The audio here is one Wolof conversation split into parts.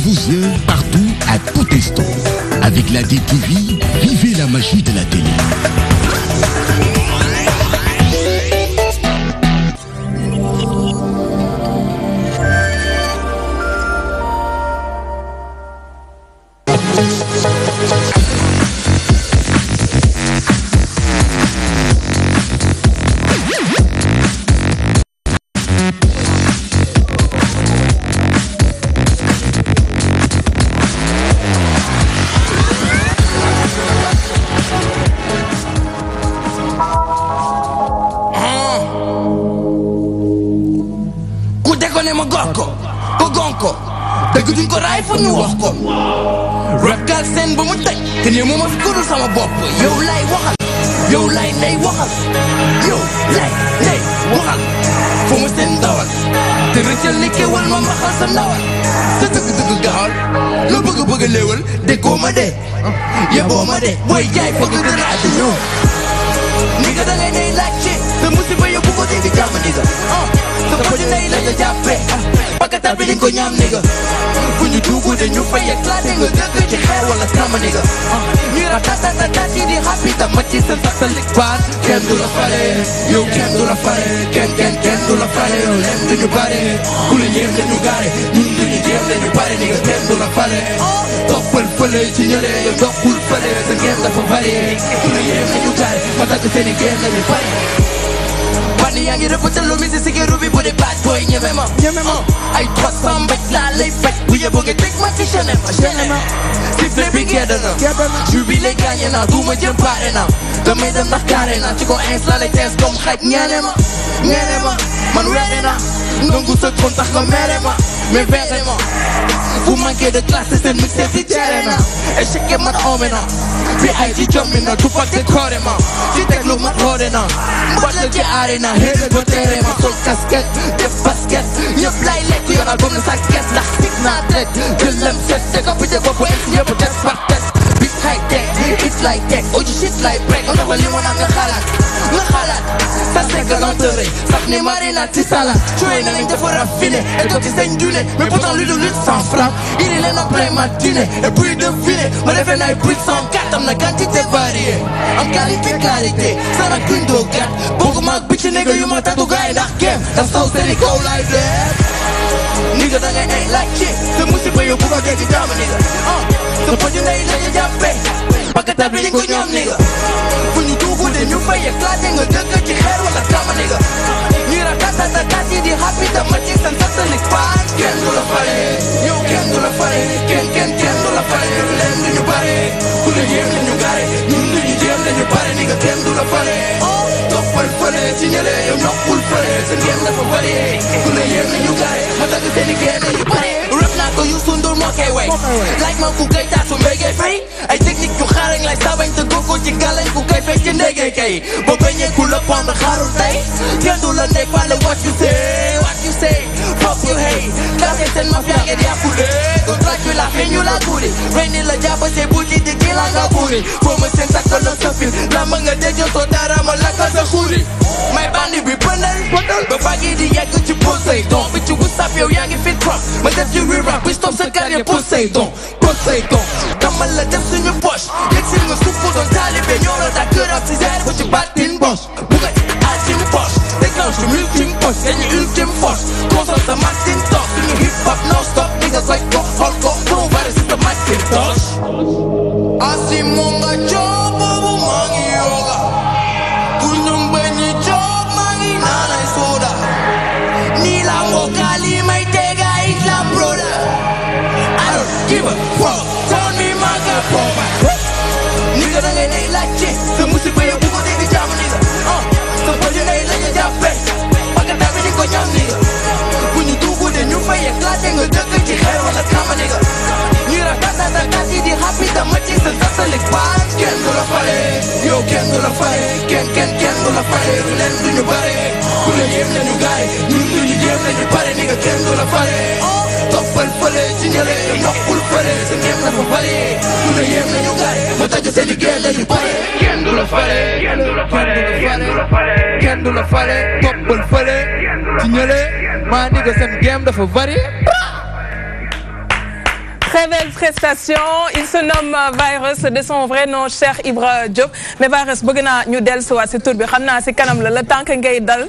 vos yeux partout à tout instant. Avec la DTV, vivez la magie de la télé. Rap gal sen ba mu tëj te nii moom a fi kuréel sama bopp yow lay waxal yow lay nay waxal yow lay nay waxal foo ma seen ndawal te rëccal li kéwal ma maxal sa ndawal sa dëgg-dëgg gaawal loo bëgg a léewal déggoo ma de yeboo ma de booy jaay foog nga gën a àddi ñëw ni nga da ngay nay laajte te musiba yóbbu ko dégg jàmm ni nga sa body nay la nga jàppee bakkatar bi liñ ko ñaam ni nga fu ñu dugg de ñu fay éclaté nga dëgg ci xeer wala sama ni nga ñuy ratatatat yi di happy ta ma ci seen satellite baat kenn du la fare yow kenn du la fare kenn du la fare yow leen duñu bare ku la yéem dañu gaare ñun duñu jéem dañu pare ni nga kenn du la fare toppal fële ci ñële yow toppul fële sa ngeen dafa varié ku la yéem dañu gaare ma tagg seeni ngeen dañu pare bani yaa ngi rëppatal lu misi si géeru bi bu dee bad boy ñeme ma ay 300 mbéj laa lay faj bu yeboo nga teg ma ci chaîne ma sifflet bi gedd na jubilé gagné na duuma jëm pare na damay dem ndax carré na ci ko ins la lay tees comme xaj ñeene ma man weere na nangu sa kon tax nga mere ma mais verre ma vous manquez de classe seen mixé si tere na échec man oome na bi ay ci jommi na du fak décoré ma ci teglu ma roode na mbatal ci arena héedé ba tere ma sol casquette def basket ñëpp lay lekk yoonal boobu na sa ket ndax sig naa teg jëlem set te ko pite bopp ex ñëpp des par test big high tech it's like tech oji shit like break on dafa li mo naan nga xalaat sa segg lenteur saf ni marinade ci salade cuwe na nañ dafa raffiné et ko ci seen dune mais pourtant lui de lutte sans flamme il est là après matinée et puis deviné ma defee nay bruit sans carte am na quantité variée am qualité sa na kundo gat boogu maag bi ci nigga yu ma tatu gaay ndax game daf saw seeni kaw lay def nigga da ngay ay laajte te musiba yow bu ko dégg jàmm nigga sa pëju nay lañu jàppe bakkatar bi li ko ñoom nigga fu ñu dugg de ñu fay éclaté nga dëgg ci xeer wala kama nigga ñuy ratatatat yi di happy ta ma ci seen satellite baat kenn du la fare yow kenn du la fare kenn du la fare yow leen duñu bare ku la yéem dañu gaare ñun duñu jéem dañu pare nigga kenn du la fare toppal fële ci ñële yow noppul fële sa ngeen dafa varié ku la yéem dañu gaare ma tagg seeni ngeen dañu pare rap naa ko Youssou Ndour moo koy way laaj ma ku koy taatu mbéy ngay fay ay technique yu xaarañ lay sabañ te gogo ci gàllañ ku koy fay ci ndéggee kay ba bañee ku la pendre xaarul tey kenn du la ndey faale what you say fuck you hey kase seen mafia ngeen yàqule doon laaj bi la feeñu la guddi rey ni la jàpp see bu ci di ki la nga buuri foo ma seen takka la sa fil la ma nga déjë soo dara ma lakka sa xuuri may bandi bi bëndal ba bagi di yegg ci Poseidon bi ci Whatsapp yow yaa ngi fit drop ma def ci rap bi stop sa carrière Poseidon damal la def suñu poche yegg si nga suufu doon taalibe ñoo la daa kërab si zaar ba ci batin boss bu nga ultime poche déclenche ultime poche dañu ultime force console sa Macintosh suñu hip hop non stop ni nga koy ko xool ko bon bari si sa Macintosh asi moo nga job boobu maa ngi yoga ku ñoom bañi job maa ngi naanay soda nii la mbokaali may tega it la broda I don't give a fuck tell me my girl for nigga da ngay nay laajte sa musiba yow bu ko dégg jàmm nigga sa pëju nay lañu jàppe bakkatar bi di ko ñam nigga fu ñu dugg de ñu fay éclaté nga dëgg ci xeer wala kama nigga ñuy ratatatat yi di happy ta ma ci seen satellite baat kenn du la fare yow kenn du la fare kenn du la fare yow leen duñu bare ku la yéem nañu gaay ñun duñu jéem nañu pare nigga kenn du la fare toppal fële ci ñële yow noppul fële sa ngeen dafa varié ku la yéem nañu gaay ma tagg seeni ngeen dañu pare kenn du la fare kenn du la fare toppal fële ci ñële maa nigga seen game dafa varié Très belle prestation. Il se nomme Virus de son vrai nom, Cheikh Ibra Diop. Mais Virus, bëgg naa ñu dellusiwaat si tur bi xam naa si kanam la temps que ngay dal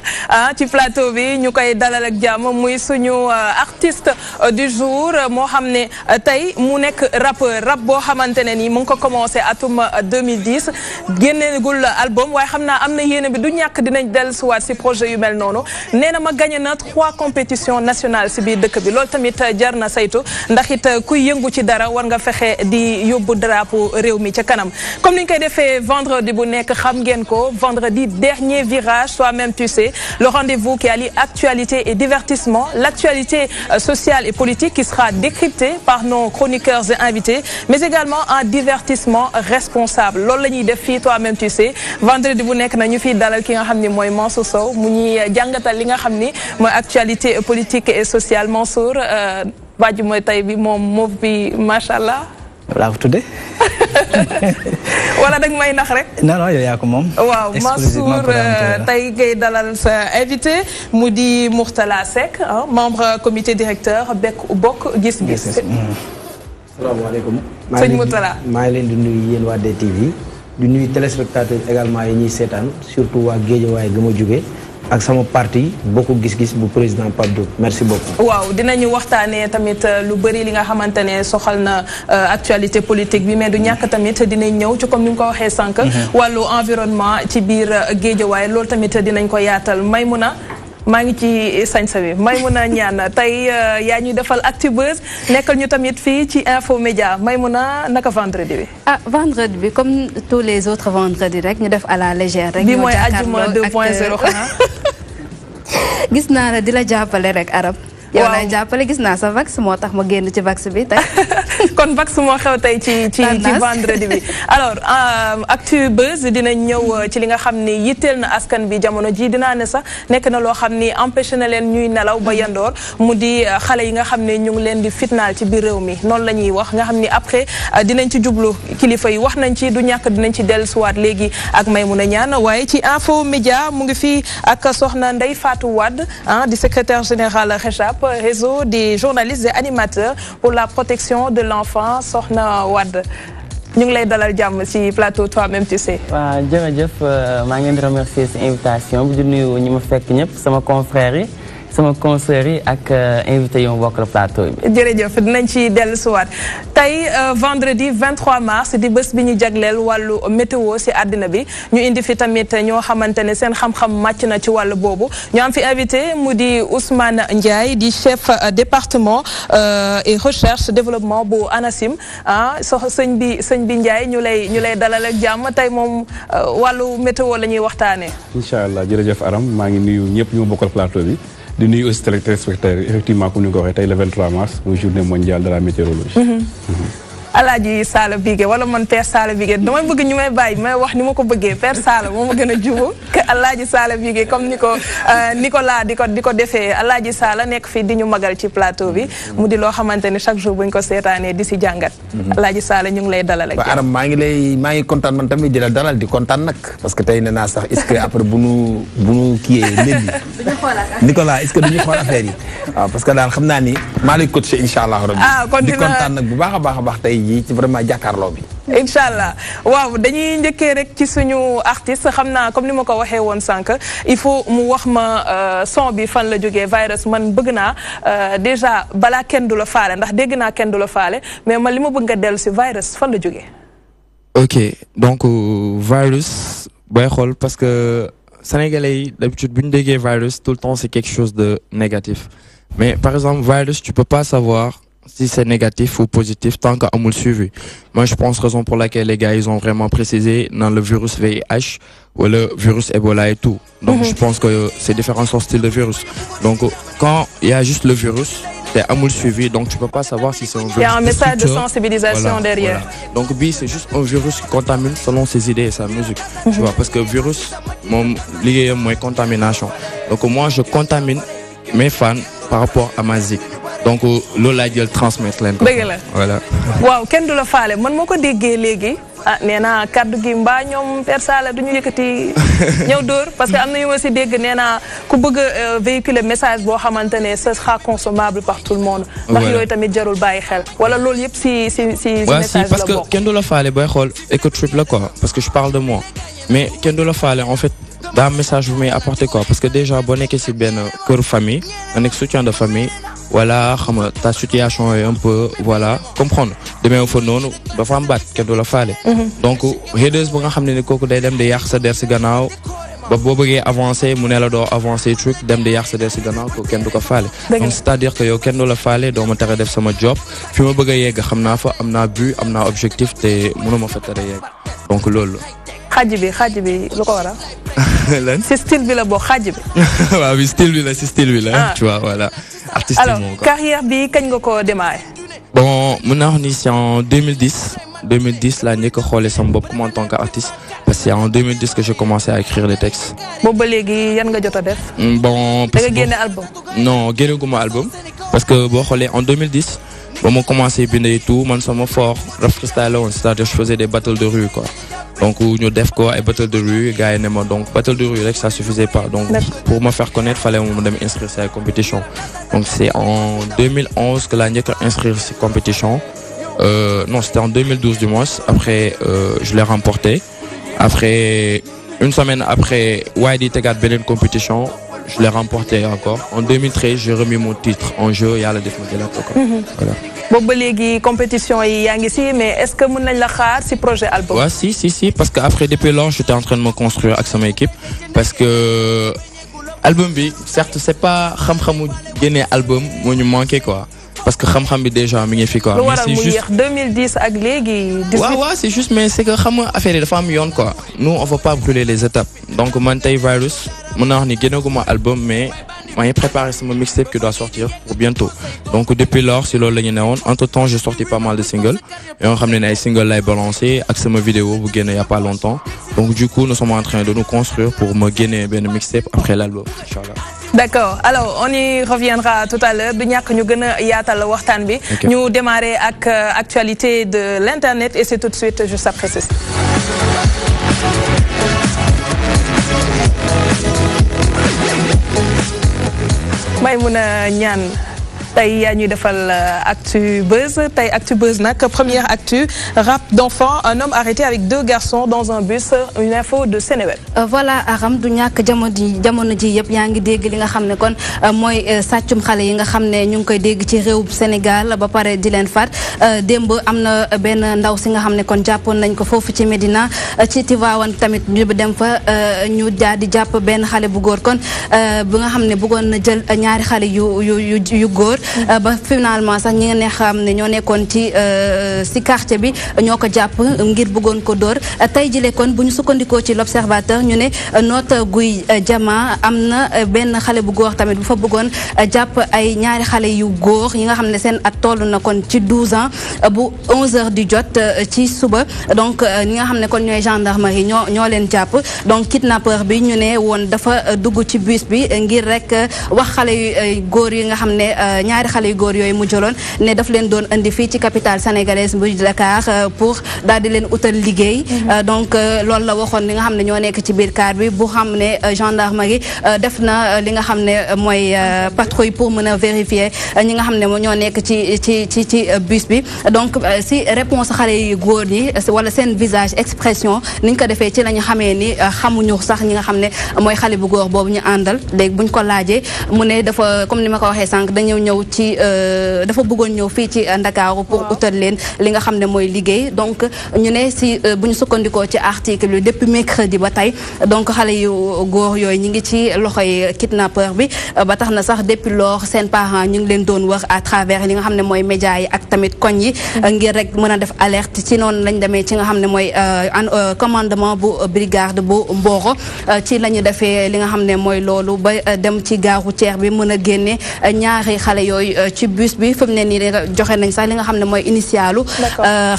ci plateau bi ñu koy dalal ak jàmm muy suñu artiste du jour moo xam ne tey mu nekk rappeur rap boo xamante ne nii mu ngi ko commencé atum 2010 génneegul album waaye xam naa am na yéene bi du ñàkk dinañ dellusiwaat si projet yu mel noonu nee na ma gagné na 3 compétitions nationales si biir dëkk bi loolu tamit jar na saytu ndax it kuy yëngu ci dara war nga fexe di yóbbu drapeau réew mi ca kanam comme ni ñu koy defee vendredi bu nekk xam ngeen ko vendredi dernier virage toi-même tu sais le rendez-vous qui allie actualité et divertissement l'actualité sociale et politique qui sera décryptée par nos chroniqueurs et invités mais également un divertissement responsable loolu la ñuy def fii toi-même tu sais vendredi bu nekk na ñu fiy dalal ki nga xam ni mooy Mansour Sow mu ñuy jàngatal li nga xam ni mooy actualité politique et sociale Mansour bàjj mooy tey bi moom moof bi macha allah. laa ko tuddee. wala dag may nax rek. non non yow yaa ko moom. waaw Mansour tey ngay dalal sa invité mu di Mourtala Seck membre comité directeur bokk gis-gis. salaamaaleykum. sëñ Mourtala maa ngi leen di nuyu yéen waa DTV di nuyu téléspectateurs également yi ñuy seetaan surtout waa Guédiawaye gëm a jóge ak sama parti bokk gis-gis bu président Pape Diop merci beaucoup. waaw dinañu waxtaanee tamit lu bëri li nga xamante ne soxal na actualité politique bi mais du ñàkk tamit dinañ ñëw ci comme ni mu ko waxee sànq. wàllu environnement ci biir Guédiawaye loolu tamit dinañ ko yaatal Maymuna maa ngi ci sañsa bi Maymuna ñaan tey yaa ñuy defal Actubuzz nekkal ñu tamit fii ci Info Média Maymuna naka vendredi bi. vendredi bi comme tous les autres vendredis rek ñu def à la légère rek. bi mooy ajuma 2.0 xanaa. gis naa la di la jàppale rek arab yow lay jàppale gis naa sa vax moo tax ma génn ci vax bi tey. kon vax moo xew tey ci vendredi bi alors Actubuzz dinañ ñëw ci li nga xam ni yitteel na askan bi jamono ji dinaa ne sax nekk na loo xam ni empêché na leen ñuy nelaw ba yandoor mu di xale yi nga xam ne ñu ngi leen di fitnaal ci biir réew mi noonu la ñuy wax nga xam ni après dinañ ci jublu kilifa yi wax nañ ci du ñàkk dinañ ci dellusiwaat léegi ak Maymuna Ñaan waaye ci Info Média mu ngi fii ak soxna Ndeye Fatou Wade di secrétaire général REJAP réseau des journalistes et animateurs pour la protection de l'enfant soxna Wade ñu ngi lay dalal jàmm ci plateau toi-même tu sais. waaw jërëjëf maa ngi leen di remercier ci invitation bi di nuyu ñi ma fekk ñëpp sama confrères yi sama consoeurs yi ak invité yi ma bokk plateau bi. jërëjëf dinañ ci dellusiwaat tey vendredi 23 mars di bés bi ñu jagleel wàllu météo ci àddina bi ñu indi fi tamit ñoo xamante ne seen xam-xam màcc na ci wàllu boobu ñu am fi invité mu di Ousmane Ndiaye di chef département et recherche développement bu ANACIM sëñ bi Ndiaye ñu lay dalal ak jàmm tey moom wàllu météo la ñuy waxtaanee. incha allah jërëjëf Aram maa ngi nuyu ñëpp ñu ma bokkal plateau bi. di nuyu aussi téléspectateurs effectivement comme ni nga ko waxee tey le 23 mars muy journée mondiale de la météorologie. Alaaji Sala Bigué wala man Père Sala Bigué damay bëgg ñu may bàyyi may wax ni ma ko bëggee Père Sala moo ma gën a jubu que Alaaji Sala Bigué comme ni ko Nicolas di ko defee Alaaji Sala nekk fii di ñu magal ci plateau bi mu di loo xamante ni chaque jour buñ ko seetaanee di si jàngat. Alaaji Sala ñu ngi lay dalal ak Aram maa ngi kontaan man tamit di la dalal di kontaan nag parce que tey nee naa sax est-ce que après bu nu kiiyee léegi Nicolas est-ce que duñu xool affaire yi waaw parce que daal xam naa ni maa lay coaché incha allah rabbi di kontaan nag bu baax a baax tey yi ci vraiment jàkkaarloo bi. incha allah waaw dañuy njëkkee rek ci suñu artiste xam naa comme ni ma ko waxee woon sànq il faut mu wax ma son bi fan la jógee Virus man bëgg naa déjà balaa kenn du la faale ndax dégg naa kenn du la faale mais man li ma bëgg nga dellu si Virus fan la jógee. ok donc Virus booy xool parce que sénégalais yi d'habitude bu ñu déggee Virus tout le temps c'est quelque chose de négatif mais par exemple Virus tu peux pas savoir si c'est négatif ou positif tant qu'amul suivi. Moi, je pense raison pour laquelle les gars, ils ont vraiment précisé dans le virus VIH ou le virus Ebola et tout. Donc, je pense que c'est différents styles de virus. Donc, quand il y a juste le virus, c'est amul suivi, donc tu peux pas savoir si c'est un virus. Il y a un message de sensibilisation derrière. Voilà. Donc, B, c'est juste un virus qui contamine selon ses idées et sa musique. Tu vois, parce que virus, mon lié, moi, contamination. Donc, moi, je contamine mes fans par rapport à ma zik. donc loolu laa jël transmettre leen ko. dëgg la voilà. waaw kenn du la faale man moo ko déggee léegi nee naa kaddu gi mbaa ñoom persala du ñu yëkkati ñëw dóor parce que am na yu ma si dégg nee naa ku bëgg a véhiculer message boo xamante ne ce sera consommable par tout le monde. ndax yooyu tamit jarul bàyyi xel wala loolu yëpp si message la bokk. parce que kenn du la faale booy xool éco trip la quoi parce que je parle de moi mais kenn du la faale en fait. daa message bu muy apporter quoi parce que déjà boo nekkee ci benn kër famille nga nekk soutien de famille voilà xam nga ta situation est un peu voilà comprendre demee fa noonu dafa am baat kenn du la faale. donc haters bu nga xam ne ni kooku day dem di yàq sa der ci gannaaw ba boo bëggee avancer mu ne la doo avancer truc dem di yàq sa der ci gannaaw ko kenn du ko faale. donc c'est-à-dire que yow kenn du la faale doo ma tere def sama job fi ma bëgg a yegg xam naa fa am naa but am naa objectif te mënuma fa tere yegg donc loolu. xaaj bi lu ko waral. lan si style bi la bokk xaaj bi. waaw bi style bi la si style bi la. tu vois voilà. artistiquement alors carrière bi kañ nga ko démarré. bon mun naa wax ni c'est en 2010 laa njëkk a xoolee sama bopp comme en tant qu'artiste parce que c'est en 2010 que j'ai commencé à écrire des textes. boobu ba léegi yan nga jot a def. bon da nga génne album. non génneguma album parce que boo xoolee en 2010 ba ma commencé bind et tout man sama fort rap freestyle la woon c'est-à-dire je faisais des battles de rue quoi. donc ñu def ko ay battle de rue gars yi ne ma donc battle de rue rek ça suffisait pas donc pour me faire connaître fallait mu dem inscrire ces compétitions donc c'est en 2011 que laa njëkk a inscrire ces compétitions non c'était en 2012 du moins après je l'ai remporté après une semaine après waaye di tegaat beneen compétition je l'ai remporté encore en 2013 j'ai remis mon titre en jeu yàlla def ma jëlaat ko voilà. boobu ba léegi compétition yi yaa ngi si mais est-ce que mën nañ la xaar si projet album. waaw si parce que après depuis lors j'étais en train de me construire ak sama équipe parce que album bi certes c'est pas xam-xamu génne album moo ñu manqué quoi parce que xam-xam bi déjà mi ngi fi quoi. lu waral mu yéex 2010 ak léegi. 18 waaw c'est juste mais c'est que xam nga affaire yi dafa am yoon quoi nous on veut pas brûler les étapes donc man tey Virus mën naa wax ni génnaguma album mais maa ngi préparé sama mixtape qui doit sortir pour bientôt donc depuis lors si loolu la ñu newoon entre temps j'ai sorti pas mal de singles yoo xam ne ay singles lay balancé ak sama vidéo bu génne y a pas longtemps donc du coup nous sommes en train de nous construire pour me génne benn mixtape après l'album inchallah. D'accord alors on y reviendra tout à l'heure du ñàkk ñu gën a yaatal waxtaan bi. ñu démarrer ak actualité de l'internet et c'est tout de suite juste après ceci. Maïmouna Niane tey yaa ñuy defal actu buzz nag première actu rap d'enfant un homme arrêté avec 2 garçons dans un bus une info de Seneweb. voilà Aram du ñàkk jamono ji yëpp yaa ngi dégg li nga xam ne kon mooy sàccum xale yi nga xam ne ñu ngi koy dégg ci réew Sénégal ba pare di leen faat démb am na benn ndaw si nga xam ne kon jàppoon nañ ko foofu ci Médina ci Tivaouane tamit ñu dem fa ñu daal di jàpp benn xale bu góor kon bu nga xam ne bëggoon na jël ñaari xale yu góor. ba finalement sax ñi nga ne xam ne ñoo nekkoon ci quartier bi ñoo ko jàpp ngir bëggoon ko dóor tey jile kon bu ñu sukkandikoo ci l'observateur ñu ne Notto Gouye Diama am na benn xale bu góor tamit bu fa bëggoon jàpp ay ñaari xale yu góor yi nga xam ne seen at toll na kon ci 12 ans bu 11h di jot ci suba donc ñi nga xam ne kon ñooy gendarmerie ñoo leen jàpp donc kidnappeur bi ñu ne woon dafa dugg ci bus bi ngir rek wax xale yu góor yi nga xam ne ñaari xale yu góor yooyu mu jëloon ne daf leen doon indi fii ci capitale sénégalaise bu Dakar pour daal di leen utal liggéey donc loolu la waxoon li nga xam ne ñoo nekk ci biir car bi bu xam ne gendarmerie def na li nga xam ne mooy patrouille pour mën a vérifier ñi nga xam ne ñoo nekk ci bus bi donc si réponse xale yu góor ñi wala seen visage expression niñ ko defee ci la ñu xamee ni xamuñu sax ñi nga xam ne mooy xale bu góor boobu ñu àndal léegi buñ ko laajee mu ne dafa comme ni ma ko waxee sànq dañoo ñëw ci dafa bëggoon ñëw fii ci Ndakaaru pour utal leen li nga xam ne mooy liggéey donc ñu ne si bu ñu sukkandikoo ci article bi depuis mercredi ba tey donc xale yu góor yooyu ñu ngi ci loxoy kidnappeur bi ba tax na sax depuis lors seen parents ñu ngi leen doon wër à travers li nga xam ne mooy média yi ak tamit koñ yi ngir rek mën a def alerte ci noonu lañ demee ci nga xam ne mooy commandement bu brigade bu Mboro ci la ñu defee li nga xam ne mooy loolu ba dem ci gare routière bi mën a génne ñaari xale yooyu ci bus bi fi mu ne nii joxe nañ sax li nga xam ne mooy initialu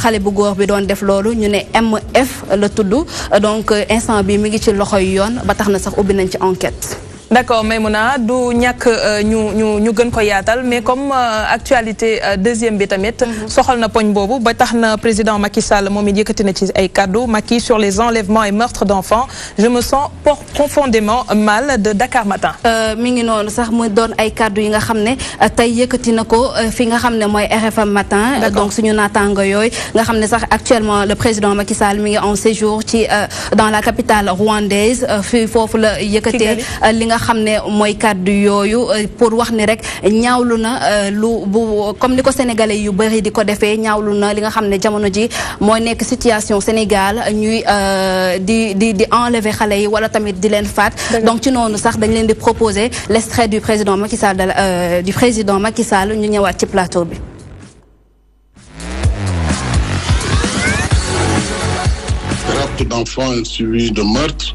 xale bu góor bi doon def loolu ñu ne MF la tudd donc instant bi mi ngi ci loxoy yoon ba tax na sax ubbi nañ ci enquête. D'accord Maïmouna du ñàkk ñu gën ko yaatal mais comme actualité deuxième bi tamit soxal na poñ boobu ba tax na président Macky Sall moom it yëkkati na ci ay kaddu Macky sur les enlèvements et meurtres d'enfants je me sens profondément mal de Dakar Matin. mi ngi noonu sax mu doon ay kaddu yi nga xam ne tey yëkkati na ko fi nga xam ne mooy RFM Matin. donc suñu naataango yooyu nga xam ne sax actuellement le président Macky Sall mi ngi en séjour ci dans la capitale rwandaise fi foofu la yëkkatee li nga xam ne mooy kaddu yooyu pour wax ni rek ñaawlu na lu bu comme ni ko sénégalais yu bëri di ko defee ñaawlu na li nga xam ne jamono ji mooy nekk situation Sénégal ñuy di enlever xale yi wala tamit di leen faat donc ci noonu sax dañ leen di proposer l'extrait du président Macky Sall ñu ñëwaat ci plateau bi. Rapte d'enfants est suivi de meurtre.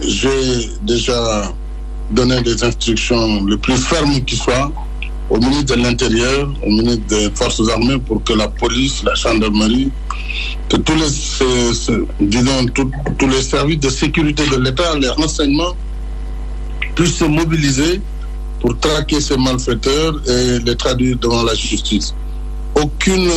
J'ai déjà donné des instructions les plus fermes qui soient au ministre de l'Intérieur, au ministre des Forces armées pour que la police, la gendarmerie, que tous les services de sécurité de l'État, les renseignements, puissent se mobiliser pour traquer ces malfaiteurs et les traduire devant la justice. Aucune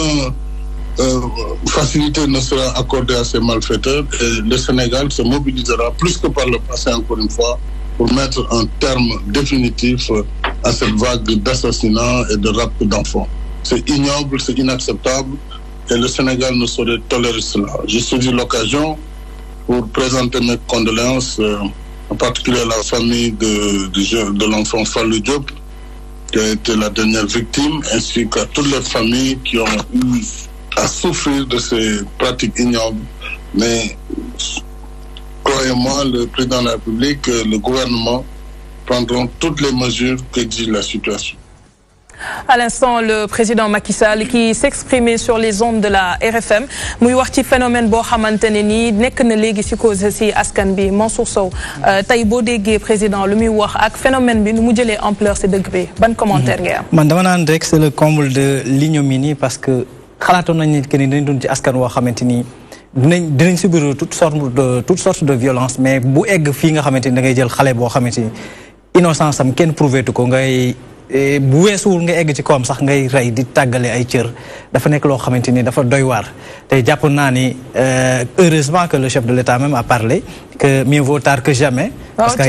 facilité ne sera accordée à ces malfaiteurs et le Sénégal se mobilisera plus que par le passé encore une fois pour mettre un terme définitif à cette vague d'assassinats et de rapts d'enfants. C'est ignoble, c'est inacceptable et le Sénégal ne saurait tolérer cela. J'ai saisi l'occasion pour présenter mes condoléances, en particulier à la famille de l'enfant Fallou Diop, qui a été la dernière victime, ainsi qu'à toutes les familles qui ont eu à souffrir de ces pratiques ignobles. Mais croyez-moi, le président de la République, le gouvernement prendront toutes les mesures qu'exige la situation. À l'instant, le président Macky Sall qui s'exprimait sur les ondes de la RFM muy wax ci phénomène boo xamante ne nii nekk na léegi si cause si askan bi Mansour Sow tey boo déggee président lu muy wax ak phénomène bi nu mu jëlee ampleur si dëgg bi ban commentaire ngay am. man dama naan rek c'est le comble de l'ignominie parce que xalaatoon nañ que ni dañ doon ci askan woo xamante ni dinañ subir toutes sortes de violence mais bu egg fii nga xamante ni da ngay jël xale boo xamante ni innocence am kenn prouvé tu ko ngay. bu weesuwul nga egg ci kawam sax ngay rey di tàggale ay cër dafa nekk loo xamante ni dafa doy waar te jàpp naa ni heureusement que le chef de l'État même a parlé que mieux vaut tard que jamais. parce que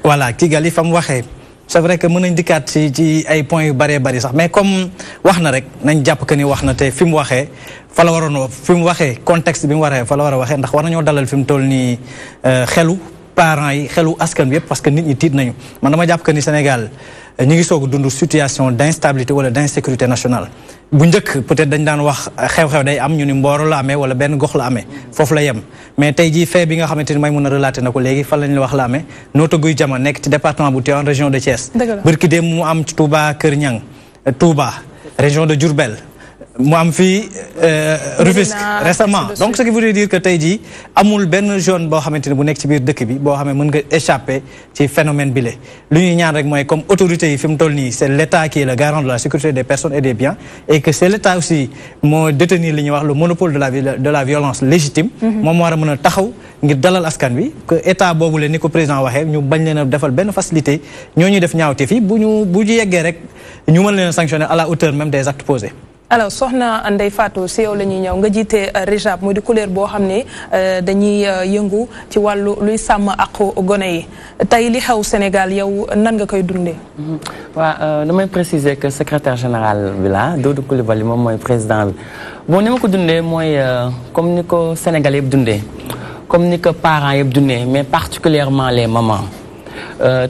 voilà Kigali fa mu waxee. c'est vrai que mën nañ dikkaat ci ay points yu bëree bëri sax mais comme wax na rek nañ jàpp que ni wax na te fi mu waxee fa la waroon fi mu waxee contexte bi mu waxee fa la war a waxee ndax war nañoo dalal fi mu toll nii xelu parents yi xelu askan bi yëpp parce que nit ñi tiit nañu man dama jàpp que ni Sénégal. ñu ngi soog a dund situation d'instabilité wala d'insécurité nationale bu njëkk peut-être dañ daan wax xew-xew day am ñu ni Mboro la amee wala benn gox la amee foofu la yem mais tey jii fait bi nga xamante ni may mën a relater na ko léegi fan lañ la wax la amee Notto Gouye Diama nekk ci département bu Tivaouane région de Thiès bërki dem mu am ci Touba Kër Niang Touba région de Diourbel mu am fii Rufisque récemment donc ce qui veut dire que tey jii amul benn zone boo xamante ni bu nekk ci biir dëkk bi boo xam ne mën nga échapper ci phénomène bi la lu ñuy ñaan rek mooy comme autorité yi fi mu toll nii c'est l'État qui est le garant de la sécurité des personnes et des biens et que c'est l'État aussi moo détenir li ñuy wax le monopole de la violence légitime moom moo war a mën a taxaw ngir dalal askan bi que état boobu leen ni ko président waxee ñu bañ leen a defal benn facilité ñoo ñuy def ñaawte fii bu ñu yeggee rek ñu mën leen a sanctionner à la hauteur même des actes posés. alors soxna Ndeye Fatou si yow la ñuy ñëw nga jiite REJAP muy di kuréel boo xam ne dañuy yëngu ci wàllu luy sàmm aqu gone yi tey li xew Sénégal yow nan nga koy dundee. waaw damay préciser que secrétaire général bi la Doudou Coulibaly moom mooy président bi bon ni ma ko dundee mooy comme ni ko Sénégal yëpp dundee comme ni ko parents yëpp dundee mais particulièrement les mamans.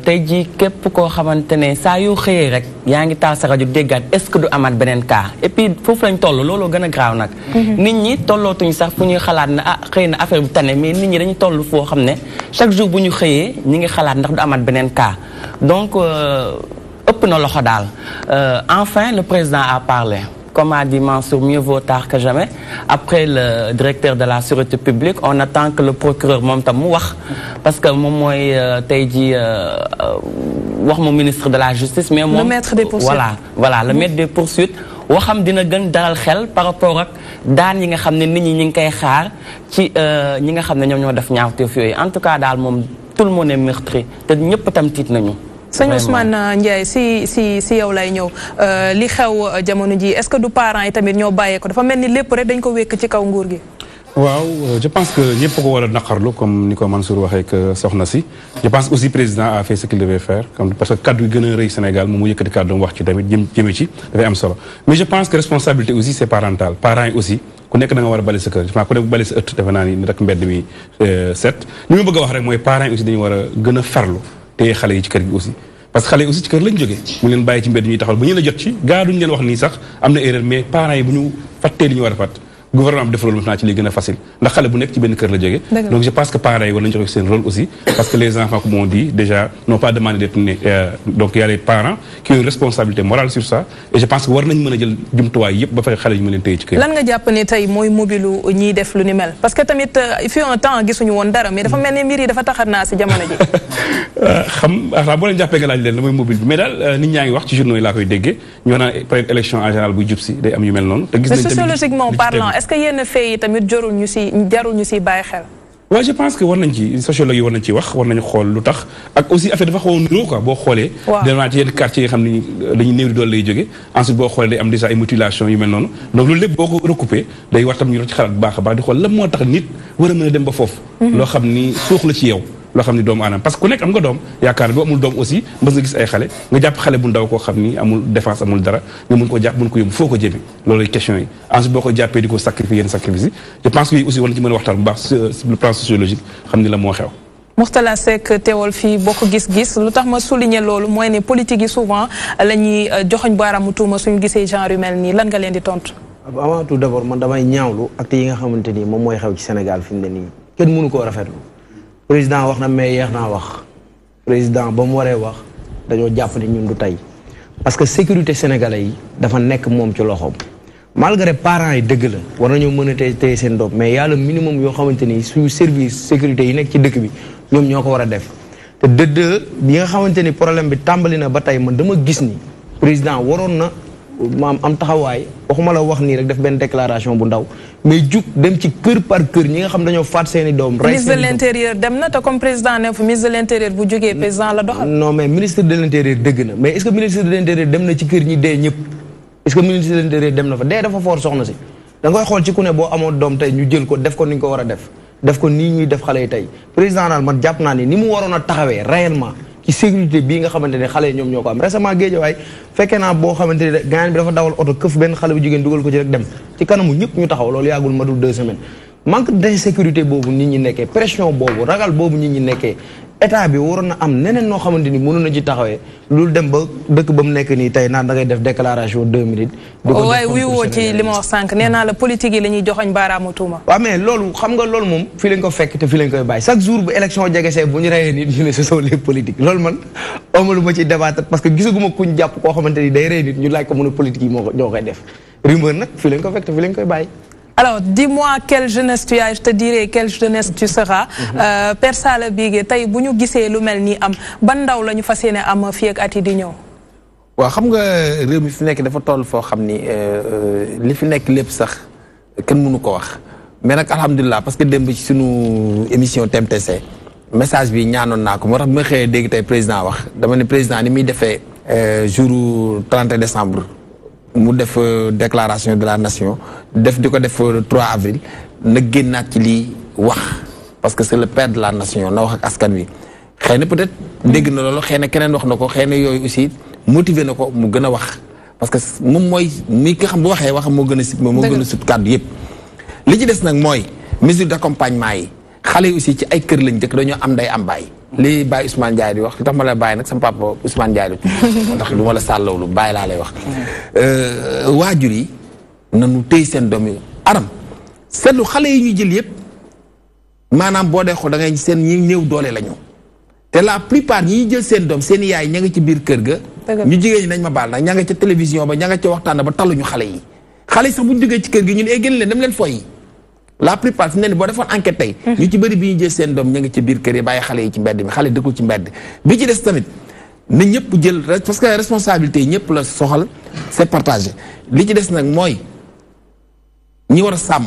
tey jii képp koo xamante ne saa yoo xëyee rek yaa ngi taal sa rajo déggaat est-ce que du amaat beneen cas et puis foofu lañ toll looloo gën a graaw nag. nit ñi tollootuñ sax fu ñuy xalaat ne xëy na affaire bi tane mais nit ñi dañu toll foo xam ne chaque jour bu ñu xëyee ñi ngi xalaat ndax du amaat beneen cas donc ëpp na loxo daal enfin le président a parlé. Comme a dit Mansour, mieux vaut tard que jamais. Après le directeur de la sûreté publique, on attend que le procureur montam wax parce que moom mooy tey jii wax mo ministre de la justice. mais moom le maître des poursuites voilà le maître des poursuites waxam dina gën dalal xel par rapport ak daan yi nga xam ne nit ñi ñu ngi koy xaar ci ñi nga xam ne ñoom ñoo def ñaawteef yooyu en tout cas daal moom tout le monde est meurtri te ñëpp tam tiit nañu. sëñ Ousmane Ndiaye si yow lay ñëw li xew jamono ji est-ce que du parents yi tamit ñoo bàyyee ko dafa mel ni lépp rek dañ ko wékk ci kaw nguur gi. waaw je pense que ñëpp ko war a naqarlu comme ni ko Mansour waxee que soxna si je pense aussi président a fait ce qu'il devait faire comme parce que kaddu yi gën a rëy Sénégal moom mu yëkkati kaddu wax ci tamit jëme ci dafay am solo mais je pense que responsabilité aussi c'est parental parents yi aussi ku nekk da nga war a bale sa kër je pense ku nekk bale sa ëtt defe naa ni rek mbedd mi set li ma bëgg a wax rek mooy parents yi aussi dañu war a gën a farlu téye xale yi ci kër gi aussi parce que xale yi aussi ci kër lañ jógee mu leen bàyyi ci mbedd ñuy taxawal bu ñu la jot ci gaa duñu leen wax nii sax am na erreur mais parents yi bu ñu fàttee li ñu war a fàtt gouvernement bi def loolu maintenant ci li gën a facile ndax xale bu nekk ci benn kër la jógee donc je pense que parents yi war nañu joxe seen rôle aussi parce que les enfants comme on dit déjà n'ont pas demandé d'être nés donc il y a les parents qui ont une responsabilité morale sur ça et je pense que war nañ mën a jël jumtuwaay yëpp ba fexe xale yi ñu leen téye ci kër lan nga jàpp ne tey mooy mobilu ñiy def lu ni mel parce que tamit il fut un temps gisuñu woon dara mais dafa mel ni mbir yi dafa taxat naa si jamono ji xam boo leen jàppee nga laaj leen la mooy mobile bi mais daal nit ñaa ngi wax ci journaux yi laa koy déggee ñu wax naan peut-être élection en général buy jub si day am yu mel noonu te gis nañ sociologiquement parlant est-ce que yenn fee yi tamit jarul ñu si bàyyi xel. waaw je pense que war nañ ci sociologue yi war nañ ci wax war nañu xool lu tax ak aussi affaire dafa xaw a niroo quoi boo xoolee. waaw ci yenn quartier yi nga xam ni dañuy néew di doole lay jógee ensuite boo xoolee day am déjà ay mutilation yu mel noonu donc loolu lépp boo ko recoupé day war tam ñu ci xalaat bu baax a baax di xool lan moo tax nit war a mën a dem ba foofu. loo xam ni suux la ci yow. loo xam ni doomu aadama parce que ku nekk am nga doom yaakaar boo amul doom aussi mës nga gis ay xale nga jàpp xale bu ndaw koo xam ni amul défense amul dara nga mën ko jàpp mën ko yóbbu foo ko jëme loolu question yi ensuite boo ko jàppee di ko sacrifier yenn sacrifice yi je pense que yooyu aussi war na ci mën a waxtaan bu baax sur le plan sociologique xam ni la moo xew Mourtala Seck teewal fii bokk gis-gis lu tax ma souligner loolu mooy ne politique yi souvent la ñuy joxoñ baaraamu tuuma suñu gisee genre yu mel nii lan nga leen di tontu. avant tout d'abord man damay ñaawlu acte yi nga xamante ni moom mooy xew ci Sénégal fi mu ne nii kenn mënu koo rafetlu président wax na mais yeex naa wax président ba mu waree wax dañoo jàpp ne ñun du tey parce que sécurité sénégalais yi dafa nekk moom ci loxoom malgré parents yi dëgg la war nañoo mën a téye seen doom mais yàlla minimum yoo xamante ni suñu service sécurité yi nekk ci dëkk bi ñoom ñoo ko war a def te dëdd bi nga xamante ni problème bi tàmbali na ba tey man dama gis ni président waroon na maam am taxawaay waxuma la wax nii rek def benn déclaration bu ndaw mais jug dem ci kër par kër ñi nga xam dañoo faat seeni doom. ministre de l'intérieur dem na te comme président ne fa ministre de l'intérieur bu jógee président la doxal. non mais ministre de l'intérieur dëgg na mais est-ce que ministre de l'intérieur dem na ci kër ñi dee ñëpp est-ce que ministre de l'intérieur dem na fa dee dafa foor soxna si da ngay xool ci ku ne boo amoon doom tey ñu jël ko def ko ni ñu ko war a def ko nii ñuy def xale yi tey président daal man jàpp naa ni mu waroon a taxawee réellement ci sécurité bii nga xamante ne xale yi ñoom ñoo ko am récemment Guédiawaye fekkee naa boo xamante ne gaañ bi dafa dawal oto këf benn xale bu jigéen dugal ko ci rek dem ci kanamu ñëpp ñu taxaw loolu yàggul matul 2 semaines manque d'insécurité boobu nit ñi nekkee pression boobu ragal boobu nit ñi nekkee état bi waroon na am neneen noo xamante ni mënoon na ci taxawee loolu dem ba dëkk ba mu nekk nii tey naan da ngay def déclaration 2 minutes. waaye wuyu woo ci li ma wax sànq nee naa la politique yi la ñuy joxoñ baaraamu tuuma. waaw mais loolu xam nga loolu moom fii lañ ko fekk te fii lañ koy bàyyi chaque jour bu élection jegesee bu ñu reyee nit ñu ne ce sont les politiques loolu man amalu ma ci débattre parce que gisaguma kuñ jàpp koo xamante ni day rey nit ñu laaj ko mën a politique yi ñoo koy def rumeur nag fii lañ ko fekk te fii lañ koy bàyyi. Alors, dis-moi quelle jeunesse tu as, je te dirai quelle jeunesse tu seras. Père Sala Bigué, tay buñu gisé lu melni am ban ndaw lañu fassiyene am fi ak ati di ñew. Wa xam nga réew mi fi nek dafa toll fo xamni li fi nek lepp sax kenn mënu ko wax. Mais nak alhamdullilah parce que demb ci sunu émission TMTC message bi ñaanon nako motax ma xey dégg tay président wax dama né président ni mi défé jour 30 décembre mu def déclaration de la nation def diko def 3 avril na gennat ci li wax parce que c'est le père de la nation na wax ak askan wi xeyna peut-être dégg na lolu xeyna keneen wax nako xeyna yoy aussi motiver nako mu gëna wax parce que mom moy mi nga xam bu waxe wax mo gëna sip mo gëna sut kaddu yépp li ci dess nak moy mesure d'accompagnement yi xalé aussi ci ay kër lañ dëkk dañu am day am bay li Baye Ousmane Ndiaye di wax li tax ma la Baye nag sama papa Ousmane Ndiaye ndax lu ma la sàllawlu Baye laa lay wax waajur yi nanu téy seen doom yi aram seetlu xale yi ñuy jël yëpp maanaam boo dee xool da ngay seen ñi néew doole la ñu te la plupart ñi jël seen doom seen yaay ña nga ci biir kër ga ñu jigéen ñi nañ ma baal nag ña nga ca télévision ba ña nga ca waxtaan ba talluñu xale yi sax bu ñu duggee ci kër gi ñun génn leen dem leen foy la plupart fi ne ni boo defoon enquête tey ñu ci bëri bi ñu jël seen doom ña ngi ci biir kër yi bàyyi xale yi ci mbedd mi xale dëkkul ci mbedd bi ci des tamit na ñëpp jël parce que responsabilité yi ñëpp la soxal c'est partagé li ci des nag mooy ñi war a sàmm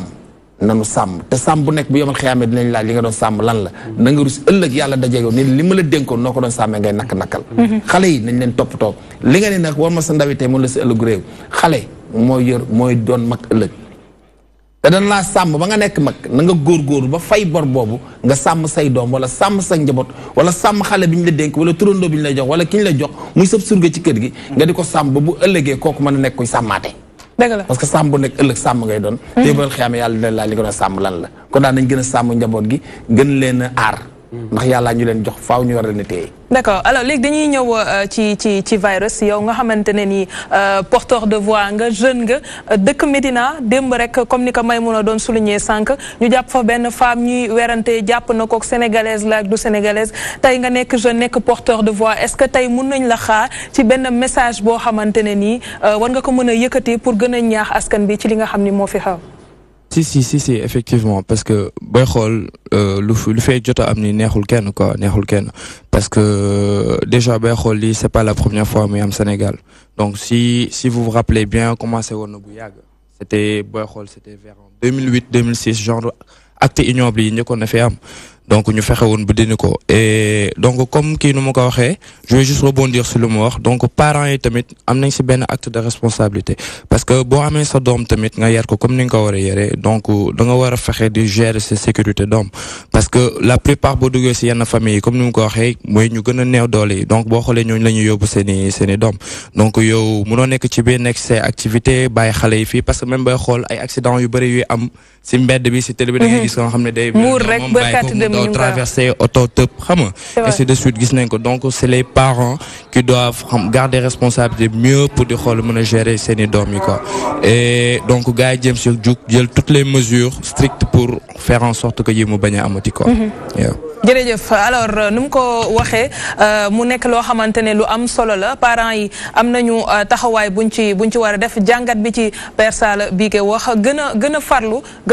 nanu sàmm te sàmm bu nekk bu yomal xiyaamee dinañ laaj li nga doon sàmm lan la na nga rus ëllëg yàlla dajeegoo ni li ma la dénkoon noo ko doon sàmmee ngay nakk-nakkal xale yi nañ leen toppatoo li nga ne nag war ma sa ndawi tey mun la sa ëllëgu réew xale mooy doon mag ëllëg te dañ laa sàmm ba nga nekk mag na nga góorgóorlu ba fay bor boobu nga sàmm say doom wala sàmm sa njaboot wala sàmm xale bi ñu la dénk wala turandoo bi ñu lay jox wala ki ñu la jox muy sëb surga ci kër gi nga di ko sàmm ba bu ëllëgee kooku mën a nekk kuy sàmmaate parce que sàmm bu nekk ëllëg sàmm ngay doon téebal xiyaame yàlla dina laa li nga doon sàmm lan la kon daal nañ gën a sàmm njaboot gi gën leen a aar ndax yàllaa ñu leen jox faaw ñu war a ne téye d'accord alors léegi dañuy ñëw ci virus yow nga xamante ne ni porteur de voix nga jeune nga dëkk Médina démb rek comme ni ko Maïmouna doon souligner sànq ñu jàpp fa benn femme ñuy werante jàpp na kook sénégalaise la ak du sénégalaise tey nga nekk jeune nekk porteur de voix est-ce que tey mun nañ la xaar ci benn message boo xamante ne nii war nga ko mën a yëkkati pour gën a ñaax askan bi ci li nga xam ni moo fi xew. Si, effectivement, parce que le fait de amener neexul kenn quoi, neexul kenn parce que déjà c'est pas la première fois mais am Sénégal. Donc si vous vous rappelez bien comment c'est woon bu yàgg, c'était vers 2008-2006 genre acte ignoble yi ñëkkoon na fi am. Donc ñu fexé won bu dindi ko et donc comme kii nu ma ko waxee je vais juste rebondir sur le mu wax donc parents yi tamit am nañ ci benn acte de responsabilité parce que boo amee sa doom tamit nga yar ko comme ni nga ko war a yaree donc da nga war a fexe di gérer sa sécurité doom parce que la plupart boo duggee ci yenn famille yi comme ni mu ko waxee mooy ñu gën a néew doole yi donc boo xoolee ñooñu la ñuy yóbbu seeni doom donc yow munoo nekk ci biir nekk say activité bàyyi xale yi fii parce que même booy xool ay accident yu bëri yuy am ci mbedd bi ci télé bi da ngay gis nga xam ne day traverser auto tëb xam nga ainsi de suite gis nañ ko donc c'est les parents qui doivent garder responsabilité mieux pour di xool mën a gérer seeni doom yi quoi et donc gars yi jëm si jël toutes les mesures strictes pour faire en sorte que yi mu bañ a amati quoi jërëjëf alors nu mu ko waxee mu nekk loo xamante ne lu am solo la parents yi am nañu taxawaay buñ ci war a def jàngat bi ci Père Sala bii ke wax gën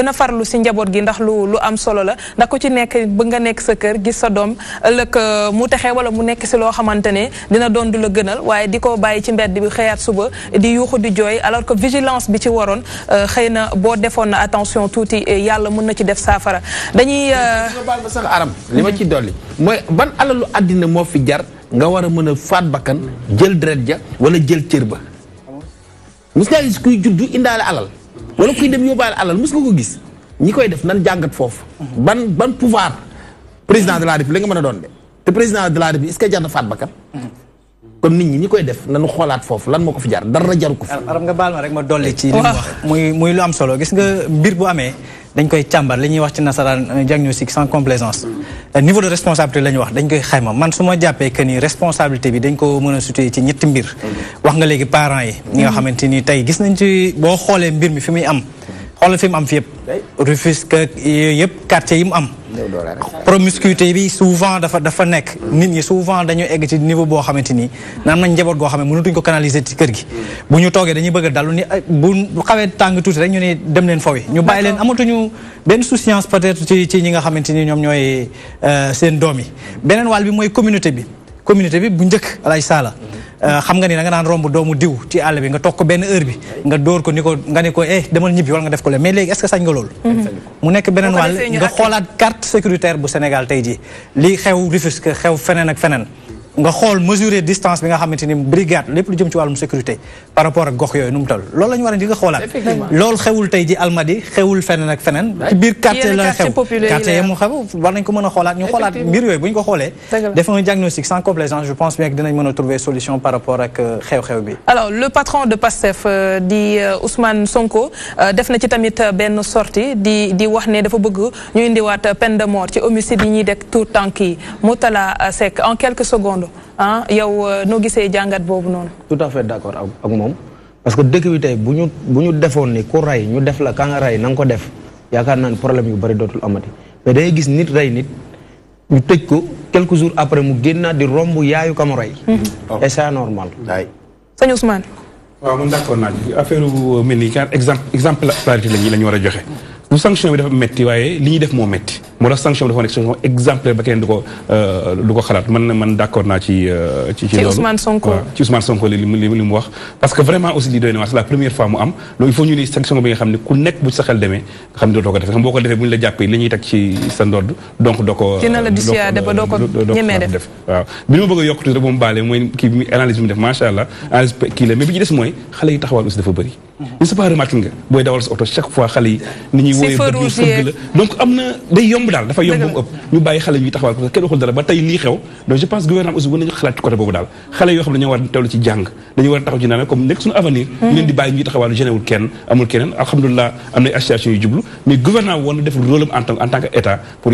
a farlu si njaboot gi ndax lu am solo la ndax ku ci nekk bëgg nga nekk sa kër gis sa doom ëllëg mu texee wala mu nekk si loo xamante ne dina doon du la gënal waaye di ko bàyyi ci mbedd bi xëyaat suba di yuuxu di jooy alors que vigilance bi ci waroon xëy na boo defoon na attention tuuti yàlla mën na ci def saafara dañuy li ma ci dolli mooy ban alalu àddina moo fi jar nga war a mën a faat bakkan jël deret ja wala jël cër ba mus ngaa gis kuy juddu indaale alal wala kuy dem yóbbaale alal mus nga ko gis ñi koy def nan jàngat foofu ban pouvoir président de la République nga mën a doon de te président de la République est-ce que jar na faat bakkan kon nit ñi koy def nañu xoolaat foofu lan moo ko fi jar dara jaru ko fi aram nga baal ma rek ma dolli ci li mu wax muy lu am solo gis nga mbir bu amee dañ koy càmbar li ñuy wax ci nasaraan diagnostic sans complaisance niveau de responsabilité la ñu wax dañ koy xayma man su ma jàppee que ni responsabilité bi dañ ko mën a situé ci ñetti mbir wax nga léegi parents yi ñi nga xamante ni tey gis nañ ci boo xoolee mbir mi fi muy am xoolal fi mu am fi yëpp Rufisque yooyu yëpp quartier yi mu am promiscuité bi souvent dafa nekk nit ñi souvent dañu egg ci niveau boo xamante ni naan nañ njaboot goo xam ne mënatuñ ko canaliser ci kër gi bu ñu toogee dañuy bëgg a dalu ni bu xawee tàng tuuti rek ñu ne dem leen fawi ñu bàyyi leen amatuñu benn souciance peut-être ci ñi nga xamante ni ñoom ñooy seen doom yi beneen wàll bi mooy communauté bi bu njëkk alay saala xam nga ni da nga naan romb doomu diw ci àll bi nga toog ko benn heure bi nga dóor ko nga ni ko demal ñibbi wala nga def ko le mais léegi est-ce que sañ nga loolu mu nekk beneen wàll nga xoolaat carte sécuritaire bu Sénégal tey jii li xew Rufisque xew feneen ak feneen nga xool mesurer distance bi nga xamante ni brigade lépp lu jëm ci wàllum sécurité par rapport ak gox yooyu nu mu toll loolu la ñu war a di nga xoolaat loolu xewul tey ji Almadi xewul feneen ak feneen ci biir quartier la xew quartier yi mu xew war nañ ko mën a xoolaat ñu xoolaat mbir yooyu bu ñu ko xoolee def un diagnostic sans complaisance je pense bien que dinañ mën a trouver solution par rapport ak xew-xew bi alors le patron de PASTEF di Ousmane Sonko def na ci tamit benn sortie di wax ne dafa bëgg ñu indiwaat peine de mort ci homicide yi ñuy dek tout tànk yi Moutala Seck en quelques secondes yow noo gisee jàngat boobu noonu. tout à fait d'accord ak moom parce que dëkk bi tey bu ñu defoon ni ku rey ñu def la ka nga rey na nga ko def yaakaar naa ne problème yu bari dootul amati mais dangay gis nit rey nit ñu tëj ko quelques jours après mu génnaat di romb yaayu ka mu rey. et c'est anormal. sëñ Ousmane. waaw man d'accord naa ci affaire mel ni exemplarité la ñu war a joxe. bu sanction bi dafa metti waaye li ñuy def moo metti moo tax sanction dafa nekk sanction exemplaire ba kenn du ko xalaat man d'accord naa ci loolu Ousmane Sonko ci Ousmane Sonko li mu wax parce que vraiment aussi li doy na waar c'est la première fois mu am loolu il faut ñu ni sanction bi nga xam ne ku nekk bu sa xel demee nga xam ne dootoo ko def xam boo ko defee bu ñu la jàppee li ñuy teg ci sa ndodd donc doo ko dina la dissuader ba doo ko ñemee def waaw bi ma bëgg a yokk tuuti rek ba mu baale mooy kii bi analyse bi mu def macha allah analyse kii la mais bi ci des mooy xale yi taxawal aussi dafa bëri ñu sa pas remarqué nga booy dawal sa oto chaque fois xale yi ni ñuy wooyee bët ñu fëgg la donc am na day yomb daal dafa yomb ba mu ëpp ñu bàyyi xale yi taxawal parce que kenn waxul dara ba tey lii xew donc je pense gouvernement aussi war nañu xalaat ci côté boobu daal xale yoo xam ne dañoo war a teewlu ci jàng dañu war a taxaw ci naan comme nekk suñu avenir ñu leen di bàyyi ñuy taxawal généwul kenn amul keneen alhamdulilah am na association yu jublu mais gouvernement war na def rôle am en tant que état pour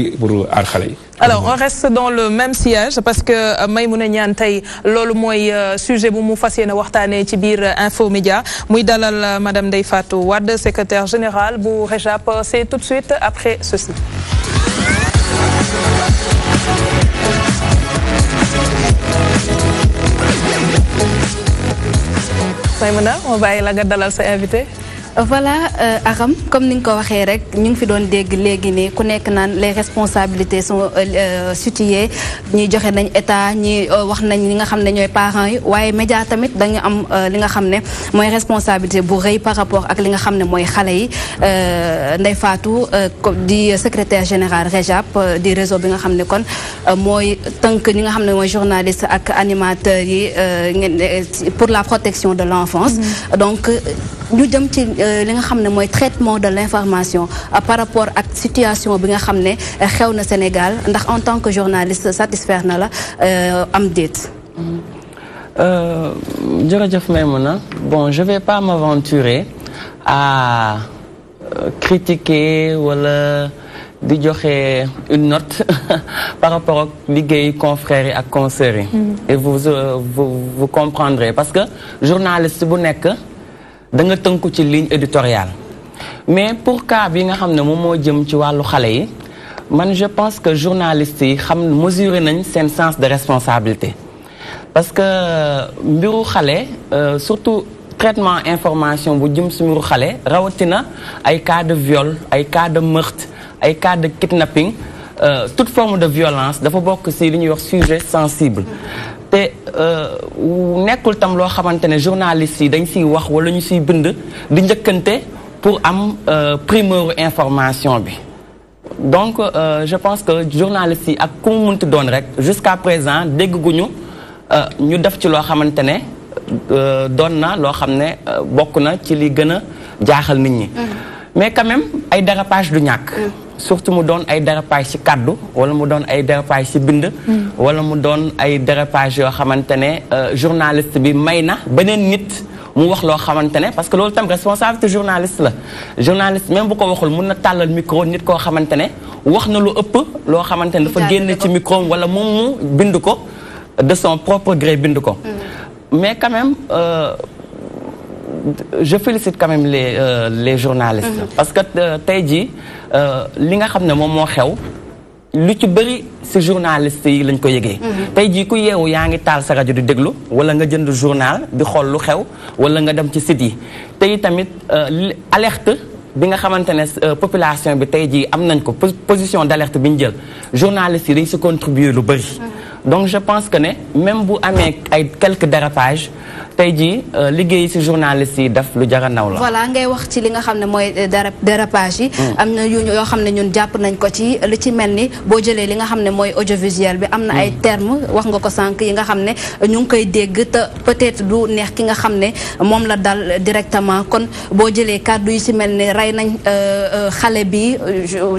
aar xale yi. Alors on reste dans le même sillage parce que Maïmouna Niane tey loolu mooy sujet bu mu fas yéene waxtaanee ci biir Info Média muy dalal madame Ndeye Fatou Wade secrétaire générale bu REJAP. C'est tout de suite après ceci. Maïmouna on va la nga dalal sa invité. Voilà Aram comme ni nga ko waxee rek ñu ngi fi doon dégg léegi ne ku nekk naan les responsabilités sont situées ñi joxe nañ état ñi wax nañ li nga xam ne ñooy parents yi waaye média tamit dañu am li nga xam ne mooy responsabilité bu rëy par rapport ak li nga xam ne mooy xale yi Ndeye Fatou di secrétaire général REJAP di réseau bi nga xam ne kon mooy tënk ñi nga xam ne mooy journaliste ak animateurs yi pour la protection de l'enfance donc ñu jëm ci li nga xam ne mooy traitement de l'information par rapport ak situation bi nga xam ne xew na Sénégal ndax en tant que journaliste satisfaire na la am déet. jërëjëf Maïmouna bon je vais pas m'aventurer à critiquer wala di joxe une note par rapport ak liggéey confrères yi ak consoeurs yi. Et vous comprendrez parce que journaliste bu nekk. da nga tënku ci ligne éditoriale mais pour cas bi nga xam ne moom moo jëm ci wàllu xale yi man je pense que journalistes yi xam mesurer nañ seen sens de responsabilité parce que mbiru xale surtout traitement information bu jëm si mbiru xale rawatina ay cas de viol ay cas de meurtre ay cas de kidnapping toute forme de violence dafa bokk si li ñuy wax sujet sensible te nekkul tam loo xamante ne journalistes yi dañ siy wax wala ñu siy bind di njëkkante pour am primeur information bi donc je pense que journalistes yi ak ku mu munti doon rek jusqu'à présent dégguñu ñu def ci loo xamante ne doon na loo xam ne bokk na ci li gën a jaaxal nit ñi mais quand même ay dérapage du ñàkk surtout mu doon ay dérapage ci kaddu wala mu doon ay dérapage ci bind wala mu doon ay dérapage yoo xamante ne journaliste bi may na beneen nit mu wax loo xamante ne parce que loolu tam responsabilité journaliste la journaliste même bu ko waxul mun na tàllal micro nit koo xamante ne wax na lu ëpp loo xamante ne dafa génn ci micro wala moom mu bind ko de son propre gré bind ko mais quand même je félicite quand même les journalistes parce que tey jii li nga xam ne moom moo xew lu ci bëri si journalistes yi lañ ko yëgee tey jii ku yeewu yaa ngi taal sa rajo di déglu wala nga jënd journal di xool lu xew wala nga dem ci site yi tey tamit alerte bi nga xamante ne population bi tey jii am nañ ko position d'alerte bi ñu jël journalistes yi dañ si contribuer lu bëri donc je pense que ne même bu amee ay quelques dérapages tey jii liggéey ci journalistes yi def lu jara naw la. voilà ngay wax ci li nga xam ne mooy dérapage yi. am na yoo xam ne ñun jàpp nañ ko ci li ci mel ni boo jëlee li nga xam ne mooy audiovisuel bi am na ay termes wax nga ko sànq yi nga xam ne ñu ngi koy dégg te peut-être du neex ki nga xam ne moom la dal directement kon boo jëlee kàddu yi ci mel ni rey nañ xale bi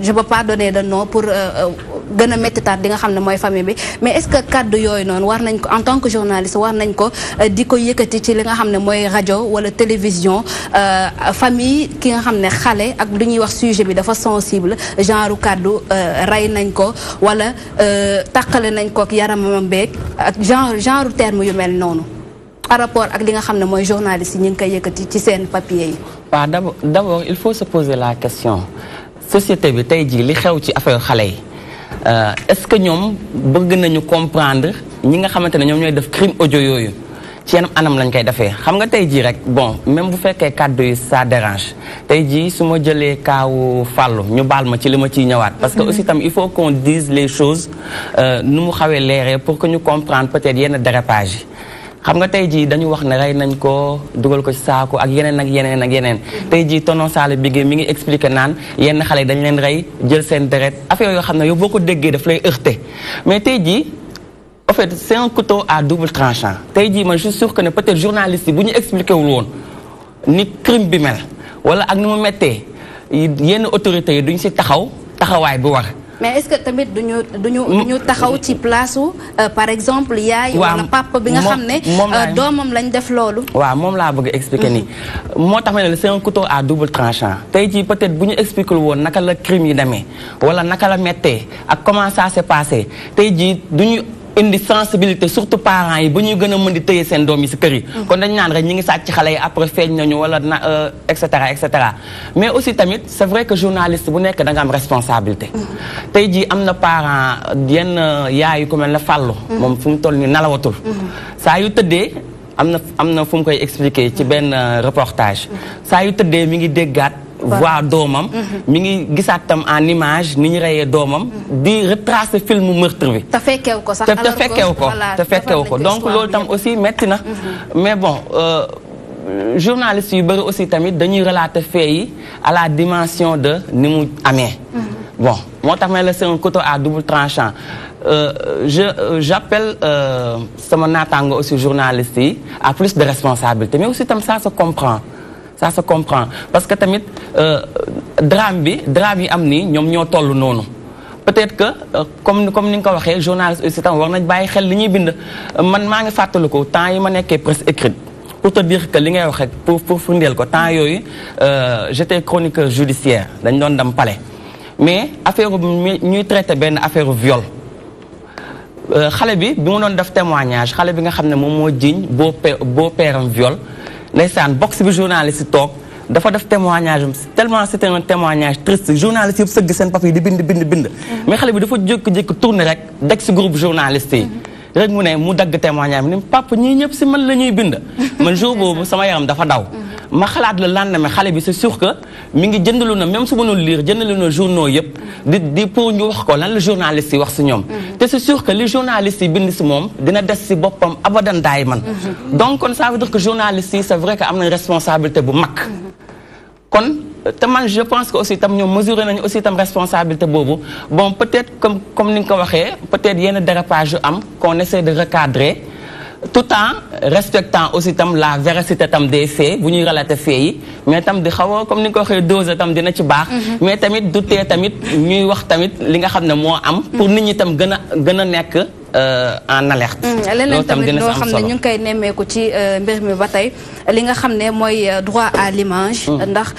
je peux pas donner de nom pour gën a méttitaat di nga xam ne mooy famille bi mais est-ce que kàddu yooyu noonu war nañ ko en tant que journaliste war nañ ko di ko yëkkati ci li nga xam ne mooy rajo wala télévision famille ki nga xam ne xale ak li ñuy wax sujet bi dafa sensible genre kàddu rey nañ ko wala tàqale nañ ko ak yaramam beeg ak genre terme yu mel noonu par rapport ak li nga xam ne mooy journaliste yi ñu ngi koy yëkkati ci seen papier yi. waaw d'abord il faut se poser la question société bi tey jii li xew ci affaire xale yi est-ce que ñoom bëgg nañu comprendre ñi nga xamante ne ñoom ñooy def crime audio yooyu ci yenn anam lañ koy defee xam nga tey jii rek bon même bu fekkee kàddu yi ça dérange tey jii su ma jëlee kaawu Fallou ñu baal ma ci li ma ciy ñëwaat parce que aussi tam il faut qu'on dise les choses nu mu xawee leeree pour que ñu comprendre peut-être yenn dérapage yi xam nga tey jii dañu wax ne rey nañ ko dugal ko ci saako ak yeneen ak yeneen ak yeneen tey jii tonton Sall Bigué mi ngi expliqué naan yenn xale dañ leen rey jël seen deret affaire yoo xam ne yow boo ko déggee daf lay heurter mais tey jii en fait c'est un couteau à double tranchant tey jii man je suis sûr que ne peut-être journaliste yi bu ñu expliqué wul woon ni crime bi mel wala ak ni mu méttee yenn autorités yi duñ ci taxawaay bu war. mais est-ce que tamit duñu taxaw ci place par exemple yaay wala papa bi nga xam ne doomam lañ def loolu. waaw moom laa bëgg expliquer nii moo tax ma ne c'est un couteau à double tranchant tey jii peut-être bu ñu expliqué woon naka la crime yi demee wala naka la méttee ak comment ça s'est passé tey jii duñu indi sensibilité surtout parents yi ba ñuy gën a mën di tëye seen doom yi si kër yi kon dañ naan rek ñi ngi sàcc xale yi après feeñ nañu wala na et cetera mais aussi tamit c'est vrai que journaliste bu nekk da nga am responsabilité tey jii am na parents yenn yaayu ku mel ne Fallou moom fu mu toll ni nalawatul saa yu tëddee am na fu mu koy expliquer ci benn reportage saa yu tëddee mi ngi déggaat voix doomam mi ngi gisaat tam en image ni ñu reyee doomam di retracer film meurtre bi te fekkeew ko sax te fekkeew ko donc loolu tam aussi metti na mais bon journalistes yu bëri aussi tamit dañuy relater faits yi à la dimension de ni mu amee bon moo tax may la c'est un couteau à double tranchant j'appelle sama naataango aussi journalistes yi à plus de responsabilité mais aussi tam ça se comprend parce que tamit drame yi am nii ñoom ñoo toll noonu peut-être que comme ni nga ko waxee journaliste aussi tam war nañ bàyyi xel li ñuy bind man maa ngi fàttaliku temps yi ma nekkee presse écrite pour te dire que li ngay wax rek pour firndeel ko temps yooyu j'étais chroniqueur judiciaire dañ doon dem palais mais affaire ñuy traité benn affaire viol xale bi mu doon def témoignage xale bi nga xam ne moom moo jiiñ boo peeram viol ndeysaan box bi journaliste yi toog dafa def témoignage tellement c'était un témoignage triste journaliste yëpp sëgg seen papier di bind mais xale bi dafa jékki-jékki tourné rek daj si groupe journaliste yi rek mu dagg témoignage bi ni papa ñii ñëpp si man la ñuy bind man jour boobu sama yaram dafa daw ma xalaat le lendemain xale bi c'est sûr que mi ngi jëndalu na même su mënul lire jëndalu na journaux yëpp di pour ñu wax ko lan la journaliste yi wax si ñoom te c'est sûr que li journaliste yi bind si moom dina des si boppam abadan daay man donc kon ça veut dire que journaliste yi c'est vrai que am nañ responsabilité bu mag kon te man je pense que aussi tam ñoom mesuré nañu aussi tam responsabilité boobu bon peut-être comme ni nga ko waxee peut-être yenn dérapage yu am qu'on essaie de recadrer tout en respectant aussi tam la véracité tam des faits bu ñuy relater faits yi mais tam di xaw a comme ni nga ko waxee dose tam dina ci baax mais tamit du tee tamit ñuy wax tamit li nga xam ne moo am pour nit ñi tam gën a nekk en alerte. leneen tamit loo xam ne ñu ngi koy nemmeeku ci mbir mi ba tey li nga xam ne mooy droit à l'image ndax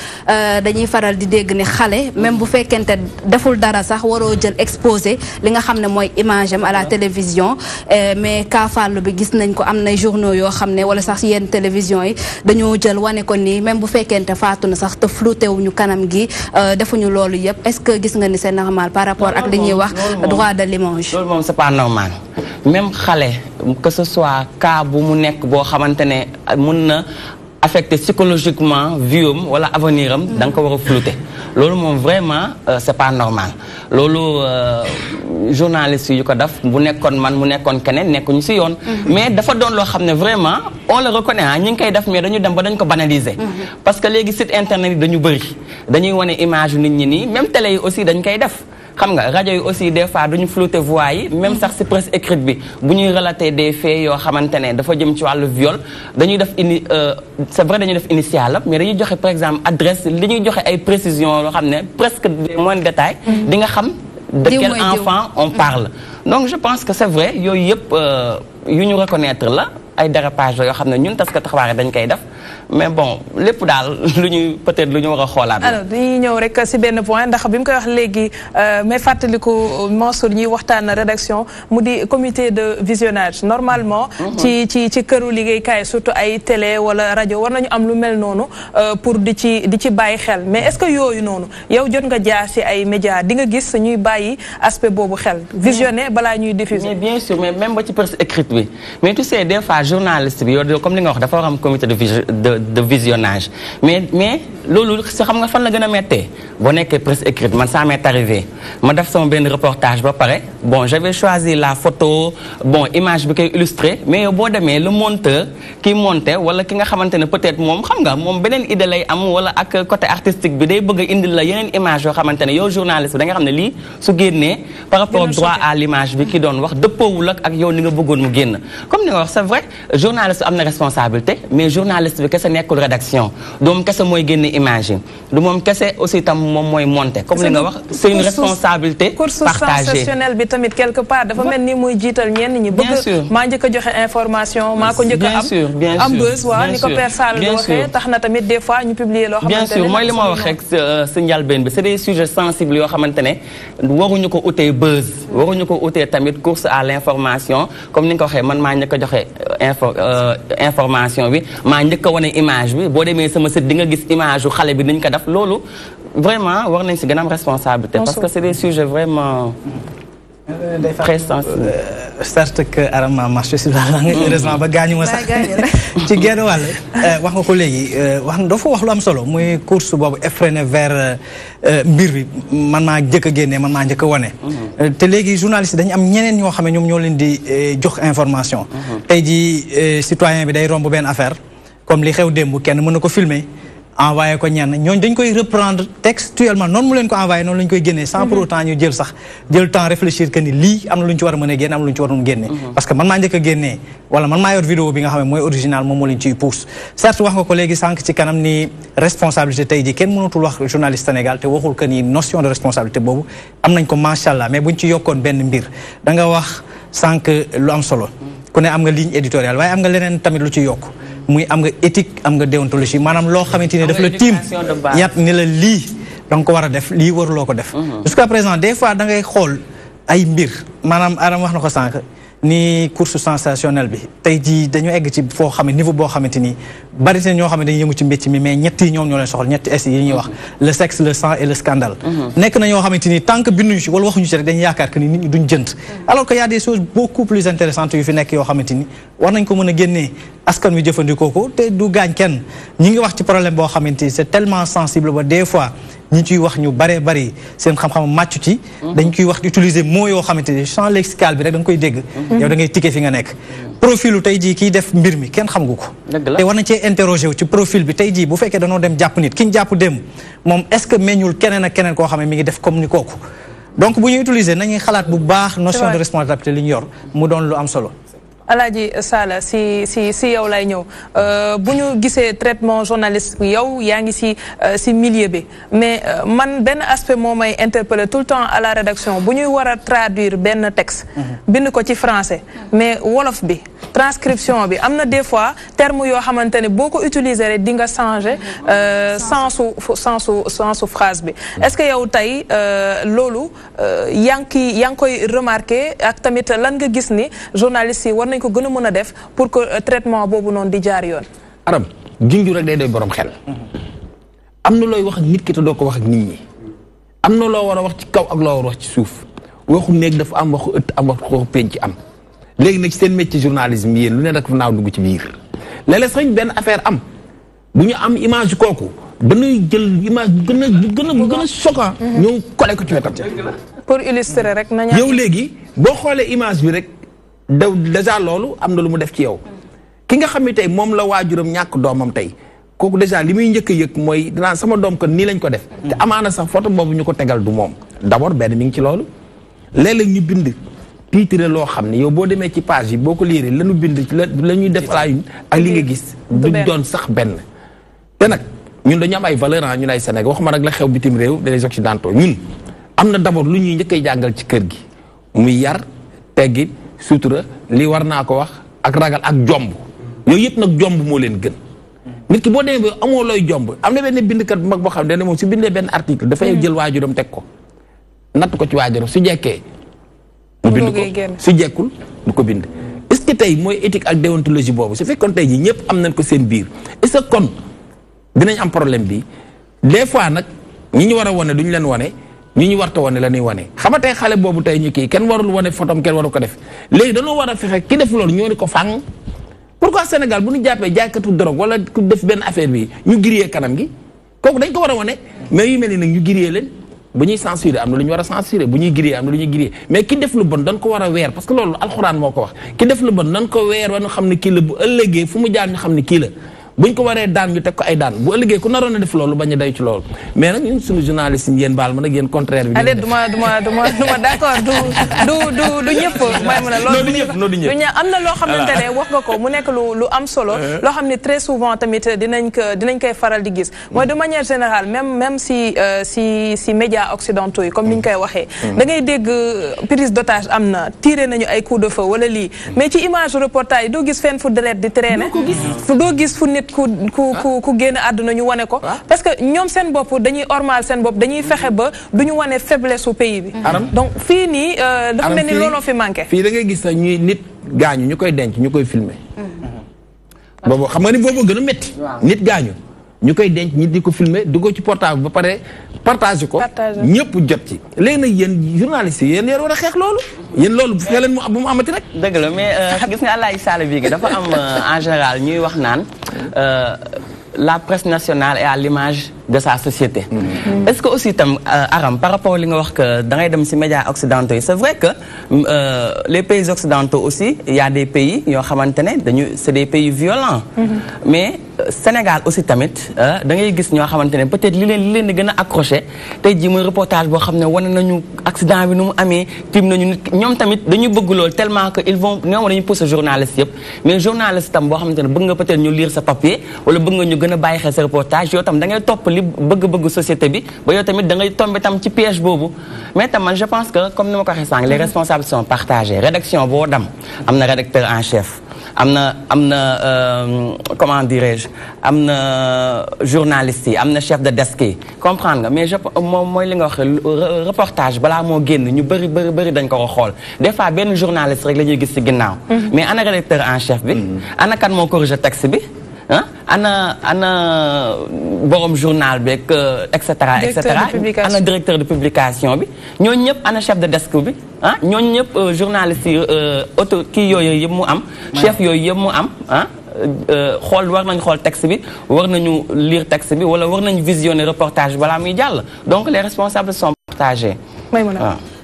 dañuy faral di dégg ne xale même bu fekkente deful dara sax waroo jël exposé li nga xam ne mooy image am à la télévision mais cas Fallou bi gis nañ ko am na journaux yoo xam ne wala sax yenn télévision yi dañoo jël wane ko nii même bu fekkente faatu na sax te flouté wuñu kanam gi defuñu loolu yëpp est-ce que gis nga ni c'est normal par rapport ak li ñuy wax droit de l'image. loolu moom c'est pas normal. même xale que ce soit cas bu mu nekk boo xamante ne mun na affecter psychologiquement vie am wala avenir am da nga ko war a flouter loolu moom vraiment c'est pas normal loolu journaliste yu ko def bu nekkoon man mu nekkoon keneen nekkuñu ci yoon mais dafa doon loo xam ne vraiment on le reconnaît ñi ngi koy def mais dañu dem ba dañ ko banaliser parce que léegi site internet yi dañu bëri dañuy wane image nit ñi nii même télé yi aussi dañ koy def xam nga rajo yi aussi des fois duñu flouter voix yi même sax ci presse écrite bi bu ñuy relater des faits yoo xamante ne dafa jëm ci wàllu viol dañuy def c'est vrai dañuy def initial mais dañuy joxe par exemple adresse li ñuy joxe ay précisions yoo xam ne presque des moindres détails di nga xam de quel enfant on parle donc je pense que c'est vrai yooyu yëpp yu ñu reconnaître la ay dérapage yoo xam ne ñun taskatu xabaar dañ koy def mais bon lépp daal peut-être lu ñu war a xoolaat. alors dañuy ñëw rek si benn point ndax bi mu koy wax léegi may fàttaliku Mansour ñuy waxtaan rédaction mu di comité de visionnage normalement. ci këru liggéeykaay surtout ay télé wala rajo war nañu am lu mel noonu pour di ci bàyyi xel mais est-ce que yooyu noonu yow jot nga jaar si ay médias di nga gis ñuy bàyyi aspect boobu xel visionner balaa ñuy diffuser. mais bien sûr mais même ba ci presse écrite bi mais tu sais des fois journaliste bi yow comme li nga wax dafa war am comité de visionnage mais loolu si xam nga fan la gën a méttee boo nekkee presse écrite man ça m'est arrivé ma def sama benn reportage ba pare bon j'avais choisi la photo bon image bi koy illustrer mais yow boo demee le monteur ki monté wala ki nga xamante ne peut-être moom xam nga moom beneen idée lay am wala ak côté artistique bi day bëgg a indil la yeneen image yoo xamante ne yow journaliste bi da nga xam ne lii su génnee par rapport droit à l'image bi ki doon wax dëppoowul ak yow ni nga bëggoon mu génn comme ni nga wax c'est vrai journaliste am na responsabilité mais journaliste bi kese nekkul rédaction doom kese mooy génne image yi du moom kese aussi tam moom mooy monter comme li nga wax c'est une responsabilité partagée sensationnel bi tamit quelque part dafa mel ni muy jiital ñenn ñi bëgg maa njëkk a joxe information maa ko njëkk a am buzz waa ni ko Père Sall waxee tax na tamit des fois ñu publier loo xamante ne bien sûr mooy li ma wax rek si njalbeen bi c'est des sujets sensibles yoo xamante ne waruñu ko utee buzz waruñu ko utee tamit course à l'information comme ni nga ko waxee man maa njëkk a joxe information bi maa njëkk a wane image bi boo demee sama site di nga gis image yu xale bi niñ ko def loolu vraiment war nañ si gën a am responsabilité parce que c'est des sujets vraiment très sensibles. certes que Arama marché si la heureusement ba gaañu ma sax ci genn wàll wax nga ko léegi dafa wax lu am solo muy course boobu effréné vers mbir bi man maa njëkk a génnee man maa njëkk a wane te léegi journaliste dañu am ñeneen ñoo xam ne ñoom ñoo leen di jox information tey ji citoyen bi day romb benn affaire comme li xew démb kenn mën na ko filmer envoyé ko ñenn ñooñu dañ koy reprendre textuellement noonu mu leen ko envoyé noonu la ñu koy génnee sans pour autant ñu jël temps réfléchir que ni lii am na lu ñu ci war a mën a génne am na lu ñu ci war a génne parce que man maa njëkk a génnee wala man maa yor vidéo bi nga xam ne mooy original moom moo leen ciy pousse certes wax nga ko léegi sànq ci kanam ni responsabilité tey ji kenn mënatul wax journaliste Sénégal te waxul que ni notion de responsabilité boobu am nañ ko macha allah mais buñ ci yokkoon benn mbir da nga wax sànq lu am solo ku ne am nga ligne éditoriale waaye am nga leneen tamit lu ci yokk muy am nga éthique am nga déontologie maanaam loo xamante ni daf la tiim yat ni la lii da nga ko war a def lii waruloo ko def jusqu'à présent des fois da ngay xool ay mbir maanaam Aram wax na ko sànq ni course sensationnelle bi tey jii dañu egg ci foo xam ne niveau boo xamante ni bari na ñoo xam ne dañuy yëngu ci mbécc mi mais ñett yi ñoom ñoo leen soxla ñetti S yi ñuy wax le sexe le sang et le scandale nekk na ñoo xamante ni tant que binduñu ci wala waxuñu ci rek dañuy yaakaar que ni nit ñi duñ jënd alors que y a des choses beaucoup plus intéressantes yu fi nekk yoo xamante ni war nañ ko mën a génnee askan wi jëfandikoo ko te du gaañ kenn ñi ngi wax ci problème boo xamante ni c'est tellement sensible ba des fois ñi ciy wax ñu baree bari seen xam-xam màccu ci dañ koy wax utiliser mots yoo xamante ni champ lexical bi rek da nga koy dégg yow da ngay tikke fi nga nekk profilu tey jii kiy def mbir mi kenn xam nga ko te war nañ cee interroger wu ci profil bi tey jii bu fekkee danoo dem jàpp nit ki ñu jàpp dem moom est-ce que meññul keneen ak keneen koo xam ne mi ngi def comme ni kooku donc bu ñuy utiliser nañuy xalaat bu baax notion de responsabilité li ñu yor mu doon lu am solo Alaaji Sala si yow lay ñëw bu ñu gisee traitement journaliste bi yow yaa ngi si milieu bi mais man benn aspect moo may interpeller tout le temps à la rédaction bu ñuy war a traduire benn texte bind ko ci français mais wolof bi transcription bi am na des fois terme yoo xamante ne boo ko utiliser rek di nga changer sensu phrase bi est-ce que yow tey loolu yaa ngi koy remarquer ak tamit lan nga gis ni journaliste yi war nañ ko gën a mën a def pour que traitement boobu noonu di jaar yoon Aram junju rek day doy borom xel am na looy wax ak nit ki te doo ko wax ak nit ñi am na loo war a wax ci kaw ak loo war a wax ci suuf waxu néeg dafa am waxu ëtt am waxu penc am léegi nag seen métier journalisme yéen lu ne rek naaw dugg ci biir léeg-léeg sax benn affaire am bu ñu am image kooku dañuy jël image bu gën a choquant ñëw collé ko ci wetam pour illustrer rek na yow léegi boo xoolee image bi rek daw déjà loolu am na lu mu def ci yow ki nga xam ne tey moom la waajuram ñàkk doomam tey kooku déjà li muy njëkk a yëg mooy dinaa sama doom ko nii lañ ko def te amaana sax photo boobu ñu ko tegal du moom d'abord benn mi ngi ci loolu léeg-léeg ñu bind titre loo xam ne yow boo demee ci page yi boo ko liiree lañu bind la ñuy def la une ak li nga gis du doon sax benn te nag ñun dañu am ay valeur ñun ay Sénégal waxuma nag la xew bitim réew des occidentaux ñun am na d'abord lu ñuy njëkk a jàngal ci kër gi muy yar teggin sutura lii war naa ko wax ak ragal ak jomb yooyu yëpp nag jomb moo leen gën nit ki boo demee ba amoo looy jomb am na benn bindkat bu mag boo xam ne moom su bindee benn article dafay jël waajuram teg ko natt ko ci waajuram su jekkee mu bind ko su jekkul du ko bind est-ce que tey mooy éthique ak déontologie boobu su fekkoon tey ji ñëpp am nañ ko seen biir est-ce que kon dinañ am problème bi des fois nag ñi ñu war a wane duñu leen wane ñi ñu warta wane la ñuy wane xam nga tey xale boobu tey ñu kii kenn warul wane photom kenn waru ko def léegi dañoo war a fexe ki def loolu ñoo ni ko fàng pourquoi Sénégal bu ñu jàppee jaaykatu drogue wala ku def benn affaire bi ñu grillé kanam gi kooku dañ ko war a wane mais yu mel ni nag ñu grillé leen bu ñuy censuré am na lu ñu war a censuré bu ñuy grillé am na lu ñuy grillé mais ki def lu bon dañ ko war a weer parce que loolu alxuraan moo ko wax ki def lu bon dañ ko weer war ñu xam ne kii la bu ëllëgee fu mu jaar ñu xam ne kii la buñ ko waree daan ñu teg ko ay daan bu ëllëgee ku naroon a def loolu bañ a day ci loolu mais nag ñun suñu journaliste yi yéen baal ma nag yéen contraire bi. allez duma d'accord du ñëpp. may mën a loolu du ñëpp am na loo xamante ne wax nga ko mu nekk lu am solo. loo xam ne très souvent tamit dinañ koy faral di gis. mooy de manière générale même si médias occidentaux yi comme ni ñu koy waxee. da ngay dégg prise d'otage am na tiré nañu ay coups de feu wala lii mais ci image reportage yi doo gis fenn fu deret di traîner. doo gis fu nit ku génn àdduna ñu wane ko parce que ñoom seen bopp dañuy ormal seen bopp dañuy fexe ba duñu wane faiblesse su pays bi donc fii nii dafa mel ni looloo fi manqué fii da ngay gis sax ñuy nit gaañu ñu koy denc ñu koy filmer boobu xam nga ni boobu gën a métti nit gaañu ñu koy denc nit di ko filmer du ko ci portable ba pare partage ko ñëpp jot ci léegi nag yéen journalistes yi yéen war a xeex loolu yéen loolu bu fekkee leen bu mu amati rek dëgg la mais gis nga Alaaji Sall bii gi dafa am en général ñuy wax naan la presse nationale est à l'image de sa société. Est-ce que aussi tam Aram par rapport li nga wax que da ngay dem ci médias occidentaux yi c'est vrai que les pays occidentaux aussi il y a des pays yoo xamante ne c'est des pays violents. Mais Sénégal aussi tamit da ngay gis ñoo xamante ne peut-être li leen di gën a accroché tey jii muy reportage boo xam ne wane nañu accident bi nu mu amee tim nañu nit ñoom tamit dañuy bëgg loolu tellement que ils vont ñoom dañuy pousser journaliste yëpp mais journaliste tam boo xamante ne bëgg nga peut-être ñu lire sa papier wala bëgg nga ñu gën a bàyyi xel sa reportage yow tam da ngay topp li bëgg-bëgg société bi ba yow tamit da ngay tomber tam ci piège boobu mais tam man je pense que comme ni ma ko waxee sànq les responsables sont partagés rédaction boo dem am na rédacteur en chef am na comment dirais-je am na journaliste yi am na chef de desk yi comprendre nga mais moom mooy li nga wax reportage balaa moo génn ñu bëri dañ ko xool des fois benn journaliste rek la ñuy gis ci ginnaaw mais ana rédacteur en chef bi ana kan moo corrigé texte bi ah ana borom journal bi et cetera ana directeur de publication bi ñooñu ñëpp ana chef de desk bi ah ñooñu ñëpp journaliste yi auto kii yooyu yëpp mu am chef yooyu yëpp mu am ah war nañ xool texte bi war nañu lire texte bi wala war nañu visionner reportage balaa muy jàll donc les responsables sont partagés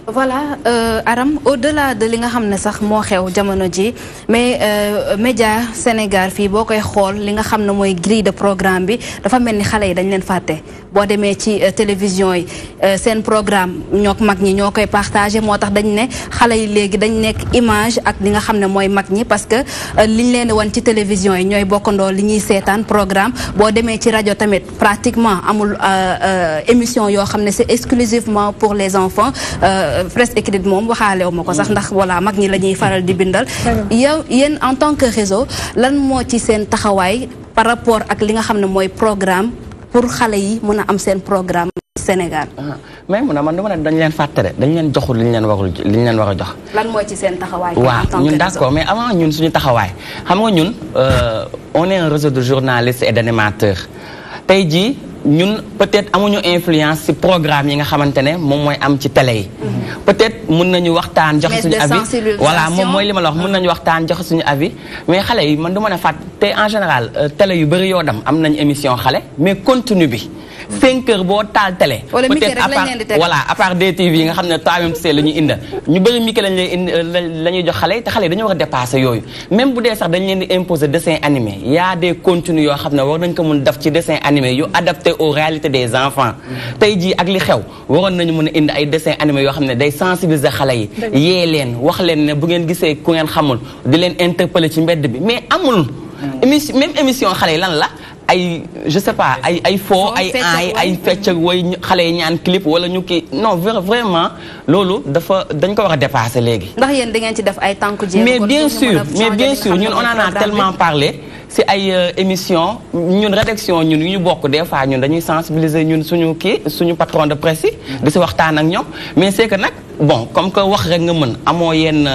voilà Aram au-delà de li nga xam ne sax moo xew jamono ji mais média Sénégal fii boo koy xool li nga xam ne mooy grille de programme bi dafa mel ni xale yi dañ leen fàtte boo demee ci télévision yi seen programme ñoo mag ñi ñoo koy partagé moo tax dañ ne xale yi léegi dañ nekk image ak li nga xam ne mooy mag ñi parce que liñ leen di wan ci télévision yi ñooy bokkandoo li ñuy seetaan programme boo demee ci rajo tamit pratiquement amul émission yoo xam ne c'est exclusivement pour les enfants presse écrite moom waxaalew ma ko sax ndax voilà mag ñi la ñuy faral di bindal yow yéen en tant que réseau lan moo ci seen taxawaay par rapport ak li nga xam ne mooy programme pour xale yi mën a am seen programme Sénégal mais man dama ne dañ leen fàttale dañ leen joxul li ñu leen war a jox lan mooy ci seen taxawaay waaw ñun d'accord mais avant ñun suñu taxawaay xam nga ñun on est un réseau de journalistes et d'animateurs tey jii ñun peut-être amuñu influence ci programme yi nga xamante ne moom mooy am ci télé yi peut-être mun nañu waxtaan joxe suñu avis voilà moom mooy li ma la wax mun nañu waxtaan joxe suñu avis mais xale yi man du mën a fàtt te en général télé yu bëri yoo dem am nañu émission xale mais contenu bi 5 heures boo taal télé peut-être à part DTV yi nga xam ne toi-même la ñuy inda ñu bëri mike lañ lay indi la ñuy jox xale yi te xale yi dañu war a dépasser yooyu même bu dee sax dañ leen di imposer dessin animé y a des contenus yoo xam ne war nañ ko mun def ci dessin animé yu adapté aux réalités des enfants tey jii ak li xew waroon nañu mën a indi ay dessin animé yoo xam ne day sensibiliser xale yi yee leen wax leen ne bu ngeen gisee ku ngeen xamul di leen interpeller ci mbedd bi mais amul même émission xale yi lan la ay je sais pas ay foo ay fecc ak woy xale yi ñaan clip wala ñu kii non vraiment loolu dañ ko war a dépasser léegi ndax yéen da ngeen ci def ay tànku jéem mais bien sûr ñun on en a tellement parlé si ay émission ñun rédaction ñun yu ñu bokk des fois ñun dañuy sensibiliser ñun suñu patron de presse yi di si waxtaan ak ñoom mais c'est que nag bon comme que wax rek nga mën amoo yenn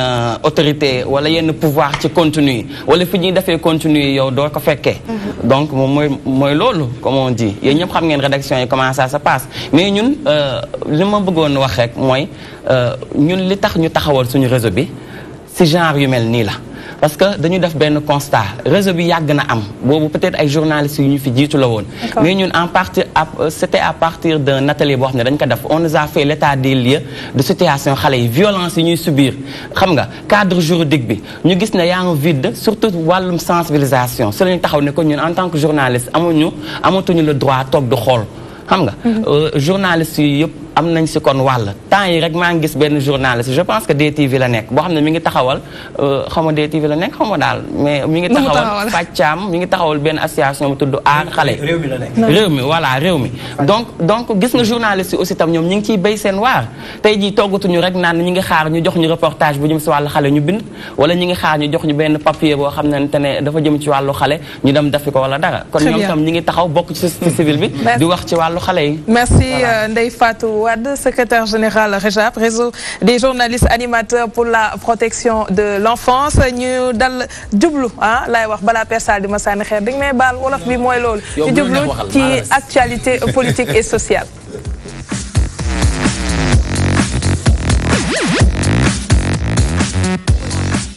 autorité wala yenn pouvoir ci contenu yi wala fi ñuy defee contenu yi yow doo ko fekkee donc moom mooy loolu comme on dit yéen ñëpp xam ngeen rédaction yi comment ça se passe mais ñun li ma bëggoon wax rek mooy ñun li tax ñu taxawal suñu réseau bi si genre yu mel nii la parce que dañu def benn constat réseau bi yàgg na am boobu peut-être ay journalistes yu ñu fi jiitu la woon mais ñun en partie c'était à partir d'un atelier boo xam ne dañ ko def on nous a fait l'état des lieux de situation xale yi violence yi ñuy subir xam nga cadre juridique bi ñu gis ne yaa ngi vide surtout wàllum sensibilisation su lañu taxaw ne ko ñun en tant que journaliste amatuñu le droit toog du xool xam nga journalistes yi yëpp am nañ si kon wàll temps yi rek maa ngi gis benn journaliste je pense que DTV la nekk boo xam ne mi ngi taxawal xaw ma DTV la nekk xaw ma daal mais mi ngi taxawal Pàccaam mi ngi taxawal benn association bu tudd aar xale réew mi la nekk réew mi voilà réew mi donc gis nga journaliste yi aussi tam ñoom ñi ngi ciy béy seen waar tey jii toggatuñu rek naan ñi ngi xaar ñu jox ñu reportage bu jëm si wàllu xale ñu bind wala ñi ngi xaar ñu jox ñu benn papier boo xam ne dafa jëm ci wàllu xale ñu dem defi ko wala dara kon ñoom tam ñi ngi taxaw bokk ci société civile bi di wax ci wàllu xale yi merci Ndeye Fatou Wade, secrétaire général REJAP, réseau des journalistes animateurs pour la protection de l'enfance. ñu dal jublu lay wax bala persal di ma sànni xeer dañ may baal wolof bi mooy loolu ñu jublu ci actualité politique et sociale.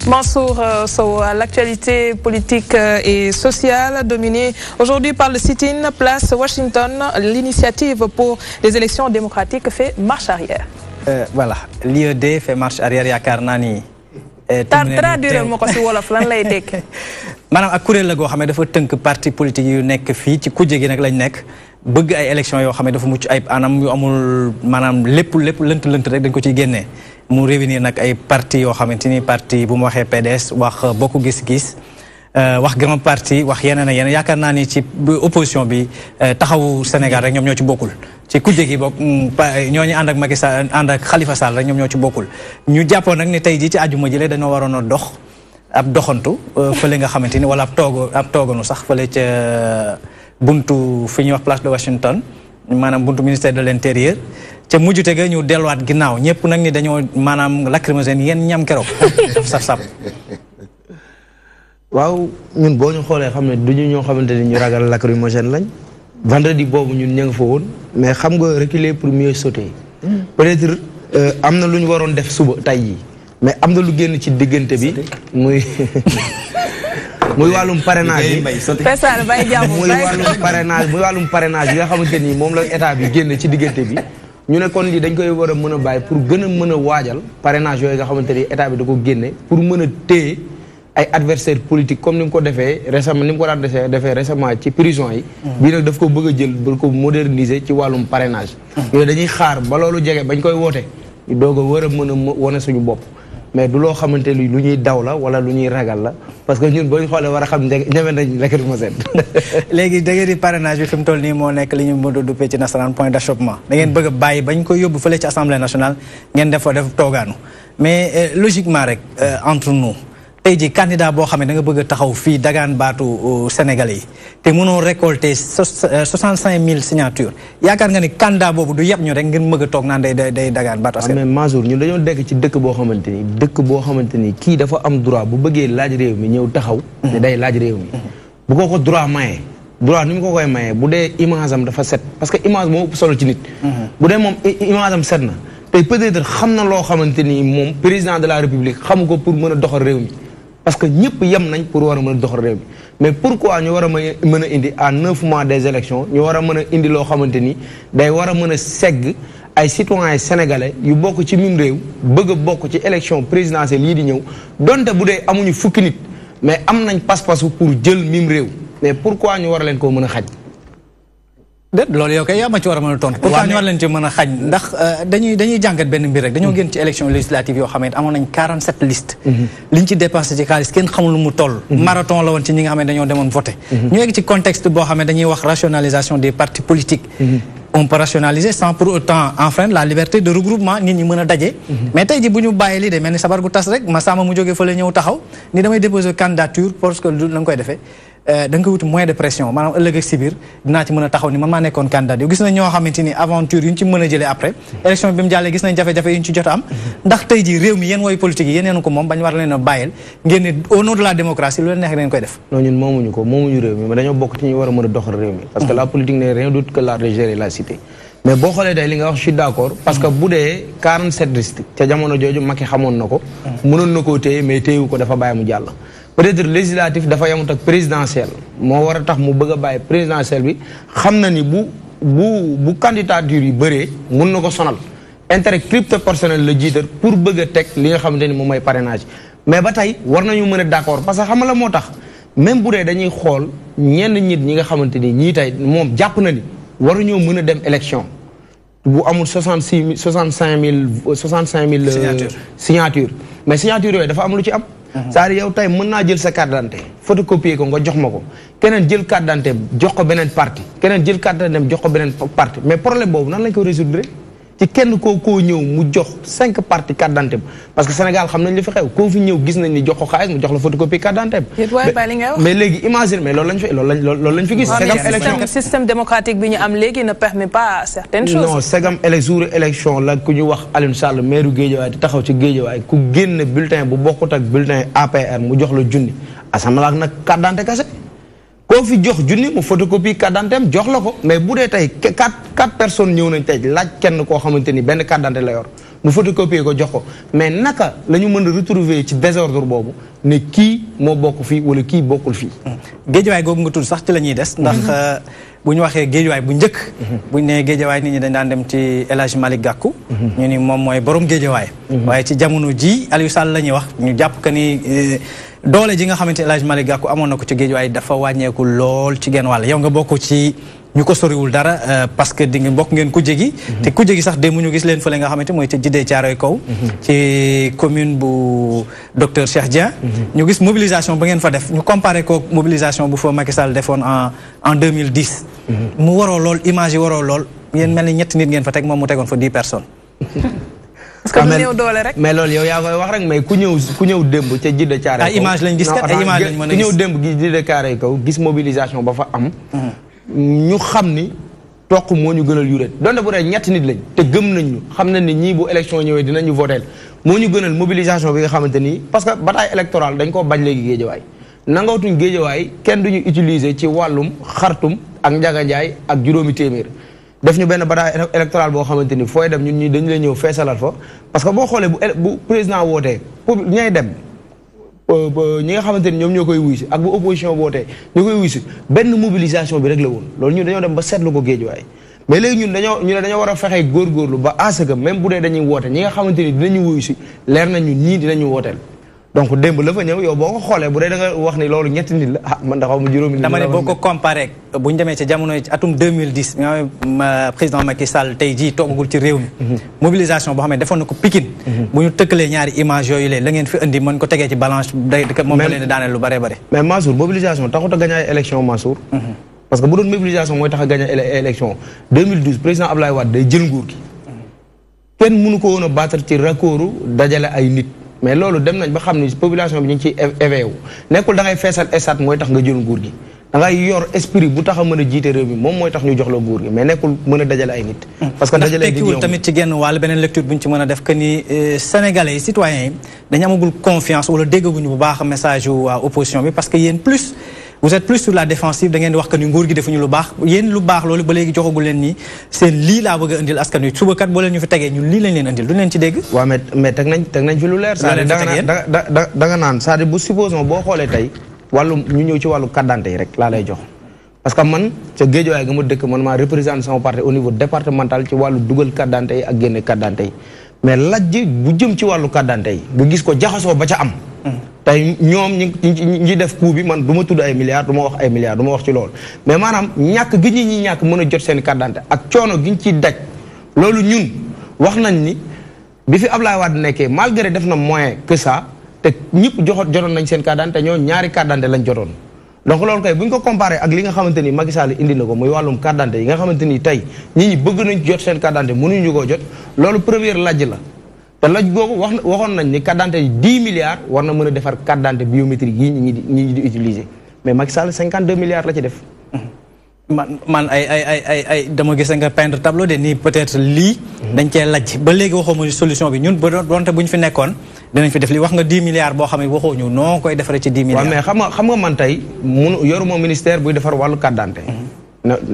Mansour Sow, l'actualité politique et sociale dominée aujourd'hui par le sit-in place Washington. L'initiative pour les élections démocratiques fait marche arrière. Voilà, l'IED fait marche arrière yaakaar naa ni. traduire ma ko si wolof lan lay tekki. maanaam ak kuréel la goo xam ne dafa tënk parti politique yu nekk fii ci kujje gi nag lañ nekk bëgg ay élections yoo xam ne dafa mucc ay anam yu amul maanaam lépp lënt rek dañ ko ciy génnee. mu réunir nag ay parti yoo xamante ni parti bu mu waxee PDS wax bokk gis-gis wax grand parti wax yeneen ak yeneen yaakaar naa ni ci opposition bi taxawu Sénégal rek ñoom ñoo ci bokkul ci kujje gi bokk ñooñu ànd ak Macky Sall ànd ak Khalifa Sall rek ñoom ñoo ci bokkul ñu jàppoon nag ni tey jii ci àjjuma ji dañoo waroon a dox ab doxantu fële nga xamante ni wala ab tooganu sax fële ca buntu fi ñuy wax place de Washington maanaam buntu ministère de l'intérieur ca mujjute ga ñu delluwaat ginnaaw ñëpp nag ni dañoo maanaam lacrymogène yéen ñam keroog saf waaw ñun boo ñu xoolee xam ne duñu ñoo xamante ni ñu ragal lacrymogène lañ vendredi boobu ñun ña nga fa woon mais xam nga reculer pour mieux sauter peut-être am na lu ñu waroon def suba tey yi mais am na lu génn ci diggante bi muy wàllum parrainage yi muy wàllum parrainage yi nga xamante ni moom la état bi génn ci diggante bi ñu ne kon lii dañ koy war a mën a bàyyi pour gën a mën a waajal parrainage yooyu nga xamante ni état bi da ko génne pour mën a téye ay adversaires politiques comme ni mu ko defee récemment ni mu ko daan defee récemment ci prison yi bii nag daf ko bëgg a jël ba ko moderniser ci wàllum parrainage yooyu dañuy xaar ba loolu jege bañ koy woote ñu doog a war a mën a wane suñu bopp mais du loo xamante ni lu ñuy daw la wala lu ñuy ragal la parce que ñun boo ñu xoolee war a xam ñeme nañ lacrymogène léegi da ngeen di parrainage bi fi mu toll nii moo nekk li ñu mën a duppee ci nasaraan point d'achoppement da ngeen bëgg a bàyyi bañ ko yóbbu fële ci assemblée nationale ngeen def toogaanu mais logiquement rek entre nous tey jii candidat boo xam ne da nga bëgg a taxaw fii dagaan baatu Sénégalais yi te mënoo récolter 65 000 signatures yaakaar nga ni candidat boobu du yeb ñu rek ngeen mëgg a toog naan day dagaan baatu askan. mais Mansour ñun dañoo dekk ci dëkk boo xamante ni kii dafa am droit bu bëggee laaj réew mi ñëw taxaw. ne day laaj réew mi. bu ko droit mayee droit ni mu ko koy mayee bu dee image am dafa set parce que image moo ëpp solo ci nit. bu dee moom image am set na tey peut-être xam na loo xamante ni moom président de la république xamu ko pour mën a doxal réew mi. parce que ñëpp yem nañ pour war a mën a doxal réew mi mais pourquoi ñu war a mën a indi à 9 mois des élections ñu war a mën a indi loo xamante ni day war a mën a segg ay citoyens sénégalais yu bokk ci mim réew bëgg a bokk ci élection présidentielle yii di ñëw donte bu dee amuñu fukki nit mais am nañ pas-pasu pour jël mim réew mais pourquoi ñu war a leen koo mën a xaj. déet loolu yow kay yaa ma ci war a mën a tontu. pourquoi ñu war leen ci mën a xañ ndax dañuy jàngat benn mbir rek dañoo génn ci élection législative yoo xam ne amoon nañ 47 listes. liñ ci dépensé ci xaalis kenn xamul lu mu toll. marathon la woon ci ñi nga xam ne dañoo demoon voté. ñu egg ci contexte boo xam ne dañuy wax rationalisation des partis politiques. on peut rationaliser sans pour autant enfreindre la liberté de regroupement nit ñi mën a daje. mais tey ji bu ñu bàyyee lii de mel ni sabar gu tas rek ma sàmm mu jógee fële ñëw taxaw ni damay déposer candidature parce que lu la nga koy defee da nga wut moyen de pression maanaam ëllëg ak si biir dinaa ci mën a taxaw ni man maa nekkoon candidat yow gis nañ ñoo xamante ni aventure yu ñu ci mën a jëlee après élection bi mu jàllee gis nañ jafe-jafe yu ñu ci jot a am ndax tey jii réew mi yéen wooyu politique yi yéen ko moom bañ war leen a bàyyil ngeen ne au nom de la démocratie lu leen neex ngeen koy def. non ñun moomuñu réew mi mais dañoo bokk ci ñu war a mën a doxal réew mi parce que la politique n'est rien d'autre que l'art de gérer la cité mais boo xoolee tey li nga wax je suis d'accord parce que bu dee 47 districts ca jamono jooju Macky xamoon na ko mënoon na koo téye mais téyewu ko dafa bàyyi mu jàll peut-être législatif dafa yamut ak présidentiel moo war a tax mu bëgg a bàyyi présidentiel bi xam na ni bu candidature yi bëree mun na ko sonal intérêt crypto personnel la jiital pour bëgg a teg li nga xamante ni moom mooy parrainage mais ba tey war nañu mën a d'accord parce que xam nga la moo tax même bu dee dañuy xool ñenn nit ñi nga xamante ni ñii tey moom jàpp na ni waruñoo mën a dem élection bu amul 65 000 signature mais signature yooyu dafa am lu ci am c'est-à-dire yow tey mën naa jël sa carte d'identité photocopier ko nga jox ma ko keneen jël carte d'identité jox ko beneen parti keneen jël carte d'identité jox ko beneen parti mais problème boobu nan lañ ko résoudre ci kenn koo ñëw mu jox 5 parti carte d'identité parce que Sénégal xam nañ li fi xew koo fi ñëw gis nañ ni jox ko xaalis mu jox la photocopie carte d'identité mais léegi imagine mais loolu lañ fi gis segam système démocratique bi ñu am léegi ne permet pas certaines choses non segam jour élection la ku ñu wax Alioune Sall maire Guédiawaye di taxaw ci Guédiawaye ku génn bulletin bu bokkut ak bulletin APR mu jox la junni asamalaak nag carte d'identité kase koo fi jox junni mu photocopie carte d'identité jox la ko mais bu dee tey 4 personnes ñëw nañ tey laaj kenn koo xamante ni benn carte d'identité la yor mu photocopier ko jox ko mais naka la ñu mën a retrouver ci désordre boobu ne kii moo bokk fii wala kii bokkul fii. géejawaay googu nga tudd sax ci la ñuy des. ndax bu ñu waxee géejawaay bu njëkk. bu ñu nee géejawaay nit ñi dañ daan dem ci El Hadj Malick Gakou. ñu ni moom mooy borom géejawaay. waaye ci jamono ji Aliou Sall la ñuy wax ñu jàpp que ni. doole ji nga xamante El Hadj Malick Gakou amoon na ko ci géejuwaay dafa wàññeeku lool ci genn wàll yow nga bokk ci ñu ko soriwul dara parce que di nga bokk ngeen kujje gi te kujje gi sax démb ñu gis leen fële nga xamante mooy ca Jidee Caaroy Kaw ci commune bu docteur Cheikh Dieng ñu gis mobilisation ba ngeen fa def ñu comparé ko mobilisation bu fa Macky Sall defoon en 2010 mu waroo lool image yi waroo lool ngeen mel ni ñetti nit ngeen fa teg moom mu tegoon fa 10 personnes parce que mu néew doole rek mais loolu yow yaa koy wax rek mais ku ñëw démb ca Jidde Caaroy ay image lañ gis kat ay image lañ mën a gis ku ñëw démb gi Jidde Caaroy Kaw gis mobilisation ba fa am ñu xam ni toq moo ñu gënal yuréet donte bu dee ñetti nit lañ te gëm nañ ñu xam nañ ni ñii bu élection ñëwee dinañu voteel moo ñu gënal mobilisation bi nga xamante nii parce que bataille électorale dañ koo bañ léegi géejawaay nangawtuñ géejawaay kenn duñu utiliser ci wàllum xartum ak njaganjaay ak juróomi téeméer def ñu benn bataille électorale boo xamante ni fooy dem ñun ñi dañu la ñëw feesalal fa parce que boo xoolee bu président wootee pour ñay dem ñi nga xamante ni ñoom ñoo koy wuy si ak bu opposition wootee ñoo koy wuy si benn mobilisation bi rek la woon loolu ñun dañoo dem ba seetlu ko géejuwaay mais léegi ñun dañoo war a fexe góorgóorlu ba à ce que même bu dee dañuy woote ñi nga xamante ni dinañu wuy si leer na ñun ñii dinañu wooteel donc démb la fa ñëw yow boo ko xoolee bu dee da nga wax ni loolu ñetti nit la ah man da xaw ma juróomi nit dama ne boo ko comparé bu ñu demee ci jamono ci atum 2010 président Macky Sall tey jii toogagul ci réew mi mobilisation boo xam ne defoon na ko Pikine bu ñu tëkkalee ñaari image yooyu lee la ngeen fi indi mën ko tegee ci balance day moom la leen daaneel lu bare bare mais Mansour mobilisation taxut a gagné ay élection Mansour parce que bu doon mobilisation mooy tax a gagné élection 2012 président Abdoulaye Wade day jël nguur gi kenn mënu ko woon a battre ci raccordu dajale ay nit mais loolu dem nañ ba xam ni population bi ñu ngi ciy éveillé wu nekkul da ngay feesal estat mooy tax nga jël nguur gi da ngay yor esprit bu tax a mën a jiite réew mi moom mooy tax ñu jox la nguur gi mais nekkul mën a dajale ay nit parce que dajale ay nit tekkiwul tamit ci genn wàll beneen lecture bu ñu ci mën a def que ni sénégalais yi citoyens yi dañu amagul confiance wala déggaguñu bu baax message wu waa opposition bi parce que yéen plus vous êtes plus sur la défensive da ngeen di wax que ni nguur gi defuñu lu baax yéen lu baax loolu ba léegi joxagul leen nii seen lii laa bëgg a indil askan wi suba kat boo leen ñu fi tegee ñun lii lañ leen indil du leen ci dégg waaw mais teg nañ fi lu leer da nga naan c'est-à-dire bu supposons boo xoolee tey wàllu ñu ñëw ci wàllu carte d'identité yi rek laa lay jox parce que man ca Guédiawaye ga ma dëkk man maa représente sama parti au niveau départemental ci wàllu dugal carte d'identité yi ak génne carte d'identité yi mais lajj bu jëm ci wàllu carte d'identité yi nga gis ko jaxasoo ba ca am tey ñoom ñi def coup bi man du ma tudd ay milliards du ma wax ay milliards du ma wax ci loolu mais maanaam ñàkk gi ñi ñàkk mën a jot seen carte d'identité ak coono gi ñu ciy daj loolu ñun wax nañ ni bi fi Ablaye Wade nekkee malgré def na moyen que ça te ñëpp jotoon nañ seen carte d'identité ñoo ñaari carte d'identité lañ jotoon donc loolu kay bu ñu ko comparé ak li nga xamante ni Macky Sall indi na ko muy wàllum carte d'identité yi nga xamante ni tey nit ñi bëgg nañ jot seen carte d'identité mënuñu koo jot loolu première lajj la te laj googu waxoon nañ ni carte d'identité yi 10 milliards war na mën a defar carte d'identité biométrique yi ñi di utiliser mais Macky Sall 52 milliards la ci def. man ay dama gis nga peindre tableau de nii peut-être lii. dañ cee lajj ba léegi waxoo ma solution bi ñun ba doonte bu ñu fi nekkoon dinañ fi def li wax nga 10 milliards boo xam ne waxoo ñu noo koy defaree ci 10 milliards. waaw mais xam nga man tey yoruma ministère buy defar wàllu carte d'identité.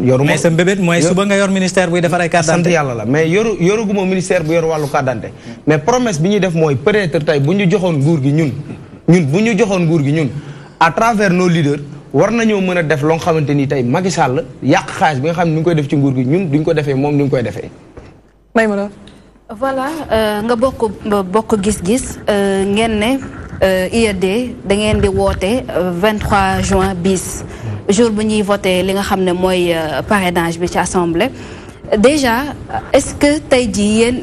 yoruma mais sa mbébét mooy suba nga yor ministère buy defar ay carte d'identité. sant yàlla la mais yoruguma ministère bu yor wàllu carte d'identité mais promesse bi ñuy def mooy peut-être tey bu ñu joxoon nguur gi ñun bu ñu joxoon nguur gi ñun à travers nos leaders. war nañoo mën a def loo xamante ni tey Macky Sall yàq xaalis bi nga xam ne ni ñu koy def ci nguur gi ñun duñ ko defee moom ni ñu koy defee. may ma la. voilà nga bokk gis-gis ngeen ne IED da ngeen di woote 23 juin bis jour bu ñuy voté li nga xam ne mooy parrainage bi ci assemblée déjà est-ce que tey jii yéen.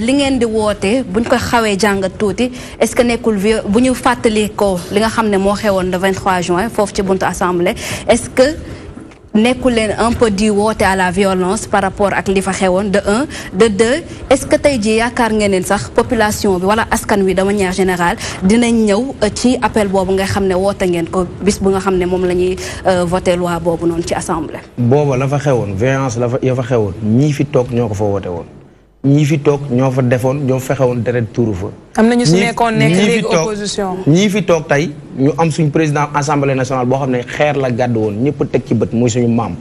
li ngeen di woote buñ ko xawee jàngat tuuti est-ce que nekkul bu ñu fàttali ko li nga xam ne moo xewoon le 23 juin foofu ci buntu assemblée est-ce que nekkul leen un peu di woote à la violence par rapport ak li fa xewoon de un de deux est-ce que tey jii yaakaar ngeen ne sax population bi wala askan wi de manière générale dinañ ñëw ci appel boobu nga xam ne woote ngeen ko bis bu nga xam ne moom la ñuy voté loi boobu noonu ci assemblée. booba la fa xewoon violence ya fa xewoon ñii fi toog ñoo ko fa woote woon. ñii fi toog ñoo fa defoon ñoo fexewoon deret tuuru fa. am na ñu su nekkoon nekk léegi opposition. ñii fi toog tey ñu am suñ président assemblée nationale boo xam ne xeer la gàdd woon ñëpp teg ci bët muy suñu maam.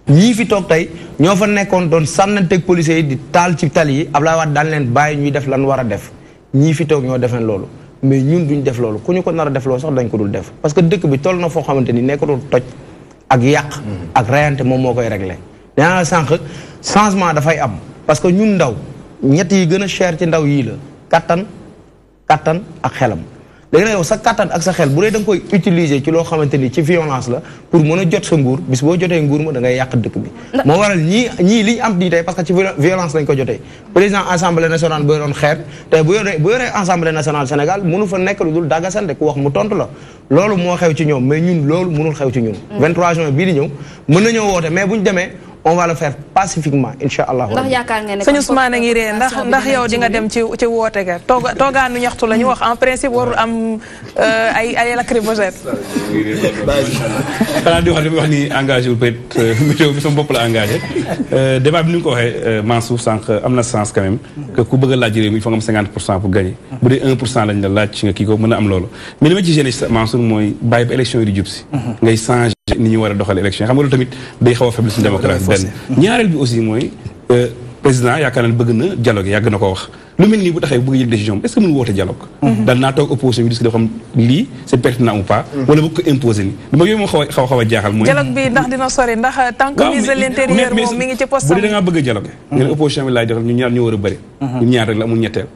ñii fi toog tey ñoo fa nekkoon doon sànnanteeg policiers yi di taal ci tali yi Abdoulaye Wade daan leen bàyyi ñuy def lan war a def ñii fi toog ñoo defeen loolu mais ñun duñ def loolu ku ñu ko nar a def loolu sax dañ ko dul def parce que dëkk bi toll na foo xamante ni nekkatul toj ak yàq ak rayante moom moo koy réglé. danaa la sànq changement dafay am parce que ñun ndaw ñett yi gën a cher ci ndaw yii la kattan ak xelam léegi nag yow sa kattan ak sa xel bu dee da nga koy utiliser ci loo xamante ni ci violence la pour mën a jot sa nguur bis boo jotee nguur ma da ngay yàq dëkk bi moo waral ñii li ñu am di tey parce que ci violence lañ ko jotee président assemblée nationale bu yoroon xeer tey bu yoree assemblée nationale Sénégal mënu fa nekk lu dul daggasante ku wax mu tontu la loolu moo xew ci ñoom mais ñun loolu mënul xew ci ñun 23 juin bii di ñëw mën nañoo woote mais buñ demee on va le faire pacifiquement incha allah. ndax yaakaar ngeen ne sëñ Ousmane a ngi ree ndax yow di nga dem ci woote ga toogaanu ñaxtu la ñu wax en principe warul am ay lacrymogène. xanaa di wax ni engagé wul peut-être météo bi sama bopp la engagé débat bi ni nga ko waxee Mansour sànq am na sens quand même que ku bëgg a laaj réew mi il faut nga am 50% pour gagner bu dee 1% lañ la laaj nga kii ko mën a am loolu mais li ma ci gêné Mansour mooy bàyyi ba élection yi di jub si ngay changé ni ñu war a doxalee élection xam nga loolu tamit day xaw a faible suñu démocratie benn ñaareel bi aussi mooy président yaakaar naa bëgg na dialogue yàgg na ko wax lu mel nii bu taxee bëgg jël décision est-ce que mën woote dialogue dal naa toog opposition bi discuter xam lii c'est pertinent ou pas wala bëgg ko imposer ni dama yooyu moo xaw a jaaxal mooy dialogue bi ndax dina sori ndax tant que ministre de l'intérieur moom mi ngi ci poste bu dee da ngaa bëgg a dialogue nga ne opposition bi laay joxal ñu ñaar ñoo war a bëri ñu ñaar rek la amul ñetteel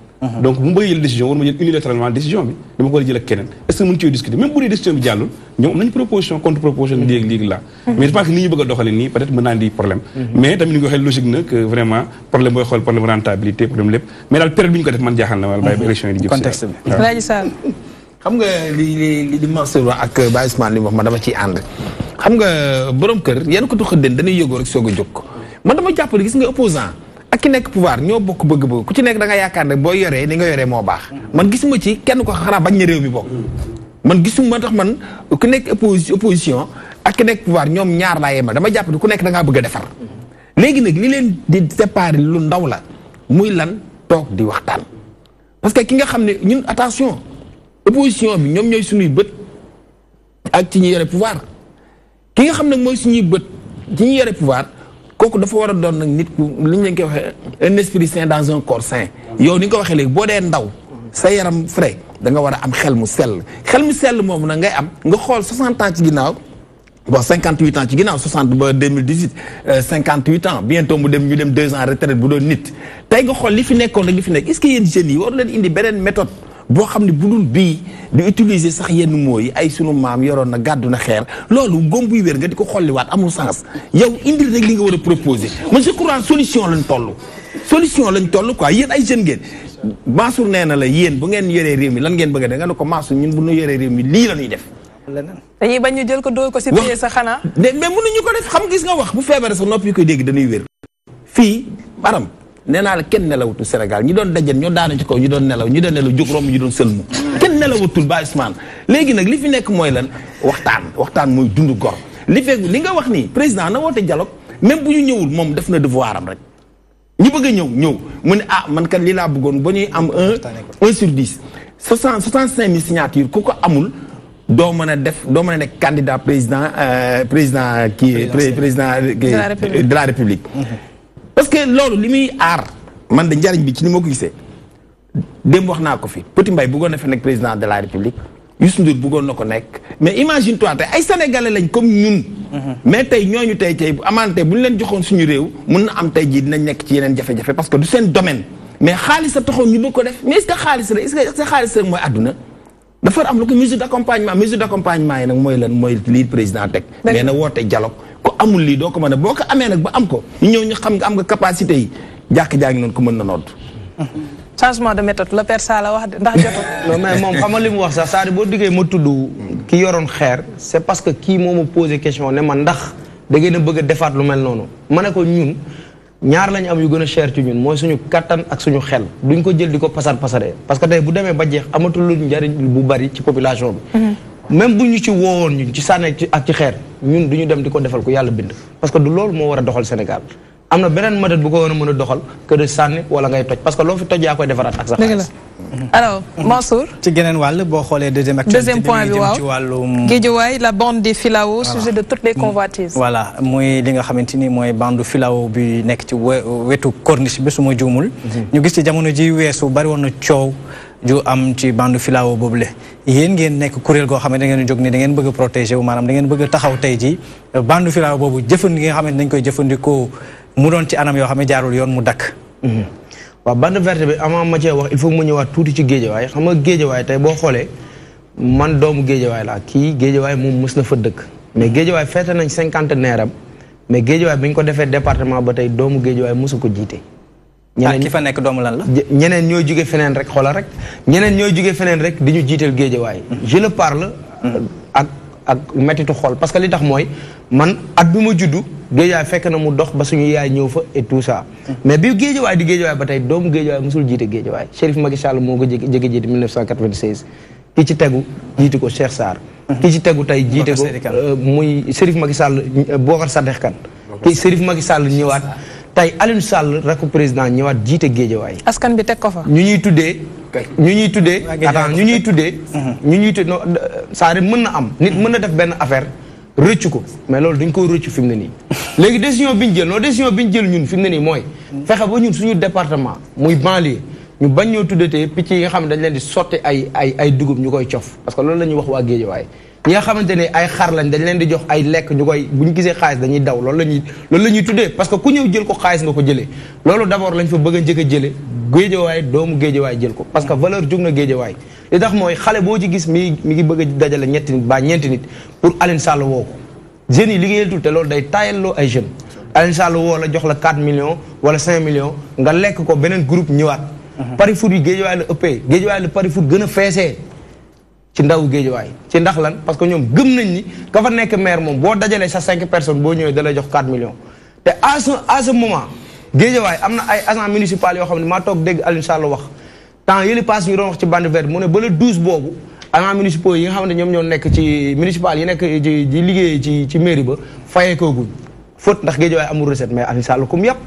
donc bu mu bëggee jël décision war ma jël unilatéralement décision bi dama ko war a jël ak keneen est-ce que mën ci discuter même bu dee décision bi jàllul ñoom am nañu proposition contre proposition léegi la mais je pense que ni ñu bëgg a doxale nii peut-être mën naa indi problème mais tamit ni nga waxee logique na que vraiment problème booy xool problème rentabilité problème lépp mais daal période bi ñu ko def man jaaxal na wala bàyyi ba élection yi di jëm contexte bi Alaaji Sall xam nga li Mansour wax ak Baye Ousmane li mu wax man dama ciy ànd xam nga borom kër yenn ko tu xëddeen dañuy yëgoo rek soog a jóg ko man dama jàpp ne gis nga opposant ak ki nekk pouvoir ñoo bokk bëgg-bëgg ku ci nekk da nga yaakaar ne boo yoree ni nga yoree moo baax man gisuma ci kenn ko xanaa bañ na réew mi bokk man gisuma tax man ku nekk opposition ak ki nekk pouvoir ñoom ñaar laa yemal dama jàpp ne ku nekk da ngaa bëgg a defar léegi nag li leen di séparer lu ndaw la muy lan toog di waxtaan parce que ki nga xam ne ñun attention opposition bi ñoom ñooy suñuy bët ak ci ñi yore pouvoir ki nga xam ne mooy suñuy bët ci ñi yore pouvoir kooku dafa war a doon nag nit ku li ñu leen koy waxee un esprit sain dans un corps sain yow ni nga ko waxee léegi boo dee ndaw sa yaram frais da nga war a am xel mu sell moom nag ngay am nga xool 60 ans ci ginnaaw bon 58 ans ci ginnaaw 60 ba 2018 58 ans bientôt ñu dem 2 ans retraite bu doon nit tey nga xool li fi nekkoon rek li fi nekk est-ce que yéen jeunes yi waru leen indi beneen méthode boo xam ne bu dul bii di utiliser sax yenn mooy ay sunu maam yoroon na gàddu na xeer loolu góom buy wér nga di ko xolliwaat amul sens yow indil rek li nga war a proposer man je crois solution lañ toll quoi yéen ay jeunes ngeen Mansour nee na la yéen bu ngeen yoree réew mi lan ngeen bëgg a def nga ne ko Mansour ñun bu ñu yoree réew mi lii la ñuy def dañuy bañ ñu jël ko dóor ko si pied sa xanaa mais mënuñu ko def xam gis nga wax bu feebaree sa nopp yi koy dégg dañuy wér fii baram nee naa la kenn nelawatul Sénégal ñi doon dajen ñoo daanu ci kaw ñi doon nelaw jóg romb ñi doon sëlmu kenn nelawatul ba Ousmane léegi nag li fi nekk mooy lan waxtaan mooy dund gor li nga wax nii président na woote dialogue même bu ñu ñëwul moom def na devoir am rek ñi bëgg a ñëw mu ne man kat lii laa bëggoon ba ñuy am 1 sur 10 65 000 signatures ku ko amul doo mën a nekk candidat président de la République parce que loolu li muy aar man de njariñ bi ci ni ma ko gisee démb wax naa ko fi Petit Mbaye bëggoon na fi nekk président de la République Youssou Ndour bëggoon na ko nekk mais imagine toi tey ay sénégalais lañ comme ñun mais tey ñooñu tey bu amaante bu ñu leen joxoon suñu réew mun na am tey jii dinañ nekk ci yeneen jafe-jafe parce que du seen domaine mais xaalis a taxoon ñu bëgg ko def mais est-ce que xaalis la est-ce que xaalis rek mooy àdduna dafa am lu ko mesure d'accompagnement yi nag mooy lan mooy lii président teg mais na woote dialogue ko amul lii doo ko mën a boo ko amee nag ba am ko ñu ñëw ñu xam nga am nga capacité yi jàkk-jaa ngi noonu ko mën na nodd changement de méthode la persa la wax ndax jotul non mais moom xam nga li mu wax sax c'est-à-dire boo diggee ma tudd ki yoroon xeer c'est parce que kii moo ma posé question ne ma ndax da ngeen a bëgg a defaat lu mel noonu ma ne ko ñun ñaar lañu am yu gën a cher ci ñun mooy suñu kattan ak suñu xel duñ ko jël di ko pasaree parce que tey bu demee ba jeex amatul lu njariñ bu bari ci population bi même bu ñu ci woowoon ñun ci sànni ak ci xeer ñun duñu dem di ko defal ko yàlla bind parce que du loolu moo war a doxal Sénégal am na beneen méthode bu ko war a mën a doxal que de sànni wala ngay toj parce que loo fi toj yaa koy defaraat ak sa xaalis. alors Mansour. ci geneen wàll boo xoolee deuxième point bi waaw ci wàllum Guédiawaye la bande des filaos sujet de toutes les convoitises. voilà muy li nga xamante ni mooy bande filao bi nekk ci wetu corniche bi su ma juumul. ñu gis ci jamono ji weesu bari woon na coow ju am ci bande filao boobule yéen ngeen nekk kuréel goo xam ne da ngeen jóg ni da ngeen bëgg a protéger wu maanaam da ngeen bëgg a taxaw tey ji bande filao boobu jëfandikoo nga xam ne dañ koy jëfandikoo. mu doon ci anam yoo xam ne jaarul yoon mu dakk waaw bande verte bi avant ma cee wax il faut mu ñëwaat tuuti ci Guédiawaye xam nga Guédiawaye tey boo xoolee man doomu Guédiawaye laa kii Guédiawaye moom mës na fa dëkk mais Guédiawaye feete nañ 50 mais Guédiawaye bi ñu ko defee département ba tey doomu Guédiawaye mësu ko jiite ñeneen ki fa nekk doomu lan la ñeneen ñooy jóge feneen rek xoolal rek ñeneen ñooy jóge feneen rek di ñu jiiteel Guédiawaye je le parle ak mettitu xol parce que li tax mooy man at bi ma juddu Guédiawaye fekk na mu dox ba suñu yaay ñëw fa et tout ça mais bi Guédiawaye di Guédiawaye ba tey doomu Guédiawaye mosul jiite Guédiawaye Chérif Macky Sall moo ko jege jiite 1996 ki ci tegu jiite ko Cheikh Sarr ki ci tegu tey jiite ko muy Chérif Macky Sall Bokar Sadikh Kane ki Chérif Macky Sall ñëwaat tey Aliou Sall rakku président ñëwaat jiite Guédiawaye askan bi teg ko fa ñu ñuy tuddee c'est-à-dire mën na am nit mën na def benn affaire rëccu ko mais loolu dañ ko rëccu fi mu ne nii léegi décision bi ñu jël ñun fi mu ne nii mooy fexe ba ñun suñu département muy banlieue ñu bañ ñoo tuddatee picc yi nga xam ne dañ leen di sotti ay dugub ñu koy cof parce que loolu la ñuy wax waa Guédiawaye ñi nga xamante ne ay xar lañ dañ leen di jox ay lekk ñu koy bu ñu gisee xaalis dañuy daw loolu la ñuy tuddee parce que ku ñëw jël ko xaalis nga ko jëlee loolu d'abord lañ fa bëgg a njëkk a jëlee Guédiawaye doomu Guédiawaye jël ko parce que valeur jóg na Guédiawaye li tax mooy xale boo ci gis mi ngi bëgg a dajale ñetti nit ba ñeenti nit pour Alioune Sall woo ko jeunes yi liggéeyatul te loolu day taayalloo ay jeunes Alioune Sall woo la jox la 4 millions wala 5 millions nga lekk ko beneen groupe ñëwaat pari foot yi Guédiawaye la ëppee Guédiawaye la pari foot gën a feesee ci ndaw Guédiawaye ci ndax lan parce que ñoom gëm nañ ni ka fa nekk maire moom boo dajalee sa 5 personnes boo ñëwee da lay jox 4 millions te à ce moment Guédiawaye am na ay agents municipaux yoo xam ne maa toog dégg Alioune Sall wax temps yële passe ñu doon wax ci bande verte mu ne ba le 12 boobu agents municipaux yi nga xam ne ñoom ñoo nekk ci municipal yi nekk di liggéey ci mairie ba fayee kooguñ faute ndax Guédiawaye amul recette mais Alioune Sall comme yàpp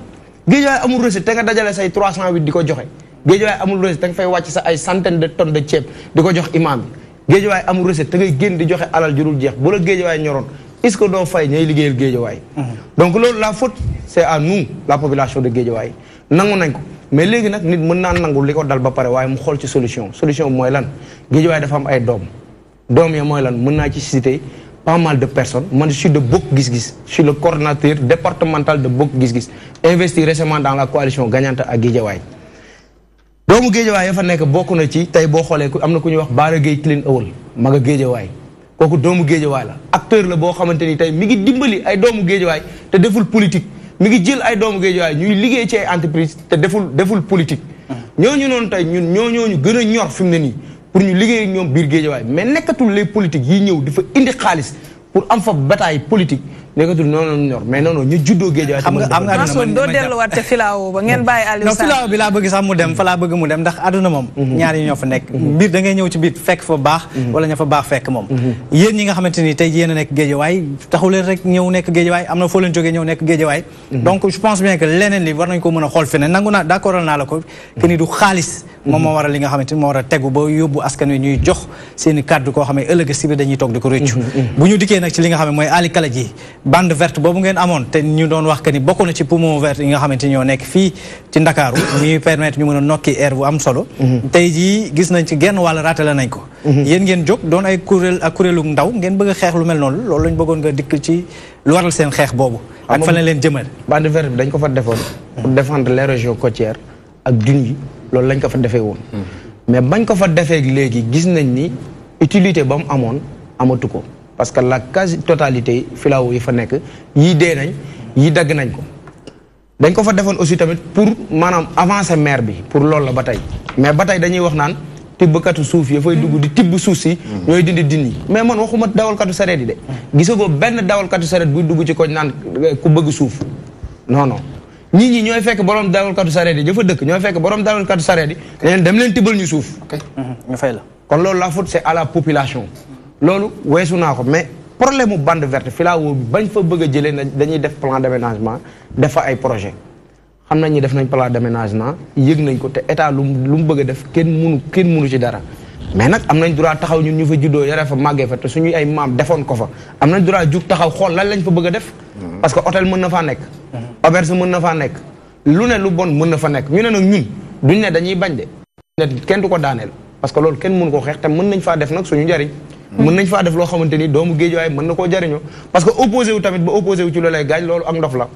Guédiawaye amul recette te nga dajale say 308 di ko joxe Guédiawaye amul recette te nga fay wàcc sa ay centaine de tonnes de ceeb di ko jox imam bi Guédiawaye amul recette te ngay génn di joxe alal jurul jeex bu la Guédiawaye ñoroon est-ce que doo fay ñay liggéeyal Guédiawaye donc loolu la faute c'est à nous la population de Guédiawaye nangu nañ ko mais léegi nag nit mën naa nangu li ko dal ba pare waaye mu xool ci solution mooy lan Guédiawaye dafa am ay doom ya mooy lan mën naa ci citer pas mal de personnes man je suis de Bokk Gis Gis je suis le coordonnateur départemental de Bokk Gis Gis investi récemment dans la coalition gagnante à Guédiawaye doomu Guédiawaye ya fa nekk bokk na ci tey boo xoolee am na ku ñuy wax Baara Gueye Clean Awal maga Guédiawaye kooku doomu Guédiawaye la acteur la boo xamante ni tey mi ngi dimbali ay doomu Guédiawaye te deful politique mi ngi jël ay doomu Guédiawaye ñuy liggéey ci ay entreprise te deful politique ñooñu noonu tey ñun ñooñu gën a ñor fi mu ne nii pour ñu liggéey ak ñoom biir Guédiawaye mais nekkatul les politiques yi ñëw di fa indi xaalis pour am fa bataille politique nekkatul noonu ñor mais non ñu juddoo géej xam nga Mansour doo delluwaat te filaawo ba ngeen bàyyi Aliou Sarr filaawo bi laa bëgg sax mu dem fa laa bëgg mu dem ndax àdduna moom ñaar yi ñoo fa nekk mbir da ngay ñëw ci biir fekk fa baax wala ña fa baax fekk moom yéen ñi nga xamante ni tey yéen a nekk géejawaay taxu leen rek ñëw nekk géejawaay am na foo leen jógee ñëw nekk géejawaay donc je pense bien que leneen li war nañ ko mën a xool feneen nangu naa d'accord naa la ko que ni du xaalis moom moo waral li nga xamante ni moo war a tegu ba yóbbu askan wi ñuy jox seen i kàddu koo xam ne ëllëg si biir dañuy toog di ko rëccu bu ñu dikkee nag ci li nga xam ne mooy Ali Kala ji bande verte boobu ngeen amoon te ñu doon wax que ni bokk na ci poumon vert yi nga xamante ni ñoo nekk fii ci Ndakaaru ñuy permettre ñu mën a nokki air bu am solo tey jii gis nañ ci genn wàll raatale nañ ko yéen ngeen jóg doon ay kuréel ak kuréelu ndaw ngeen bëgg a xeex lu mel noonu loolu lañ bëggoon nga dikk ci lu waral seen xeex boobu ak fan la leen jëmal bande verte bi dañ ko fa defoon pour défendre les régions côtières ak dun yi loolu lañ ko fa defee woon mais bañ ko fa defee léegi gis nañ ni utilité ba mu amoon amatu ko parce que la quasi totalité filao yi fa nekk yii dee nañ yii dagg nañ ko dañ ko fa defoon aussi tamit pour maanaam avancer maire bi pour loolu la ba tey mais ba tey dañuy wax naan tibbkatu suuf yi fay dugg di tibb suuf si ñooy dindi din yi mais man waxuma dawalkatu sareet yi de gisagoo benn dawalkatu sareet buy dugg ci koñ naan ku bëgg suuf non non nit ñi ñooy fekk borom dawalkatu sareet yi dafa dëkk ñooy fekk borom dawalkatu sareet yi leen dem leen tibbal ñu suuf ñu fay la kon loolu la faute c'est à la population loolu weesu naa ko mais problème mu bande verte filao bi bañ fa bëgg a jëlee dañuy def plan d'aménagement def fa ay projet xam nañ ni def nañ plan d'aménagement yëg nañ ko te état lu mu bëgg a def kenn mënu ci dara mais nag am nañ droit taxaw ñun ñu fa juddoo yore fa màggee fa te suñuy ay maam defoon ko fa am nañ droit jug taxaw xool lan lañ fa bëgg a def parce que hôtel mën na faa nekk auberge mën na faa nekk lu ne lu bon mën na fa nekk ñu ne nag ñun duñ ne dañuy bañ de kenn du ko daaneel parce que loolu kenn mënu ko xeex te mën nañ faa def nag suñu njariñ mën nañ faa def loo xamante ni doomu Géejawaay mën na koo jariñoo parce que opposé wu tamit ba opposé wu ci loolu lay gaañ loolu ak ndof la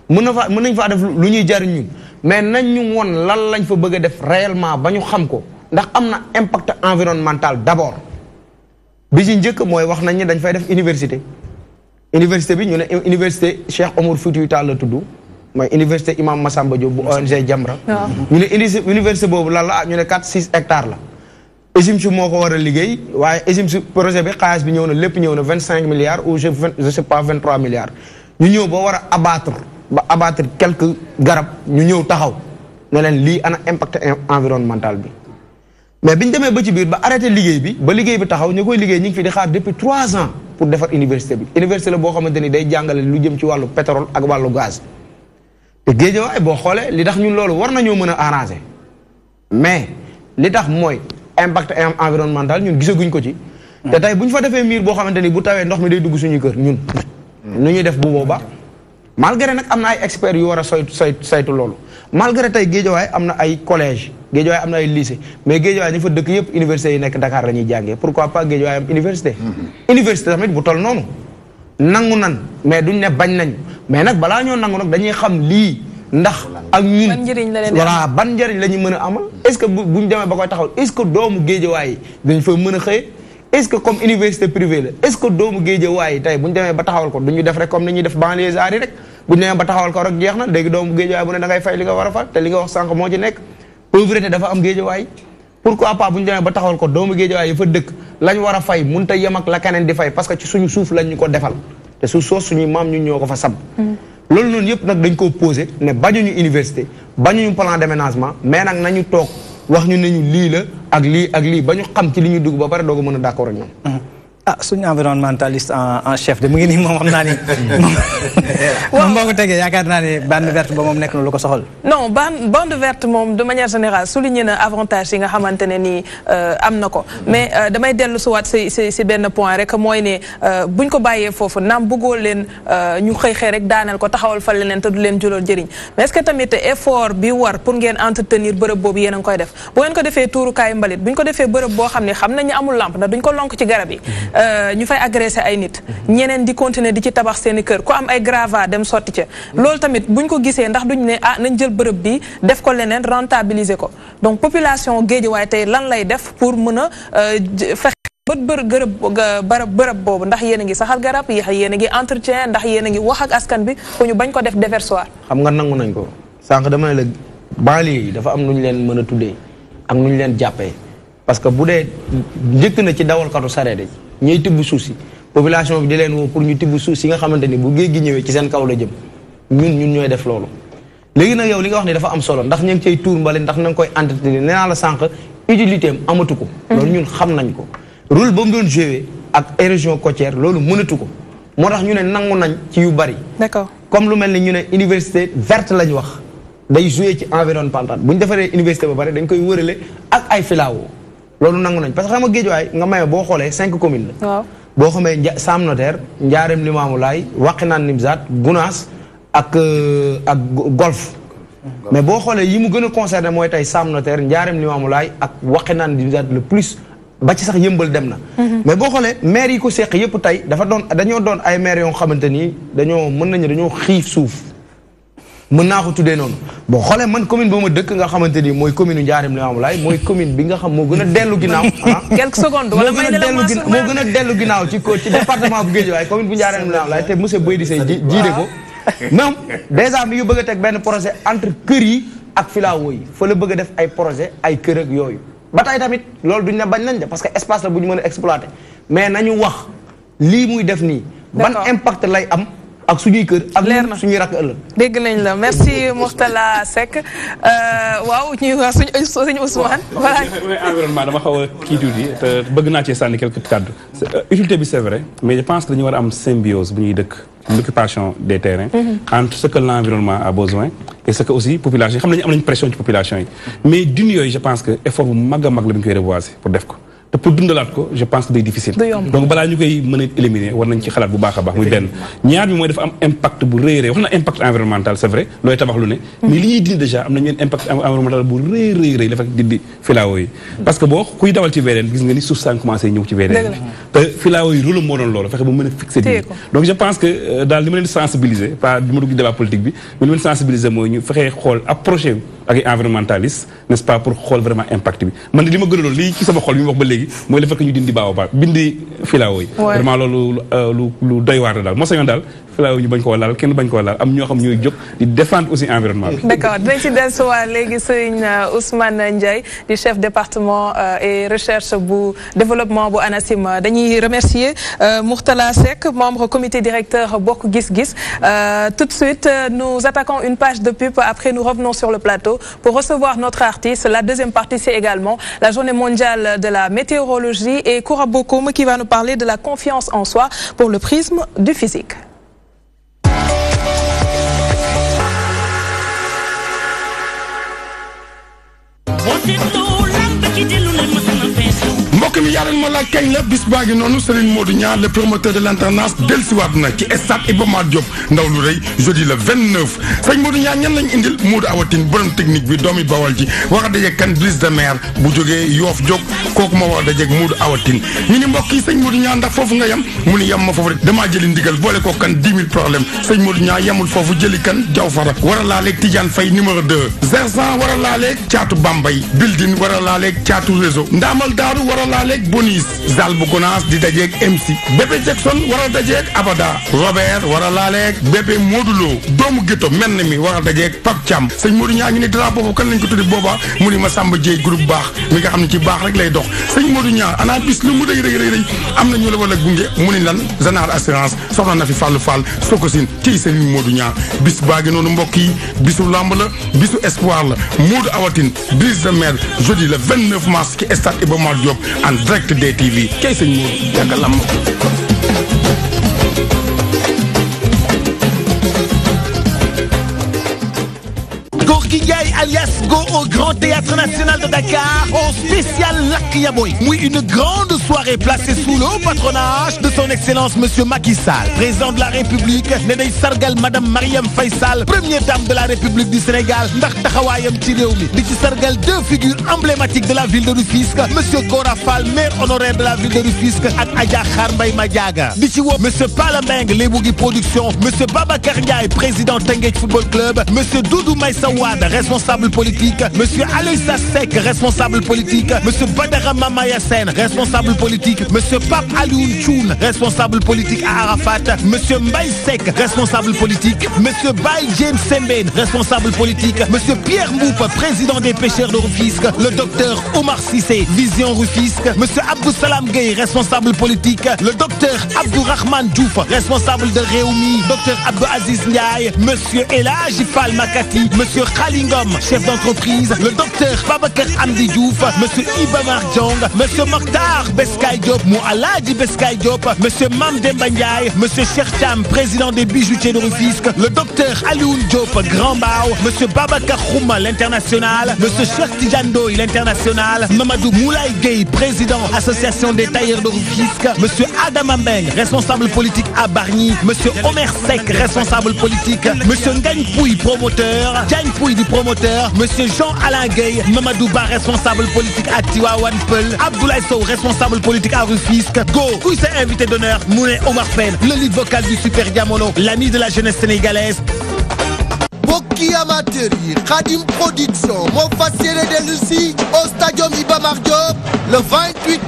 mën nañ faa def lu ñuy jariñ ñun mais nañ ñu won lan lañ fa bëgg a def réellement ba ñu xam ko ndax am na impact environnemental d'abord bi ci njëkk mooy wax nañ ni dañ fay def université bi ñu ne université Cheikh Omar Foutiyou Tall la tudd mooy université Imam Massamba Diop bu ONG Jamra ñu ne université boobu lan la ñu ne 4-6 hectares la EGIMS moo ko war a liggéey waaye EGIMS projet bi xaalis bi ñëw na lépp ñëw na 25 milliards ou je sais pas 23 milliards ñu ñëw ba war a abattre quelques garab ñu ñëw taxaw ne leen lii ana impact environnemental bi mais biñu demee ba ci biir ba arrêté liggéey bi ba liggéey bi taxaw ñu koy liggéey ñu ngi fi di xaar depuis 3 ans pour defar université bi université la boo xamante ni day jàngale lu jëm ci wàllu pétrole ak wàllu gaz te Géejawaay boo xoolee li tax ñun loolu war nañoo mën a arranger mais li tax mooy impact environnemental ñun gisaguñ ko ci te tey bu ñu fa defee miir boo xamante ni bu tawee ndox mi day dugg suñu kër ñun nu ñuy def bu boobaa malgré nag am na ay experts yu war a saytu loolu malgré tey Géejawaay am na ay collège Géejawaay am na ay lycée mais Géejawaay ñu fa dëkk yëpp université yi nekk Dakar la ñuy jàngee pourquoi pas Géejawaay am université université tamit bu toll noonu nangu nan mais duñ ne bañ nañ mais nag balaa ñoo nangu nag dañuy xam lii ndax ak ñun voilà ban njëriñ la ñu mën a amal est-ce que buñ demee ba koy taxaw est-ce que doomu Géejawaay yi dañ fa mën a xëye est-ce que comme université privée la est-ce que doomu Géejawaay yi tey buñ demee ba taxawal ko duñu def rek comme ni ñuy def banlieusards yi rek buñ demee ba taxawal ko rek jeex na léegi doomu Géejawaay bu ne da ngay fay li nga war a fay te li nga wax sànq moo ci nekk pauvreté dafa am Géejawaay pourquoi pas buñ demee ba taxawal ko doomu Géejawaay yi fa dëkk lañ war a fay mënut a yem ak la keneen di fay parce que ci suñu suuf lañ ñu ko defal te suuf soos suñuy maam ñun ñoo ko fa sab loolu noonu yëpp nag dañ ko posé ne bañuñu université bañuñu plan d'aménagement mais nag nañu toog wax ñu ne ñu lii la ak lii ba ñu xam ci li ñu dugg ba pare doo ko mën a d'accord ak ñoom ah suñu environnementaliste en chef de mu ngi nii moom xam naa ni moom boo ko tegee yaakaar naa ne bande verte ba moom nekk na lu ko soxal non bande verte moom de manière générale souligné na avantage yi nga xamante ne nii am na ko mais damay dellu suwaat si benn point rek mooy ne buñ ko bàyyee foofu naam bëggoo leen ñu xëy rek daaneel ko taxawal fa leneen te du leen julool jëriñ mais est-ce que tamit effort bi war pour ngeen entretenir bërëb boobu yéen a ngi koy def bu ngeen ko defee tuurukaayu mbalit buñ ko defee bërëb boo xam ne xam nañu amul lampe ndax duñ ko lonk ci garab yi ñu fay agressé ay nit ñeneen di continuer di ci tabax seeni kër ku am ay grava dem sotti ca loolu tamit buñ ko gisee ndax duñ ne nañ jël bërëb bi def ko leneen rentabiliser ko donc population Guédiawaye tey lan lay def pour mën a fexe bërëb boobu ndax yéen a ngi saxal garab yéen a ngi entretien ndax yéen a ngi wax ak askan bi pour ñu bañ ko def déversoir xam nga nangu nañ ko sànq dama ne la banlieue yi dafa am nu ñu leen mën a tuddee ak nu ñu leen jàppee parce que bu dee njëkk na ci dawalkatu sareet yi ñuy tibb suuf si population bi di leen woo pour ñu tibb suuf si nga xamante ni bu géej gi ñëwee ci seen kaw la jëm ñun ñooy def loolu léegi nag yow li nga wax ni dafa am solo ndax ñu ngi cay tuur mbale ndax na nga koy entretenir nee naa la sànq utilité am amatu ko loolu ñun xam nañ ko rôle ba mu doon joué ak érosion côtière loolu mënatu ko moo tax ñu ne nangu nañ ci yu bari d'accord comme lu mel ni ñu ne université verte lañ wax day joué ci environnemental bu ñu defaree université ba pare dañ koy wërale ak ay filao loolu nangu nañ parce que xam nga Guédiawaye nga maye boo xoolee 5 communes la waaw boo xamee Sam Notaire Ndiarème Limamoulaye Wakhinane Nimzatt Gounass ak Golf mais boo xoolee yi mu gën a concerné mooy tey Sam Notaire Ndiarème Limamoulaye ak Wakhinane Nimzatt le plus ba ci sax yëmbal dem na mais boo xoolee maire yi ko seq yëpp tey dañoo doon ay maire yoo xamante nii dañoo xiif suuf mën naa ko tuddee noonu boo xoolee man commune ba ma dëkk nga xamante ni mooy commune Ndiarème Limamoulaye mooy commune bi nga xam moo gën a dellu ginnaaw quelques secondes wala may ne la moo gën a dellu ginnaaw ci département bu Guédiawaye commune bu Ndiarème Limamoulaye te monsieur Boy di Sey jiite ko moom dèjà mi ngi bëgg a teg benn projet entre kër yi ak filao yi fa la bëgg a def ay projet ay kër ak yooyu ba tey tamit loolu duñ ne bañ nañ de parce que espace la bu ñu mën a exploiter mais nañu wax lii muy def nii ban impact lay am ak suñuy kër ak suñuy rakk ëllëg dégg nañ la merci Mourtala Seck waaw ñuy wax suñu Ousmane voilà environnement dama xaw a kii tuuti te bëgg naa cee sànni quelques kàddu utilité bi c'est vrai mais je pense que dañu war a am symbiose bu ñuy dëkk l'occupation des terrains entre ce que l'environnement a besoin et ce que aussi population yi xam nañu am nañu pression ci population yi mais d'une yooyu je pense que effort bu mag a mag la bu ñu koy reboiser pour def ko te pour dundalaat ko je pense que day difficile donc balaa ñu koy mën a éliminer war nañ ci xalaat bu baax a baax muy benn ñaar bi mooy dafa am impact bu rëy rëy wax na impact environnemental c'est vrai looy tabax lu ne mais li ñuy dindi déjà am nañu impact environnemental bu rëy rëy rëy dafa dindi filao yi parce que boo kuy dawal ci VDN gis nga ni suuf saa ngi commencé ñëw ci VDN te filao yi rôle moo doon loolu fexe ba mën a fixer di donc je pense que daal li ma leen di sensibiliser pas du ma dugg débat politique bi mais li ma leen sensibiliser mooy ñu fexee xool approché ak environnementaliste n'est-ce pas pour xool vraiment impact bi man li ma gën a loolu lii ci sama xol bi mu wax ba léegi mooy le fait que ñu dindi baobab bindi filao yi vraiment loolu lu doy waar la daal moo sañoon daal filao ñu bañ koo laal kenn bañ koo laal am ñoo xam ñooy jóg di défendre aussi environnement bi d'accord dinañ ci dellusiwaat léegi sëñ Ousmane Ndiaye di chef département et recherche bu développement bu ANACIM dañuy remercier Mourtala Seck membre comité directeur Bokk Gis Gis tout de suite nous attaquons une page de pub après nous revenons sur le plateau pour recevoir notre artiste. La deuxième partie, c'est également la journée mondiale de la météorologie et Koura Bokoum qui va nous parler de la confiance en soi pour le prisme du physique. mbokk mi yaaral ma laaj kañ la bis baa ngi noonu Serigne Modou Niang le promoteur de l'internat dellusiwaat na ci stade Iba Mar Diop ndaw lu rëy jeudi le 29 Serigne Modou Niang ñan lañ indil Modou Awatine borom technique bi doomi Bawol ji war a dajeeg kan Brise de Mer bu jógee Yoof jóg kooku ma war a dajeeg Modou Awatine ñu ni mbokk yi Serigne Modou Niang ndax foofu nga yem mu ni yem ma foofu rek damaa jëli ndigal boole ko kan 10 000 problème Serigne Modou Niang yemul foofu jëli kan Jaw Fara war a laaleeg Tidiane Faye numéro 2 Zerzan war a laaleeg Caatu Bambay Bildin war a laaleeg Caatu Réseau Ndaamal Daaru war a laaleeg Bonis Zal bu Gonaas di dajeeg MC Bébé Jackson war a dajeeg Abada Robert war a laaleeg Bébé Modulo doomu Géto menn mi war a dajeeg Pape Thiam sëñ Modou Niang ñu ni dara boobu kan lañ ko tuddi booba mu ni ma Samba Dieye groupe baax mi nga xam ne ci baax rek lay dox sëñ Modou Niang ana bis lu mu rëy rëy am na ñu la wala gunge mu ni lan Zanar assurance soxna na fi Fallou Fall Sokosine ciy sëñ Modou Niang bis baa ngi noonu mbokk yi bisu lamb la bisu espoir la Modou Awatine Brise de Mer jeudi le 29 mars ci stade Iba Mar Diop en direct DTV kay sëñ Modou yàgga lamb Gorgui Ndiaye alias Go au Grand Théâtre National de Dakar en spécial Lak Yaboy. Oui, une grande soirée placée sous le haut patronage de son excellence Monsieur Macky Sall, président de la République. Neney sargal Madame Marième Faye Sall, première dame de la République du Sénégal ndax taxawaayam ci réew mi di ci sargal deux figures emblématiques de la ville de Rufisque, Monsieur Gora Fall, maire honoraire de la ville de Rufisque, ak Adja Khar Mbaye Madiaga. Di ci woo Monsieur Pala Mbeng Lebougui Production, Monsieur Babacar Ndiaye, président Teungueth Football Club, Monsieur Doudou Maïssa Wade, responsable responsable politique. Monsieur Aloysa Seck, responsable politique. Monsieur Badara Mamaya Sen, responsable politique. Monsieur Pape Alioune Thioune, responsable politique à Arafat. Monsieur Mbaye Seck, responsable politique. Monsieur Baye Diène Sembène, responsable politique. Monsieur Pierre Mboup, président des pêcheurs de Rufisque. Le docteur Omar Cissé, Vision Rufisque. Monsieur Abdou Salam Gueye, responsable politique. Le docteur Abdourahmane Diouf, responsable de Réumi. Docteur Abdou Aziz Ndiaye. Monsieur Elhaji Fall Makati. Monsieur Khalingom, chef d'entreprise. Le docteur Babacar Amdi Diouf. Monsieur Ibamar Diong. Monsieur Mokhtar Beskay Diop, Moualadi Beskay Diop. Monsieur Mam Demba Ndiaye. Monsieur Chercham, président des bijoutiers de Rufisque. Le docteur Alioune Diop, Grand Bao. Monsieur Babacar Khouma, l'international. Monsieur Cheikh Tidiane Ndoye, l'international. Mamadou Moulay Gueye, président association des tailleurs de Rufisque. Monsieur Adam Ambeng, responsable politique à Bargny. Monsieur Omer Seck, responsable politique. Monsieur Ngagne Pouy, promoteur. Diagne Pouy du promoteur. Monsieur Jean-Alain Gueye, Mamadou Ba, responsable politique à Tivaouane Peulh. Abdoulaye Sow, responsable politique à Rufisque. Go, qui s'est invité d'honneur, Mouné Omar Pène, le lead vocal du Super Diamono, l'ami de la jeunesse sénégalaise. Boki amateur yi Khadim Production moo fas yéene dellu si au stadium Iba Mar Diop le 28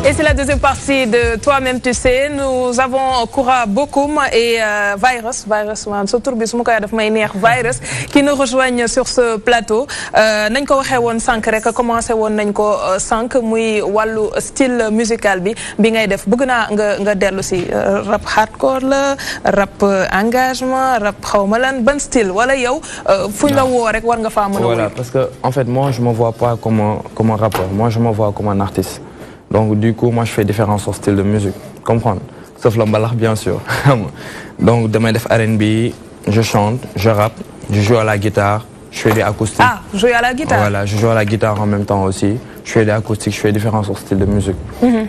Et c'est la deuxième partie de Toi-même tu sais. Nous avons Koura Bokoum et Virus, Virus, qui nous rejoignent sur ce plateau. Nañ ko waxee woon sànq rek commencé woon nañ ko sànq muy wàllu style musical bi ngay def bëgg naa nga dellu si rap hardcore la rap engagement rap xawma lan ban style wala yow fuñ la woo rek war nga faa mën a. Voilà, parce que en fait moi je me vois pas comme un rappeur, moi je me vois comme un artiste. Donc du coup, moi je fais différents styles de musique, comprendre. Sauf le mbalax bien sûr. Donc demain def R&B, je chante, je rappe, je joue à la guitare, je fais des acoustiques. Ah, jouer à la guitare. Voilà, je joue à la guitare en même temps aussi. Je fais des acoustiques, je fais différents styles de musique.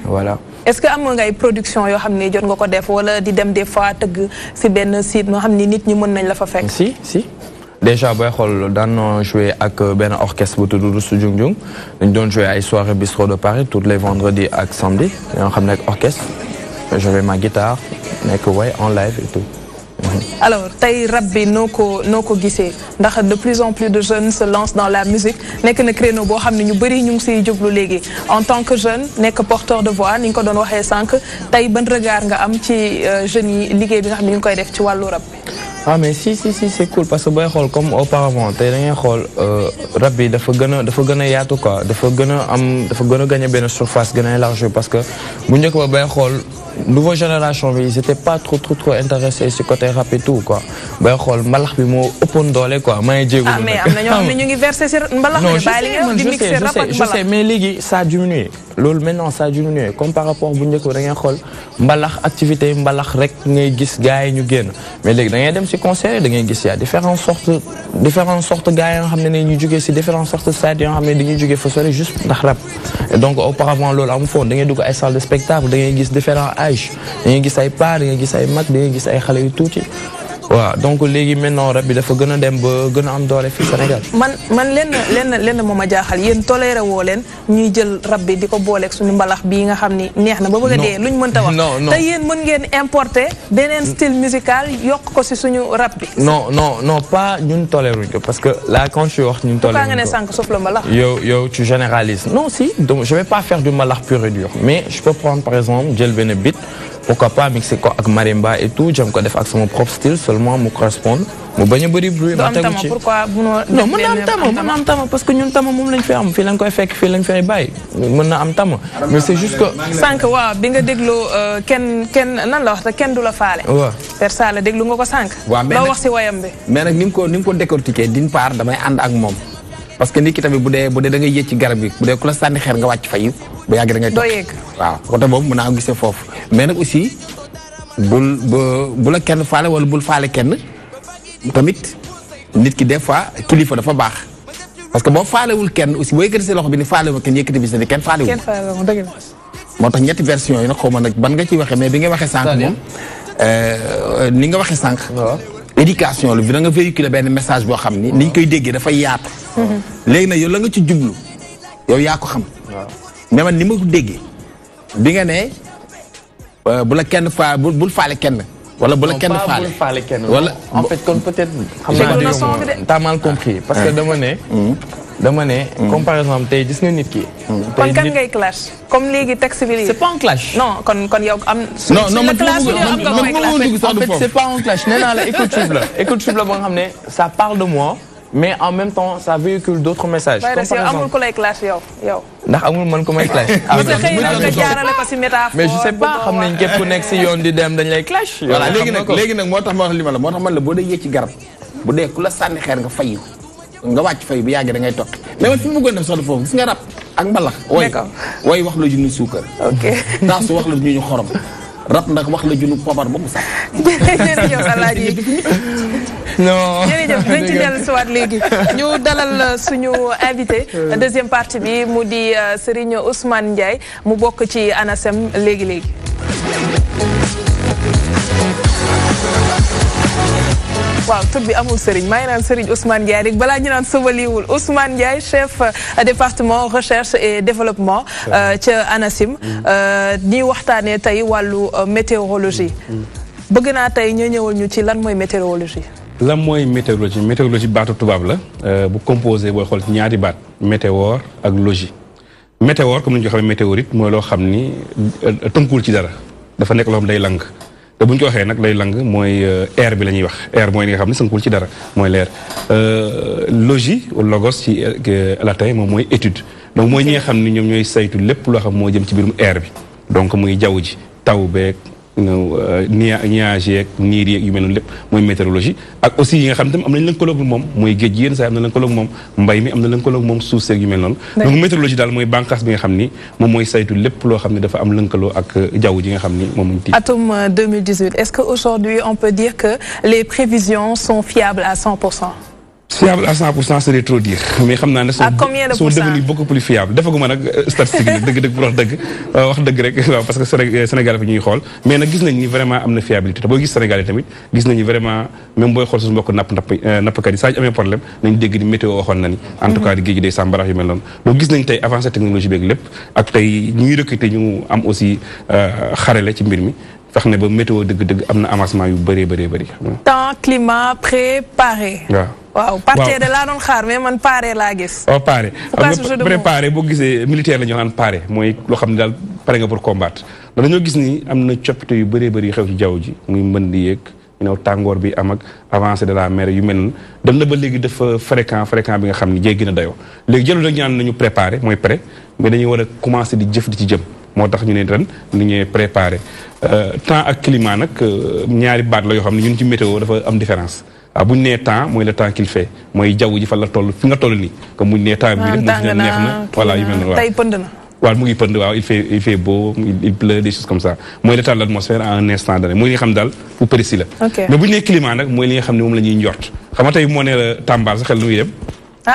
Voilà. Est-ce que am nga ay production yoo xam ne jot nga ko def wala di dem des fois tëgg si benn site moo xam ne nit ñi mën nañ la fa fekk? Si. Déjà booy xool daan jouer ak benn orchestre bu tudd Roussou Djung Djung dañ doon jouer ay soirées bistrot de Paris tous les vendredis ak samedi yoo xam ne ak orchestre j'avais ma guitare nekk en live et tout. Alors tey rap bi noo ko gisee ndax de plus en plus de jeunes se lancent dans la musique nekk na créneau boo xam ne ñu bëri ñu ngi siy jublu léegi en tant que jeune nekk porteur de voix ni nga ko doon waxee sànq tey ban regard nga am ci jeunes yi liggéey bi nga xam ne ñu ngi koy def ci wàllu rap bi. Ah mais si c'est cool parce que booy xool comme auparavant tey da ngay xool rap bi dafa gën a yaatu quoi dafa gën a gagner benn surface gën a élargie parce que bu njëkk ba booy xool nouvelle génération bi ils étaient pas trop intéressés ci côté rap et tout quoi booy xool mbalax bi moo ëppoon doole quoi maa ngi jégalu. Ah mais am na ñoo xam ne ñu ngi versé ci mbalax bi bàyyi li nga di mixer rap ak mbalax. je sais mais léegi ça a diminué loolu maintenant ça a diminué comme par rapport bu njëkk ba da ngay xool mbalax activité mbalax rek ngay gis gars yi ñu génn mais léegi da ngay dem ci concert da ngay gis y a différentes sortes gars yi nga xam ne ñu jógee ci différentes sortes de stades yoo xam ne dañuy jógee fa sori juste ndax rap et donc auparavant loolu amu foon da ngay dugg ay salles de spectacle da ngay gis différents âges da ngay gis ay paa da ngay gis ay mag da ngay gis ay xale yu tuuti waaw donc léegi maintenant rap bi dafa gën a dem ba gën a am doole fii Sénégal. man lenn moo ma jaaxal yéen toléré woo leen ñuy jël rap bi di ko booleeg suñu mbalax bii nga xam ni neex na ba bëgg a dee luñ mënta wax. te yéen mën ngeen importer beneen style musical yokk ko si suñu rap bi. non pas ñun toléré ko parce que là quand tu wax ñun toléré ko. nga ne sànq sauf le mbalax. yow tu généralises. Non si donc je vais pas faire du mbalax pur et dur mais je peux prendre par exemple jël benn beat. Pourquoi pas mixer quoi avec marimba et tout j'aime ko def ak sama propre style seulement mu correspond mu bañ a bëri bruit ma tegu ci pourquoi non mën na am tama parce que ñun tama moom lañ fi am fii lañ koy fekk fii lañ fay bàyyi mën na am tama mais c'est juste que sànq waaw bi nga dégloo kenn nan la wax te kenn du la faale waaw per ça la déglu nga ko sànq loo wax si wayam bi mais nag ni mu ko décortiquer d'une part damay ànd ak moom parce que nit ki tamit bu dee da ngay yéeg ci garab gi bu dee ku la sànni xeer nga wàcc fayu bu yàgg da ngay toog waaw côté boobu mën naa gisee foofu mais nag aussi bu la kenn faale wala bul faale kenn tamit nit ki des fois kilifa dafa baax parce que boo faalewul kenn aussi boo yëkkati sa loxo bi ni faalewul kenn yëkkati bi sa ni kenn faalewul. kenn faalewul dëgg la. moo tax ñetti version yi nag xaw ma nag ban nga ciy waxee mais bi nga waxee sànq moom. ni nga waxee sànq. éducation la da nga véhiculer benn message boo xam ni niñ koy déggee dafay yaatu. léegi nag yow la nga ci jublu yow yaa ko xam. mais man ni ma ko déggee bi nga ne bu la kenn bul faale kenn. wala bu la kenn faale faale kenn. wala en fait kon peut-être. xam naa t'as mal compris parce que dama ne. comme par exemple tey gis nga nit ki. kon kan ngay clash comme léegi texte bi c'est pas un clash. non kon yow am. non man en fait c'est pas un clash nee naa la écoute la ba nga xam ne ça parle de moi. mais en même temps ça véhicule d'autres messages. comme par exemple amul ku lay clash yow. ndax amul man ku may clash. mais je sais pas xam nañ képp ku nekk si yoon di dem dañ lay clash. voilà léegi nag moo tax ma wax li ma la moo tax man la boo dee yéeg ci garab bu dee ku la sànni xeer nga fayu nga wàcc fay bu yàggee da ngay toqi mais man fi mu bëggoon def sax foofu gis nga rab ak mbalax. way wax la junni suukar. ok taasu wax la ñu xorom. rab ndax wax la junni pobar ba mu sax. jërëjëf Alaaji non jërëjëf dañ ci dellu si waat léegi ñu dalal suñu invité deuxième partie bi mu di Serigne Ousmane Ndiaye mu bokk ci ANACIM léegi. waaw tur bi amul Serigne maa ngi naan Serigne Ousmane Ndiaye rek balaa ñu naan sobaliwul Ousmane Ndiaye chef département recherche et développement ca ANACIM ñuy waxtaanee tey wàllu météorologie bëgg naa tey ñu ñëwal ñu ci lan mooy météorologie. lan mooy météorologie baatu tubaab la bu composé booy xool ñaari baat météore ak logie. météore comme ni ñu ko xamee météorite mooy loo xam ni tënkuwul ci dara dafa nekk loo xam day lang. te bu ñu ko waxee nag lay lang mooy air bi la ñuy wax air mooy li nga xam ne sënkul ci dara mooy leer logie logos ci latin moom mooy étude donc mooy ñi nga xam ni ñoom ñooy saytu lépp loo xam moo jëm ci biirum air bi donc muy jaww ji taw beeg nuage yeeg niir yeeg yu mel noonu lépp mooy météorologie ak aussi yi nga xam ne tam am nañ lëkkaloog moom mooy géej gi yenn saa am na lëkkaloog moom mbay mi am na lëkkaloog moom suuf seeg yu mel noonu donc météorologie daal mooy bànqaas bi nga xam ni moom mooy saytu lépp loo xam ne dafa am lëkkaloo ak jaww ji nga xam ni moom lañ tiit. atum 2018 est-ce que aujourd'hui on peut dire que les prévisions sont fiables à 100%? Fiable à 100% serait trop dire mais xam naa ne sont devenus beaucoup plus fiables defaguma nag statistique nag dëgg pour wax dëgg rek waaw parce que Sénégal fi ñuy xool mais nag gis nañ ni vraiment am na fiabilité te boo gis Sénégal yi tamit gis nañu vraiment même booy xool suñu mbokk nappkat yi saa ñu amee problème nañ dégg ni météo waxoon na ni en tout cas di géej gi day sàmbarax yu mel noonu donc gis nañ tey avancé technologie beeg lépp ak tey ñuy recruter ñu am aussi xarale ci mbir mi tax ne ba météo dëgg am na avancement yu bëree bëri temps climat préparé waaw partir de laa doon xaar mais man pare laa gis. pare préparé boo gisee militaire la ñu naan pare mooy loo xam ne daal pare nga pour combattre dañoo gis ni am na coppite yu bëree bëri xew ci jaww ji muy mbënd yeeg tàngoor bi am ak avancée de la mer yu mel noonu dem na ba léegi dafa fréquent bi nga xam ni jéggi na dayoo léegi jëlu nag ñaan nañu préparé mooy prêt mais dañuy war a commencer di jëf di ci jëm moo tax ñu ne ren ni ñuy préparé temps ak climat nag ñaari baat la yoo xam ne ñun ci météo dafa am différence. waaw bu ñu nee temps mooy le temps qu'il fait mooy jaww ji fan la toll fi nga toll nii comme bu ñu nee temps bi rek mu neex na voilà yu mel noonu tey pënd na waaw mu ngi pënd waaw il fait beau il pleut des choses comme ça mooy l'état de l'atmosphère à un instant donné mooy li nga xam daal bu précis la mais bu ñu nee climat nag mooy li nga xam ne moom la ñuy njort xam nga tey moo nee la Tamba sa xel nu muy dem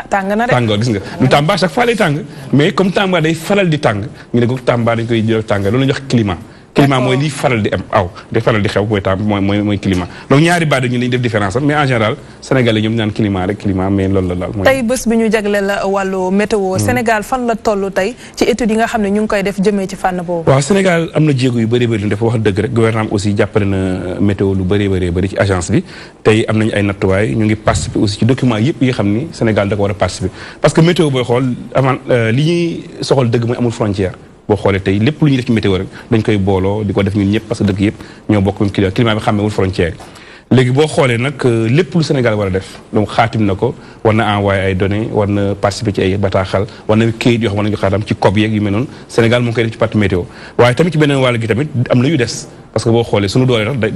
tàng na de tàngoor gis nga lu Tamba chaque fois lay tàng mais comme Tamba day faral di tàng ñu ne ko Tamba dañ koy jël tàng loolu la ñuy wax climat climat mooy liy faral di am di faral di xew mooy temps mooy climat donc ñaari baat ñu lañu def différence mais en général sénégalais ñoom naan climat rek climat mais loolu la daal. tey bés bi ñu jagleel la wàllu météo. Sénégal fan la toll tey ci études yi nga xam ne ñu ngi koy def jëmee ci fànn boobu. waaw Sénégal am na jéego yu bëree bëri dafa wax dëgg rek gouvernement aussi jàppale na météo lu bëri ci agence bi tey am nañu ay nattuwaay ñu ngi participer aussi ci document yëpp yi xam ni Sénégal da ko war a participer parce que météo booy xool avant li ñuy soxal dëgg mooy amul frontière. boo xoolee tey lépp lu ñuy def ci météo rek dañ koy booloo di ko def ñun ñëpp parce que dëkk yëpp ñoo bokk même climat bi xàmmewul frontière léegi boo xoolee nag lépp lu Sénégal war a def donc xaatim na ko war na envoyé ay données war na participer ci ay bataaxal war na këyit yoo xam war nañu ko xaatam ci COP yeeg yu mel noonu Sénégal moo ngi koy def ci partie météo waaye tamit ci beneen wàll gi tamit am na yu des parce que boo xoolee suñu doole nag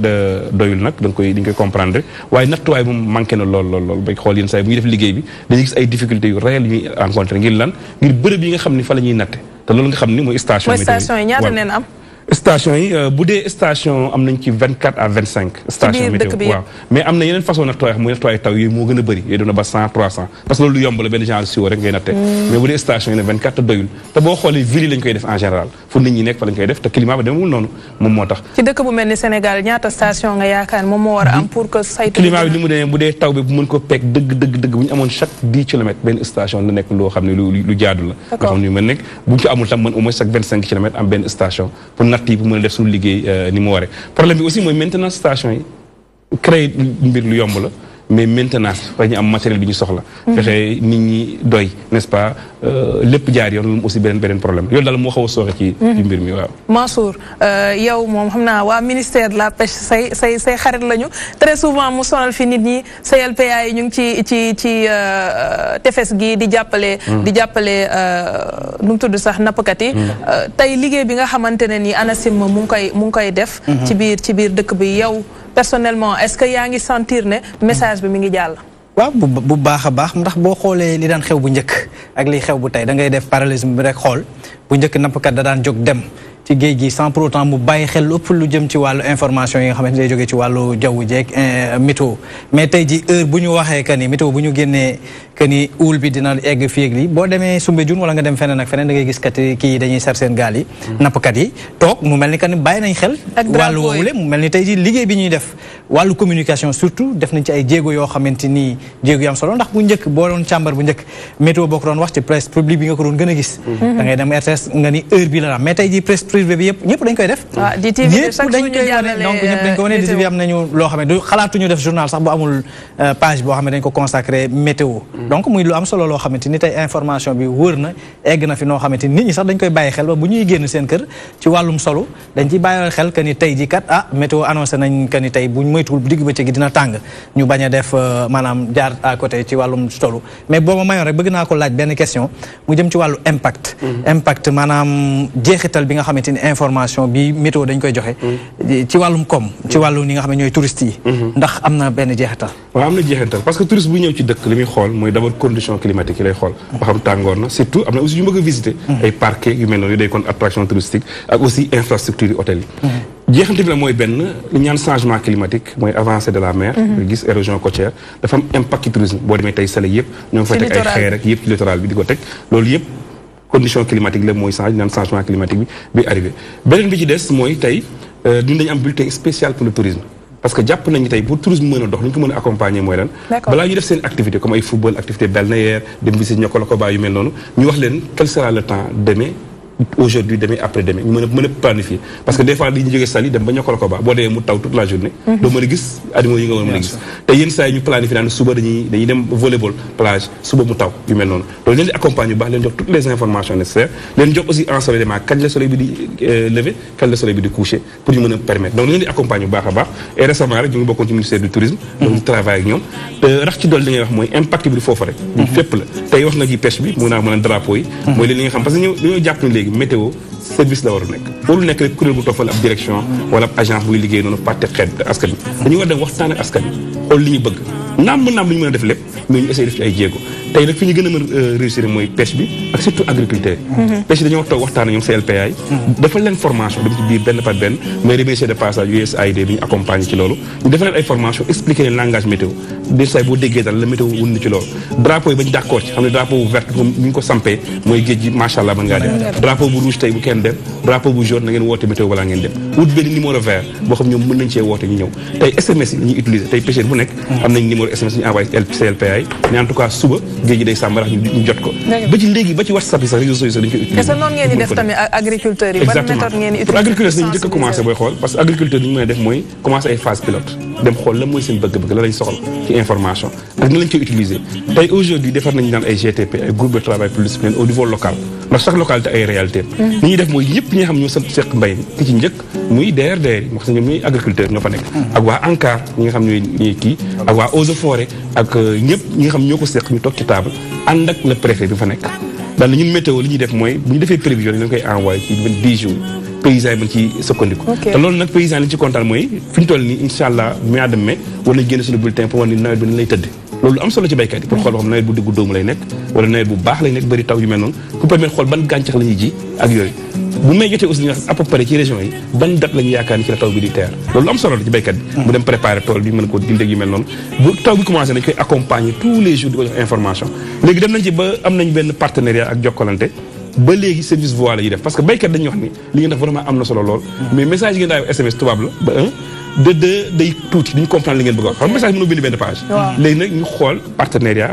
doyul nag dañ koy comprendre waaye nattuwaay moom manqué na lool ba xool yenn saa yi bu ñuy def liggéey bi dañuy gis ay difficultés yu réel yu ñuy rencontré ngir lan ngir bërëb yi nga xam ni fa la ñuy natte te loolu nga xam ni mooy station yi ñaata neen am station yi bu dee station am nañ ci 24 à 25 station météo waaw mais am na yeneen façon nettoyage muy nettoyage taw yooyu moo gën a bëri yooyu doon na ba 100 300 parce que loolu lu yomb la benn genre siwo rek ngay natte mais bu dee station yi ne 24 te doyul te boo xoolee ville yi lañ koy def en général fu nit ñi nekk fa lañ koy def te climat ba demewul noonu moom moo tax ci dëkk bu mel ni Sénégal ñaata station nga yaakaar moom moo war a am pour que saytu climat bi ni mu demee bu dee taw bi bu mën ko peeg dëgg bu ñu amoon chaque 10 kilomètres benn station la nekk loo xam ne lu jaadu la nga xam ne mën nekk bu ñu ko amul tam mën au moins chaque 25 kilomètres am benn station pour natt yi pour mën a def suñu liggéey ni mu waree problème bi aussi mooy maintenance station yi créer mbir lu yomb la mais maintenance fa ñu am matériel bi ñu soxla fexe nit ñi doy n'est-ce pas lépp jaar yoon loolu aussi beneen problème loolu daal moo xaw a sooxe ci mbir mi waaw Mansour yow moom xam naa waa ministère de la pêche say xarit lañu très souvent mu sonal fi nit ñi CLPA yi ñu ngi ci tefes gi di jàppale nu mu tudd sax nappkat yi tey liggéey bi nga xamante ne ni ANACIM mu ngi koy def ci biir dëkk bi yow personnellement est-ce que yaa ngi sentir ne message bi mi ngi jàll. waaw bu baax a baax ndax boo xoolee li daan xew bu njëkk ak liy xew bu tey da ngay def parallélisme bi rek xool bu njëkk nappkat da daan jóg dem ci géej gi sans pour autant mu bàyyi xel ëpp lu jëm ci wàllu information yi nga xamante ne day jógee ci wàllu jaww jeeg météo mais tey ji heure bu ñu waxee que ni météo bu ñu génnee que ni uul bi dina egg fii ak lii boo demee Soumbédioune wala nga dem feneen ak feneen da ngay gis kat kii yi dañuy sar seen gaal yi nappkat yi toog mu mel ni que ni bàyyi nañ xel wàllu woowule mu mel ni tey ji liggéey bi ñuy def wàllu communication surtout def nañ ci ay jéego yoo xamante ni jéego yu am solo ndax bu njëkk boo doon càmbar bu njëkk météo boo ko doon wax ci presse publique bi nga ko doon gën a gis da ngay dem RTS nga ni heure bi la mais tey ji presse privée bi yëpp ñëpp dañ koy def ñëpp dañ koy wane donc ñëpp dañ ko wane DTV am nañu loo xam ne du xalaatuñu def journal sax bu amul page boo xam ne dañ ko consacré météo donc muy lu am solo loo xamante ni tey information bi wër na egg na fi noo xamante ni nit ñi sax dañ koy bàyyi xel ba bu ñuy génn seen kër ci wàllum solo dañ ciy bàyyi xel que ni tey ji kat météo annoncé nañ que ni tey buñ moytuwul digg bëccëg gi dina tàng ñu bañ a def maanaam jaar à côté ci wàllum solo mais boo ma mayoon rek bëgg naa ko laaj benn question mu jëm ci wàllu impact maanaam jeexital bi nga xamante ni information bi météo dañ koy joxe ci wàllum koom ci wàllu ni nga xam ne ñooy touristes yi ndax am na benn jeexital waaw am na jeexital parce que touriste bu ñëw ci dëkk li muy xool mooy d'abord condition climatique yi lay xool ba xam tàngoor na surtout am na aussi yu bëgg a visiter ay parquet yu mel noonu yu day kon attraction touristique ak aussi infrastructure yi hôtel yi jeexante bi la mooy benn lu ñaan changement climatique mooy avancée de la mer gis érosion côtière dafa am impact ci tourisme boo demee tey Salé yëpp ñoo ngi fay teg ay xeer rek yëpp ci littoral bi di ko teg loolu yëpp condition climatique la mooy ñaan changement climatique bi arrivé beneen bi ci des mooy tey ñun dañu am bulletin spécial pour le tourisme parce que jàpp nañu tey pour tourisme mën a dox li ñu ko mën a accompagner mooy lan balaa ñu def seen activité comme ay football activité balnéaire dem visite Niokolo-Koba yu mel noonu ñu wax leen quel sera le temps demain aujourd'hui demain après demain ñu mën a planifier parce que des fois dañuy jógee Saly dem ba Niokolo-Koba boo demee mu taw toute la journée doo mën a gis animaux yi nga war a mën a gis te yenn saa yi ñu planifier naan suba dañuy dem volleyball plage suba mu taw yu mel noonu loolu leen di accompagner bu baax leen jox toutes les informations nécessaires leen jox aussi ensoleillement kañ la soleil bi di lever kañ la soleil bi di coucher pour ñu mën a permettre donc leen di accompagner bu baax a baax et récemment rek ñu ngi bokkoon ci ministère du tourisme donc ñu travaille ak ñoom rax ci dool li ngay wax mooy impact bi di foofu rek fépp la tey wax nga ji pêche bi mu naa mën a drapeau yi mooy leen li nga xam parce que dañoo jàpp ni léegi météo service la war a nekk loolu nekk rek kuréel bu toppal ab direction wala ab agence buy liggéey noonu parti xeet askan bi dañu war dem waxtaan ak askan bi xool li ñu bëgg naam lu ñu mën a def lépp mais ñu essayé def ci ay jéego tey nag fi ñu gën a mën a réussir mooy pêche bi ak surtout agriculteur pêche dañoo toog waxtaan ak ñoom CLPA yi defal leen formation dem ci biir benn par benn mooy remercier de passage USAID bi ñu accompagner ci loolu ñu defal leen ay formation expliquer leen langage météo des saa boo déggee daal la météo wun na ci loolu drapeau yi bañ d'accord ci xam ne drapeau bu vert moom bu ñu ko sampee mooy géej gi macha allah mën ngaa dem drapeau bu rouge tey bu kenn dem drapeau bu jaune na ngeen woote météo balaa ngeen dem wut benn numéro vert boo xam ñoom mën nañ cee woote ñu ñëw tey SMS yi ñuy utiliser tey pêcheur bu nekk am nañ numéro SMS ñu envoyé CLPA yi mais en tout cas suba géej gi day sàmbarax ñu jot ko ba ci léegi ba ci WhatsApp yi sax réseaux sociaux dañ koy utiliser est-ce que noonu ngeen di def tamit agriculteurs yi ban méthode ngeen di utiliser pour agriculteurs dañu njëkk a commencé booy xool parce que agriculteur li ñu mën a def mooy commencé ay phase pilote dem xool la mooy seen bëgg-bëgg la lañ soxla ci information ak na lañ koy utiliser tey aujourd'hui defar nañu daan ay GTP ay groupe de travail pluridisciplinaire au niveau local ndax chaque localité ay réalité li ñuy def mooy ñëpp ñi nga xam ñoo seq mbay mi ki ci njëkk muy DRDR yi wax ñoom ñooy agriculteur ñoo fa nekk ak waa ANCAR ñi nga xam ñooy kii ak waa eaux et forêt ak ñëpp ñi nga xam ñoo ko seq ñu toog ci table ànd ak le préfet bi fa nekk daal ñun météo li ñuy def mooy bu ñu defee prévision dañ koy envoyé ci 10 jours paysans yi mën ci sukkandiku te loolu nag paysans li ci kontaan mooy fi ñu toll nii incha allah mois de mai war nañ génne suñu bulletin pour wane ni nawet bi ni lay tëdd loolu am solo ci béykat yi pour xool xam nawet bu diggu dóomu lay nekk wala nawet bu baax lay nekk bëri taw yu mel noonu pour permettre xool ban gàncax la ñuy ji ak yooyu bu may jotee aussi à peu près ci région yi ban date lañu yaakaar ni ci la taw bi di teer loolu am solo la ci béykat bi mu dem préparer tool bi mën ko dindeg yu mel noonu bu taw bi commencé nañ koy accompagner tous les jours di ko jox information léegi dem nañ ci ba am nañ benn partenariat ak Jokalante ba léegi service voix la ñuy def parce que béykat dañuy wax ni li ngeen def vraiment am na solo lool mais message yi ngeen daay SMS tubaab la ba de day tuuti duñu comprendre li ngeen bëgg a wax xam message mënoo bind benn page léegi nag ñu xool partenariat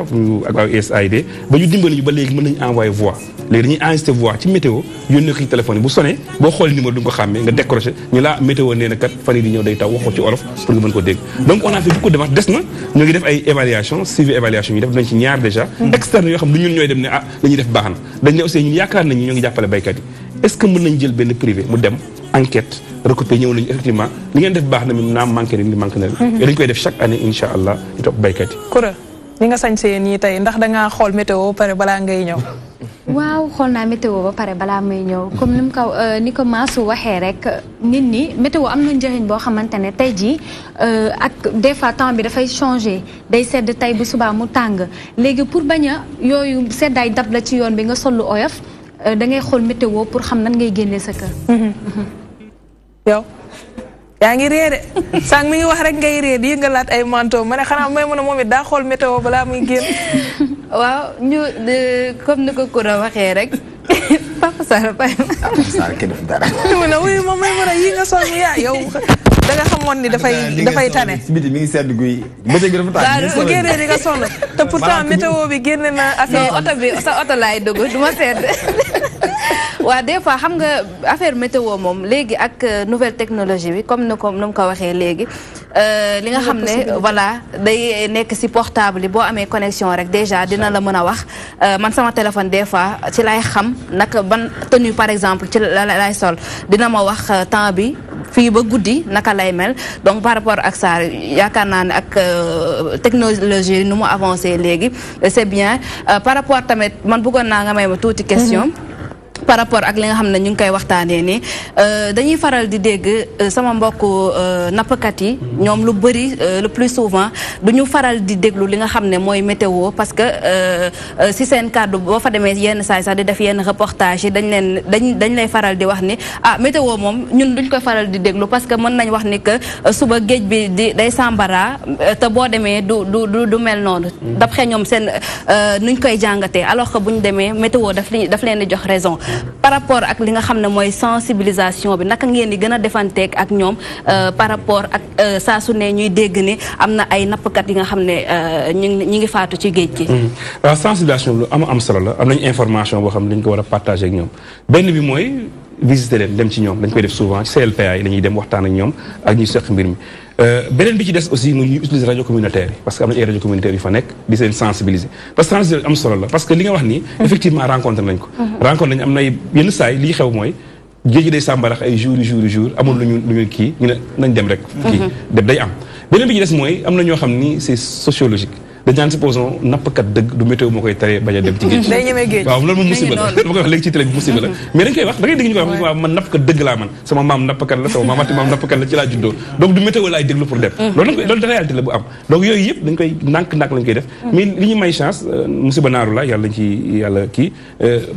ak waa USAID ba ñu dimbali ñu ba léegi mën nañu envoyer voix léegi dañuy enregistré voix ci météo yónnee ko ci téléphone yi bu sonné boo xoolee numéro du nga ko xàmmee nga décroché ñu la météo nee na kat fan yi di ñëw day taw wax ko ci olof pour nga mën ko dégg donc on a fait beaucoup de démarches des na ñoo ngi def ay évaluation suivi évaluation yi def nañ ci ñaar déjà externe yoo xam du ñun ñooy dem ne ah la ñuy def baax na dañ ne aussi ñun yaakaar nañu ñoo ngi jàppale baykat yi est-ce que mën nañ jël benn privé mu dem enquête recoupé ñëw nañu effectivement li ngeen def baax na mi naam manqué ni li manqué na et dañ koy def chaque année insha allah di topp baykat yi Koura li nga sañsee nii tey ndax dangaa xool météo pare balaa ngay ñëw waaw xool naa météo ba pare balaa may ñëw comme ni ko Mansour waxee rek nit ñi météo am na njëriñ boo xamante ne tey jii ak des fois temps bi dafay changer day sedd tey bu subaa mu tàng léegi pour bañ a yooyu seddaay dab la ci yoon bi nga sollu oyof da ngay xool météo pour xam nan ngay génnee sa kër. yow yaa ngi ree de sànq mi ngi wax rek ngay ree di nga laat ay manteau ma ne xanaa may mën a moom it daa xool météo balaa muy génn. waaw ñu comme ni ko Koura waxee rek Papa Sarr Papa Sarr kenn def dara. mu ne wuyu ma may mën a yi nga sol yaa yow da nga xamoon ni dafay tane. si biti mi ngi sedd guy bëccëg gi dafa tàng. bu génnee di nga sonn te pourtant météo bi génne na affaire oto bi sa oto laay dugg du ma sedd. waaw des fois xam nga affaire météo moom léegi ak nouvelle technologie bi comme nu mu ko waxee léegi li nga xam ne voilà day nekk si portable yi boo amee connexion rek déjà dina la mën a wax man sama téléphone des fois ci lay xam naka ban tenue par exemple ci lay sol dina ma wax temps bi fii ba guddi naka lay mel donc par rapport ak ça yaakaar naa ne ak technologie nu mu avancé léegi c'est bien par rapport tamit man bëggoon naa nga may ma tuuti question par rapport ak li nga xam ne ñu ngi koy waxtaanee nii dañuy faral di dégg sama mbokku nappkat yi ñoom lu bëri le plus souvent du ñu faral di déglu li nga xam ne mooy météo parce que si seen kàddu boo fa demee yenn saay sax di def yenn reportage yi dañ lay faral di wax ni ah météo moom ñun duñ koy faral di déglu parce que mën nañ wax ni que suba géej bi day sambara te boo demee du mel noonu d'après ñoom seen nuñ koy jàngatee alors que buñ demee météo daf leen di jox raison par rapport ak li nga xam ne mooy sensibilisation bi naka ngeen di gën a defanteeg ak ñoom par rapport ak saa su ne ñuy dégg ni am na ay nappkat yi nga xam ne ñi ngi faatu ci géej gi. waaw sensibilisation lu am solo la am nañu information boo xam ne dañ ko war a partager ak ñoom benn bi mooy visiter leen dem ci ñoom dañ koy def souvent ci CLPA yi la ñuy dem waxtaan ak ñoom ak ñuy seq mbir mi. beneen bi ci des aussi muy ñuy utiliser rajo communautaire yi parce que am na ay rajo communautaire yu fa nekk di seen sensibiliser parce que sensibiliser am solo la parce que li nga wax nii effectivement rencontré nañ ko rencontré nañ am na yenn saay lii xew mooy géej gi day sàmbarax ay jours amul lu ñu kii ñu ne nañ dem rek kii dem day am beneen bi ci des mooy am na ñoo xam ni c'est sociologique dañ naan supposons nappkat dëgg du météo moo koy taree bañ a dem ci géej day ñemee géej waaw loolu moom musiba la dama koy wax léegi ci télé bi musiba la mais dañ koy wax da ngay dégg ñu koy wax waaw man nappkat dëgg laa man sama maam nappkat la sama maamati maam nappkat la ci laa juddoo donc du météo laay déglu pour dem loolu da réalité la bu am donc yooyu yëpp dañ koy nànk-nànk lañ koy def mais li ñu may chance musiba naaru la yàlla ci yàlla kii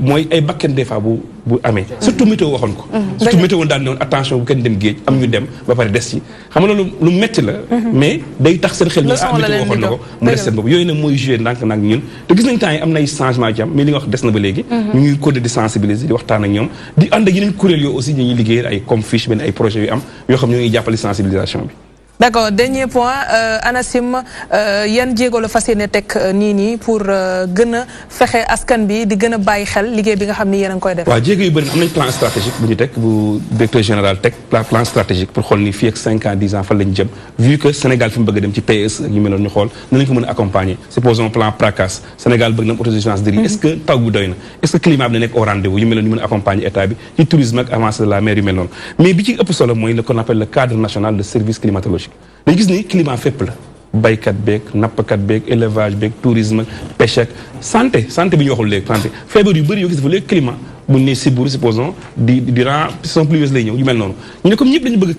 mooy ay bakken des fois bu amee surtout météo waxoon ko surtout météo daal ne woon attention bu kenn dem géej am ñu dem ba pare des ci xam nga loolu lu metti la mais day tax seen xel ñu météo waxoon na ko mu des seen bopp yooyu nag mooy joué ndànk nag ñun te gis nañ temps yi am na ay changement ci am mais li nga wax des na ba léegi ñu ngi continuer di sensibiliser di waxtaan ak ñoom di ànd ak yeneen kuréel yoo aussi ñu ñuy liggéeyal ay comme fiche benn ay projets yu am yoo xam ñoo ngi jàppale sensibilisation bi d'accord dernier point ANACIM yan jéego la fas yéene teg nii pour gën a fexe askan bi di gën a bàyyi xel liggéey bi nga xam ni yéen a ngi koy def. waaw jéego yu bëri am nañ plan stratégique bu ñu teg bu directeur général teg plan stratégique pour xool ni fii ak 5 ans 10 ans fan lañ jëm vu que Sénégal fi mu bëgg a dem ci PSE ak yu mel noonu ñu xool na lañ ko mën a accompagner supposons plan PRACAS Sénégal bëgg na am autosuffisance de riz est-ce que taw bu doy na est-ce que climat bi na nekk au rendez-vous yu mel noonu ñu mën a accompagner état bi ci tourisme ak avancée de la mer yu mel noonu mais bi ci ëpp solo mooy le qu'on appelle le cadre national de service climatologique dañu gis ni climat fépp la baykat beeg nappkat beeg élevage beeg tourisme pêche ak santé bi ñu waxul léegi santé feebar yu bëri yoo gis dafa léegi climat bu ne sibbiru supposons durant saison pluvieuse lay ñëw yu mel noonu ñu ne comme ñëpp dañu bëgg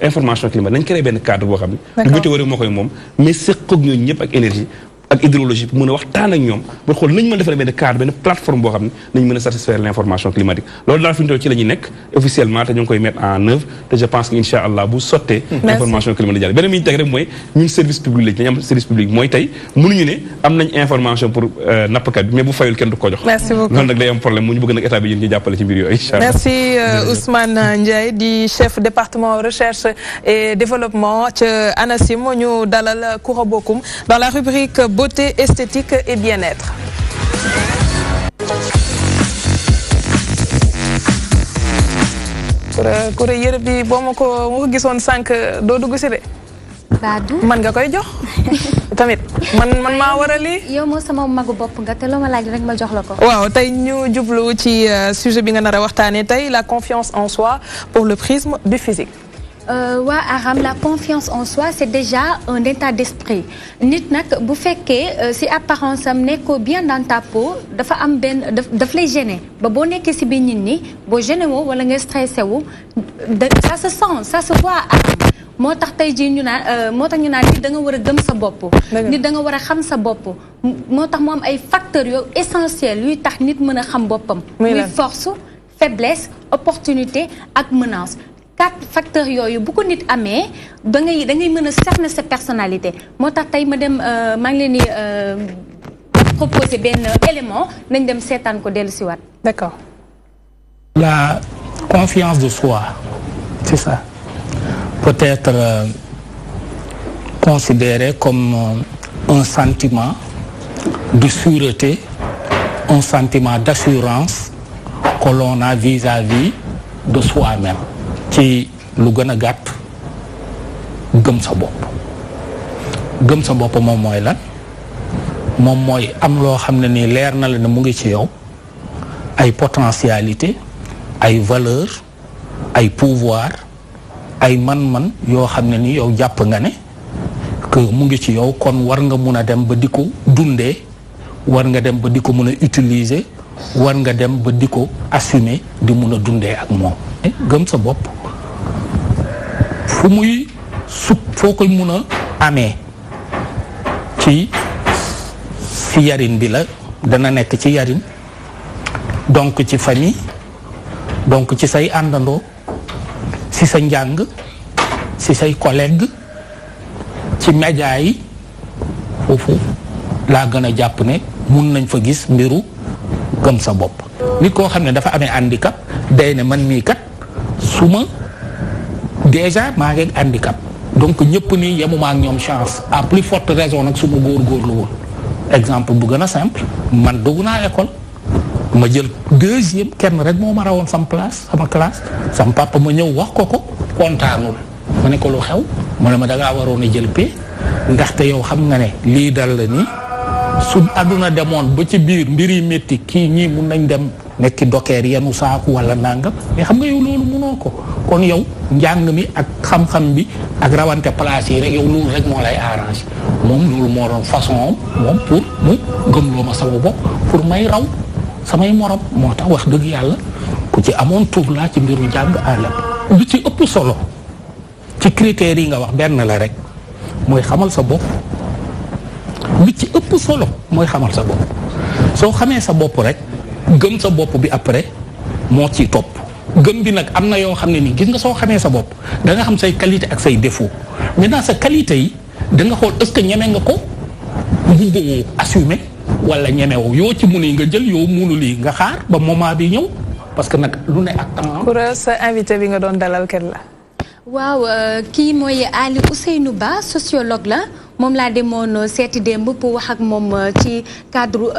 information climat nañ créé benn cadre boo xam ne du météo rek moo koy moom mais séq ak ñooñu ñëpp ak énergie ak hydrologie pour mën a waxtaan ak ñoom ba xool nañ mën a defaree benn cadre benn plateforme boo xam ne nañ mën a satisfaire l'information climatique loolu daal fi ñu toll ci la ñuy nekk officiellement te ñu ngi koy mettre en œuvre te je pense que incha allah bu sottee information climatique jàll beneen bi ñu teg rek mooy ñun service public lañ dañu am service public mooy tey mënuñu ne am nañ information pour nappkat bi mais bu fayul kenn du ko jox loolu nag day am problème mu ñu bëgg nag état bi yéen ñu jàppale ci mbir yooyu incha allah merci Ousmane Ndiaye di chef département recherche et développement ca ANACIM ñu dalal Koura Bokoum dans la rubrique beauté esthétique et bien-être. Koura yére bi boo ma ko gisoon sànq doo dugg si de. Badou man nga koy jox tamit man maa war a lii. yow moo sama magu bopp nga te loo ma laaj rek ma jox la ko. waaw tey ñu jublu ci sujet bi nga nar a waxtaanee tey la confiance en soi pour le prisme du physique. waa Aram la confiance en soi c'est déjà un état d'esprit nit nag bu fekkee si apparence am nekkoo bien dans ta peau dafa am benn daf lay gêner ba boo nekkee si biir nit ñi boo gêné woo wala nga stressé wu ça se sent ça se voit Aram moo tax tey jii ñu naan nit da nga war a gëm sa bopp nit da nga war a xam sa bopp moo tax mu am ay facteurs yu essentiels yuy tax nit mën a xam boppam muy force faiblesse opportunité ak menace 4 facteurs yooyu bu ko nit amee da ngay mën a cerner sa personnalité moo tax tey ma dem maa ngi leen di proposer benn élément nañ dem seetaan ko dellu si waat. D'accord. La confiance de soi, c'est ça. Peut être considéré comme un sentiment de sûreté, un sentiment d'assurance que l'on a vis-à-vis de soi-même. ci lu gën a gàtt gëm sa bopp gëm sa bopp moom mooy lan moom mooy am loo xam ne nii leer na la ne mu ngi ci yow ay potentialité ay valeur ay pouvoir ay man-man yoo xam ne ni yow jàpp nga ne que mu ngi ci yow kon war nga mun a dem ba di ko dundee war nga dem ba di ko mun a utiliser war nga dem ba di ko assumer di mun a dundee ak moom gëm sa bopp fu muy foo koy mun a amee ci si yarin bi la dana nekk ci yarin donc ci famille donc ci say àndandoo si sa njàng si say collègue ci média yi foofu laa gën a jàpp ne mun nañ fa gis mbiru gëm sa bopp nit koo xam ne dafa amee handicap day ne man mii kat su ma déjà maa ngi handicap donc ñëpp nii yemuma ak ñoom chance à plus forte raison nag su ma góorgóorluwul exemple bu gën a simple man dugg naa école ma jël 2e kenn rek moo ma rawoon sama classe sama papa ma ñëw wax ko kontaanul ma ne ko lu xew mu ne ma dangaa waroon a jël paie ndaxte yow xam nga ne lii dal la nii su àdduna demoon ba ci biir mbir yi métti kii ñii mun nañ dem nekki dokeer yenu saaku wala nangam mais xam nga yow loolu munoo ko kon yow njàng mi ak xam-xam bi ak rawante place yi rek yow loolu rek moo lay arrange moom loolu moo doon façon moom pour mu gëmloo ma sama bopp pour may raw samay morom moo tax wax dëgg yàlla ku ci amoon tur laa ci mbiru njàng àllam lu ci ëpp solo ci critères yi nga wax benn la rek mooy xamal sa bopp lu ci ëpp solo mooy xamal sa bopp soo xamee sa bopp rek gëm sa bopp bi après moo ciy topp gëm bi nag am na yoo xam ne nii gis nga soo xamee sa bopp da nga xam say qualité ak say défaut maintenant sa qualité yi da nga xool est-ce que ñeme nga ko mbubboo assumer wala ñemewu yoo ci mun yi nga jël yoo munul yi nga xaar ba moment bi ñëw parce que nag lu ne ak temps. Koura sa invité bi nga doon dalal kenn la. waaw kii mooy Ali Ousseynou Ba sociologue la moom laa demoon seeti démb pour wax ak moom ci cadre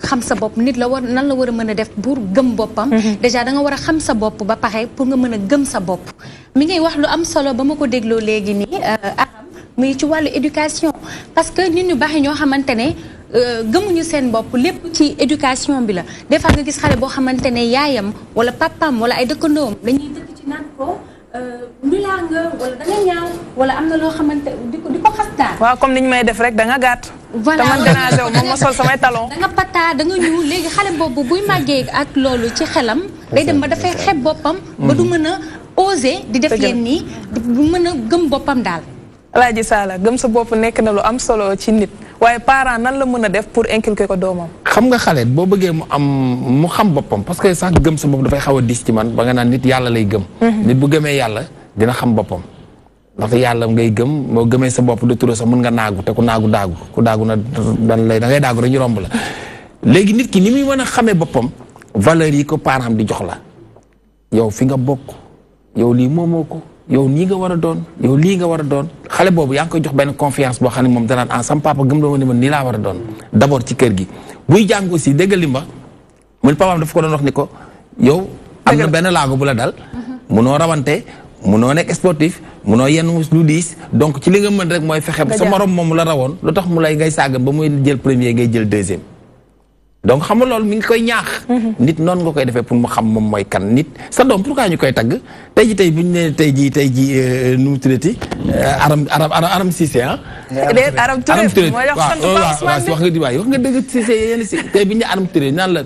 xam sa bopp nit la war nan la war a mën a def pour gëm boppam. déjà da nga war a xam sa bopp ba pare pour nga mën a gëm sa bopp. mi ngay wax lu am solo ba ma ko dégloo léegi nii Aram muy ci wàllu éducation parce que nit ñu baax ñoo xamante ne gëmuñu seen bopp lépp ci éducation bi la des fois nga gis xale boo xamante ne yaayam wala papaam wala ay dëkkandoom dañuy dëkk ci naan ko. nulaa nga wala da nga ñaaw wala am na loo xamante di ko xas daal. waaw comme ni ñu may def rek da nga gàtt. voilà te man gannaaw sew moom ma sol samay talon. da nga pataa da nga ñuul léegi xale boobu buy màggee ak loolu ci xelam. day dem ba dafay xeeb boppam. ba du mën a oser di def leen nii bu mën a gëm boppam daal. Alaaji Sala gëm sa bopp nekk na lu am solo ci nit waaye parent nan la mën a def pour inculquer ko doomam. xam nga xale boo bëggee mu xam boppam parce que sax gëm sa bopp dafay xaw a dis ci man ba nga naan nit yàlla lay gëm. nit bu gëmee yàlla dina xam boppam. ndaxte yàlla ngay gëm moo gëmee sa bopp de trop sax mën nga naagu te ku naagu na da ngay daagu rek ñu romb la. léegi nit ki ni muy mën a xamee boppam valeurs yi ko parent am di jox la yow fi nga bokk yow lii moomoo ko yow nii nga war a doon yow lii nga war a doon xale boobu yaa ngi koy jox benn confiance boo xam ne moom danaan sam papa gëm la ma ne man nii laa war a doon d'abord ci kër gi. buy jàng aussi dégg li ma mun papaam dafa ko doon wax ni ko yow am na benn laago bu la dal munoo rawante munoo nekk sportif munoo yenn lu diis donc ci li nga mën rek mooy fexe sa morom moom la rawoon lu tax mu lay ngay sàggam ba muy jël premier ngay jël deuxième. donc xam nga loolu mi ngi koy ñaax. nit noonu nga koy defee pour mu xam moom mooy kan nit sa doom pourquoi ñu koy tagg tey bu ñu nee tey jii nu mu tuddati aram Cissé ah. aram Touré wax nga dëgg Cissé yéen si tey bu ñu nee aram Touré naan la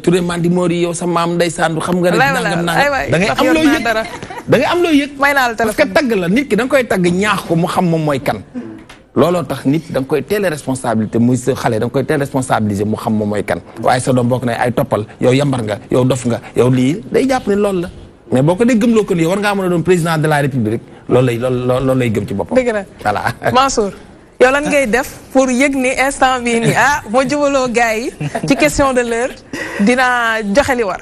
Touré Mandi Mori yow sa maam ndeysaan xam nga rek nangam nangam da ngay am loo yëg da ngay am loo yëg parce que tagg la nit ki da nga koy tagg ñaax ko mu xam moom mooy kan. looloo tax nit da nga koy teel responsabilité muy sa xale da nga koy teel responsabiliser mu xam moom mooy kan waaye sa doom bokk na ay toppal yow yambar nga yow dof nga yow lii day jàpp ne loolu la mais boo ko dee gëmloo ko ni yow war ngaa mën a doon président de la république loolu lay gëm ci boppam. dëgg la voilà. Mansour yow lan ngay def pour yëg ni instant bii nii moo jubaloo gars yi ci question de l'heure dinaa joxe li war.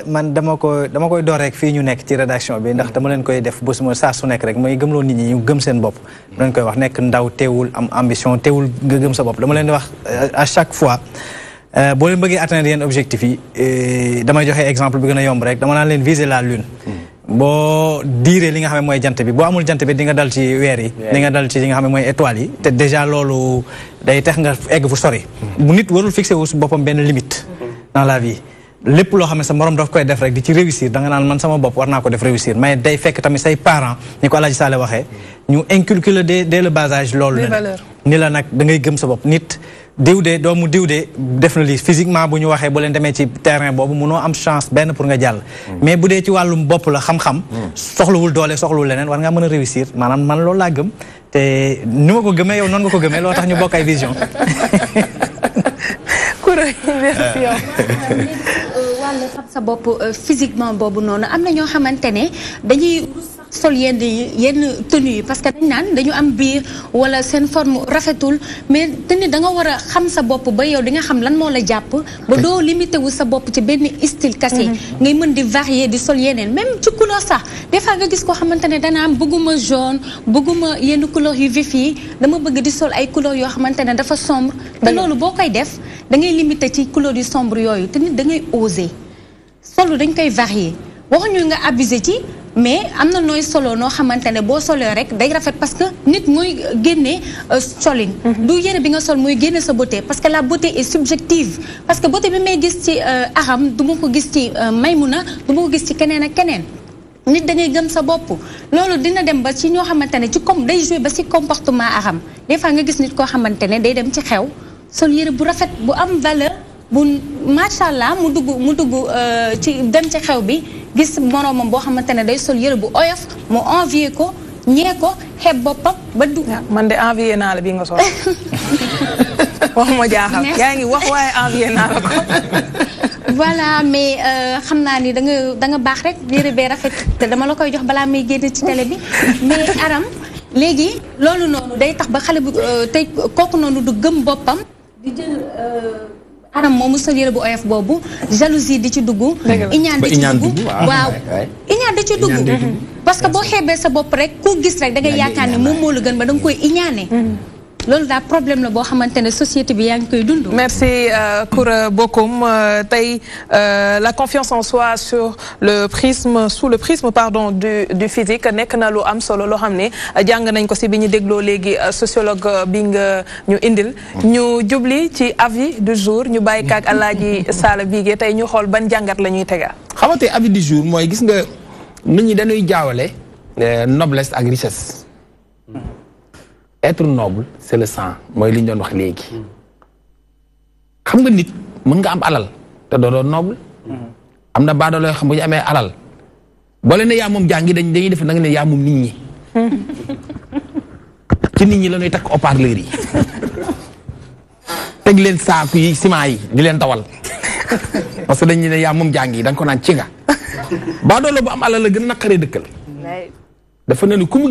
man dama koy door rek fii ñu nekk ci rédaction bi ndax dama leen koy def bés ma saa su nekk rek mooy gëmloo nit ñi ñu gëm seen bopp. dama leen koy wax nekk ndaw teewul am ambition teewul nga gëm sa bopp dama leen di wax à chaque fois boo leen bëggee atteindre yenn objectifs yi damay joxe exemple bi gën a yomb rek dama naan leen viser la lune. boo diiree li nga xam ne mooy jant bi boo amul jant bi di nga dal ci weer yi. di nga dal ci li nga xam ne mooy étoiles yi. te déjà loolu day tax nga egg fu sori. bu nit warul fixé wu boppam benn limite dans la vie. lépp loo xam ne sa morom daf koy def rek di ci réussir da nga naan man sama bopp war naa ko def réussir mais day fekk tamit say parents ni ko Alaaji Sall waxee ñu inculquer le dès le bas âge loolu la ni la nag da ngay gëm sa bopp nit diw de doomu diw de def na lii physiquement bu ñu waxee bu leen demee ci terrain boobu mënoo am chance benn pour nga jàll mais bu dee ci wàllum bopp la xam-xam soxlawul doole soxlawul leneen war ngaa mën a réussir maanaam man loolu laa gëm te ni ma ko gëmee yow noonu nga ko gëmee loo tax ñu bokk ay vision wàllu xam sa bopp physiquement boobu noonu am na ñoo xamante ne dañuy sol yenn tenue yi parce que dañ naan dañu am biir wala seen forme rafetul mais te ni da nga war a xam sa bopp ba yow di nga xam lan moo la jàpp ba doo limité wu sa bopp ci benn style kese ngay mën di varier di sol yeneen même ci couleur sax des fois nga gis koo xamante ne dana am bëgguma jaune bëgguma yenn couleur yu vif yi dama bëgg di sol ay couleur yoo xamante ne dafa sombre te loolu boo koy def da ngay limité ci couleur yu sombre yooyu te nit da ngay oser solo dañ koy varier waxuñu nga abusé ci mais am na nooy solo noo xamante ne boo solee rek day rafet parce que nit mooy génne solin du yére bi nga sol mooy génne sa beauté parce que la beauté est subjective parce que beauté bi may gis ci Aram du ma ko gis ci Maymuna du ma ko gis ci keneen ak keneen nit da ngay gëm sa bopp loolu dina dem ba ci ñoo xamante ne ci comme day jouer ba ci comportement Aram des fois nga gis nit koo xamante ne day dem ci xew sol yére bu rafet bu am valeur bu macha allah mu dugg ci dem ci xew bi gis moroomam boo xamante ne day sol yëre bu oyof mu envier ko ñee ko xeeb boppam ba du. man de envier naa la bi nga sol wax ma jaaxal yaa ngi wax waaye envier naa la ko. voilà mais xam naa ni da nga baax rek yëre bee rafet te dama la koy jox balaa may génn ci télé bi mais Aram léegi loolu noonu day tax ba xale bu tey kooku noonu du gëm boppam di jël. Aram moomu sol yére bu oyof boobu jalousie di ci dugg iñaan di ci dugg waaw iñaan di ci dugg parce que boo xeebee sa bopp rek ku gis rek da ngay yaakaar ne moom moo la gën ba da nga koy iñaane loolu daal problème la boo xamante ne société bi yaa ngi koy dund. merci Koura Bokoum tey la confiance en soi sur le prisme sous le prisme pardon du physique nekk na lu am solo loo xam ne jàng nañ ko si bi ñu dégloo léegi sociologue bi nga ñu indil. ñu jubli ci avis du jour ñu bàyyi kaak Alaaji Sall Bigué tey ñu xool ban jàngat la ñuy tegaat. xamante avis du jour mooy gis nga nit ñi dañuy jaawale noblesse ak richesse. être noble c'est le sang mooy li ñu doon wax léegi xam nga nit mën nga am alal te doo doon noble am na baadoolo yoo xam bu ñu amee alal boo leen ne yaa moom jàngi dañuy def na nga ne yaa moom nit ñi ci nit ñi la ñuy takk haut-parleur yi teg leen saaku yi ciment yi di leen dawal parce que dañu ne yaa moom jàng yi da nga ko naan ci nga baa doole bu am alal la gën a naqaree dëkkal dafa ne ni ku mu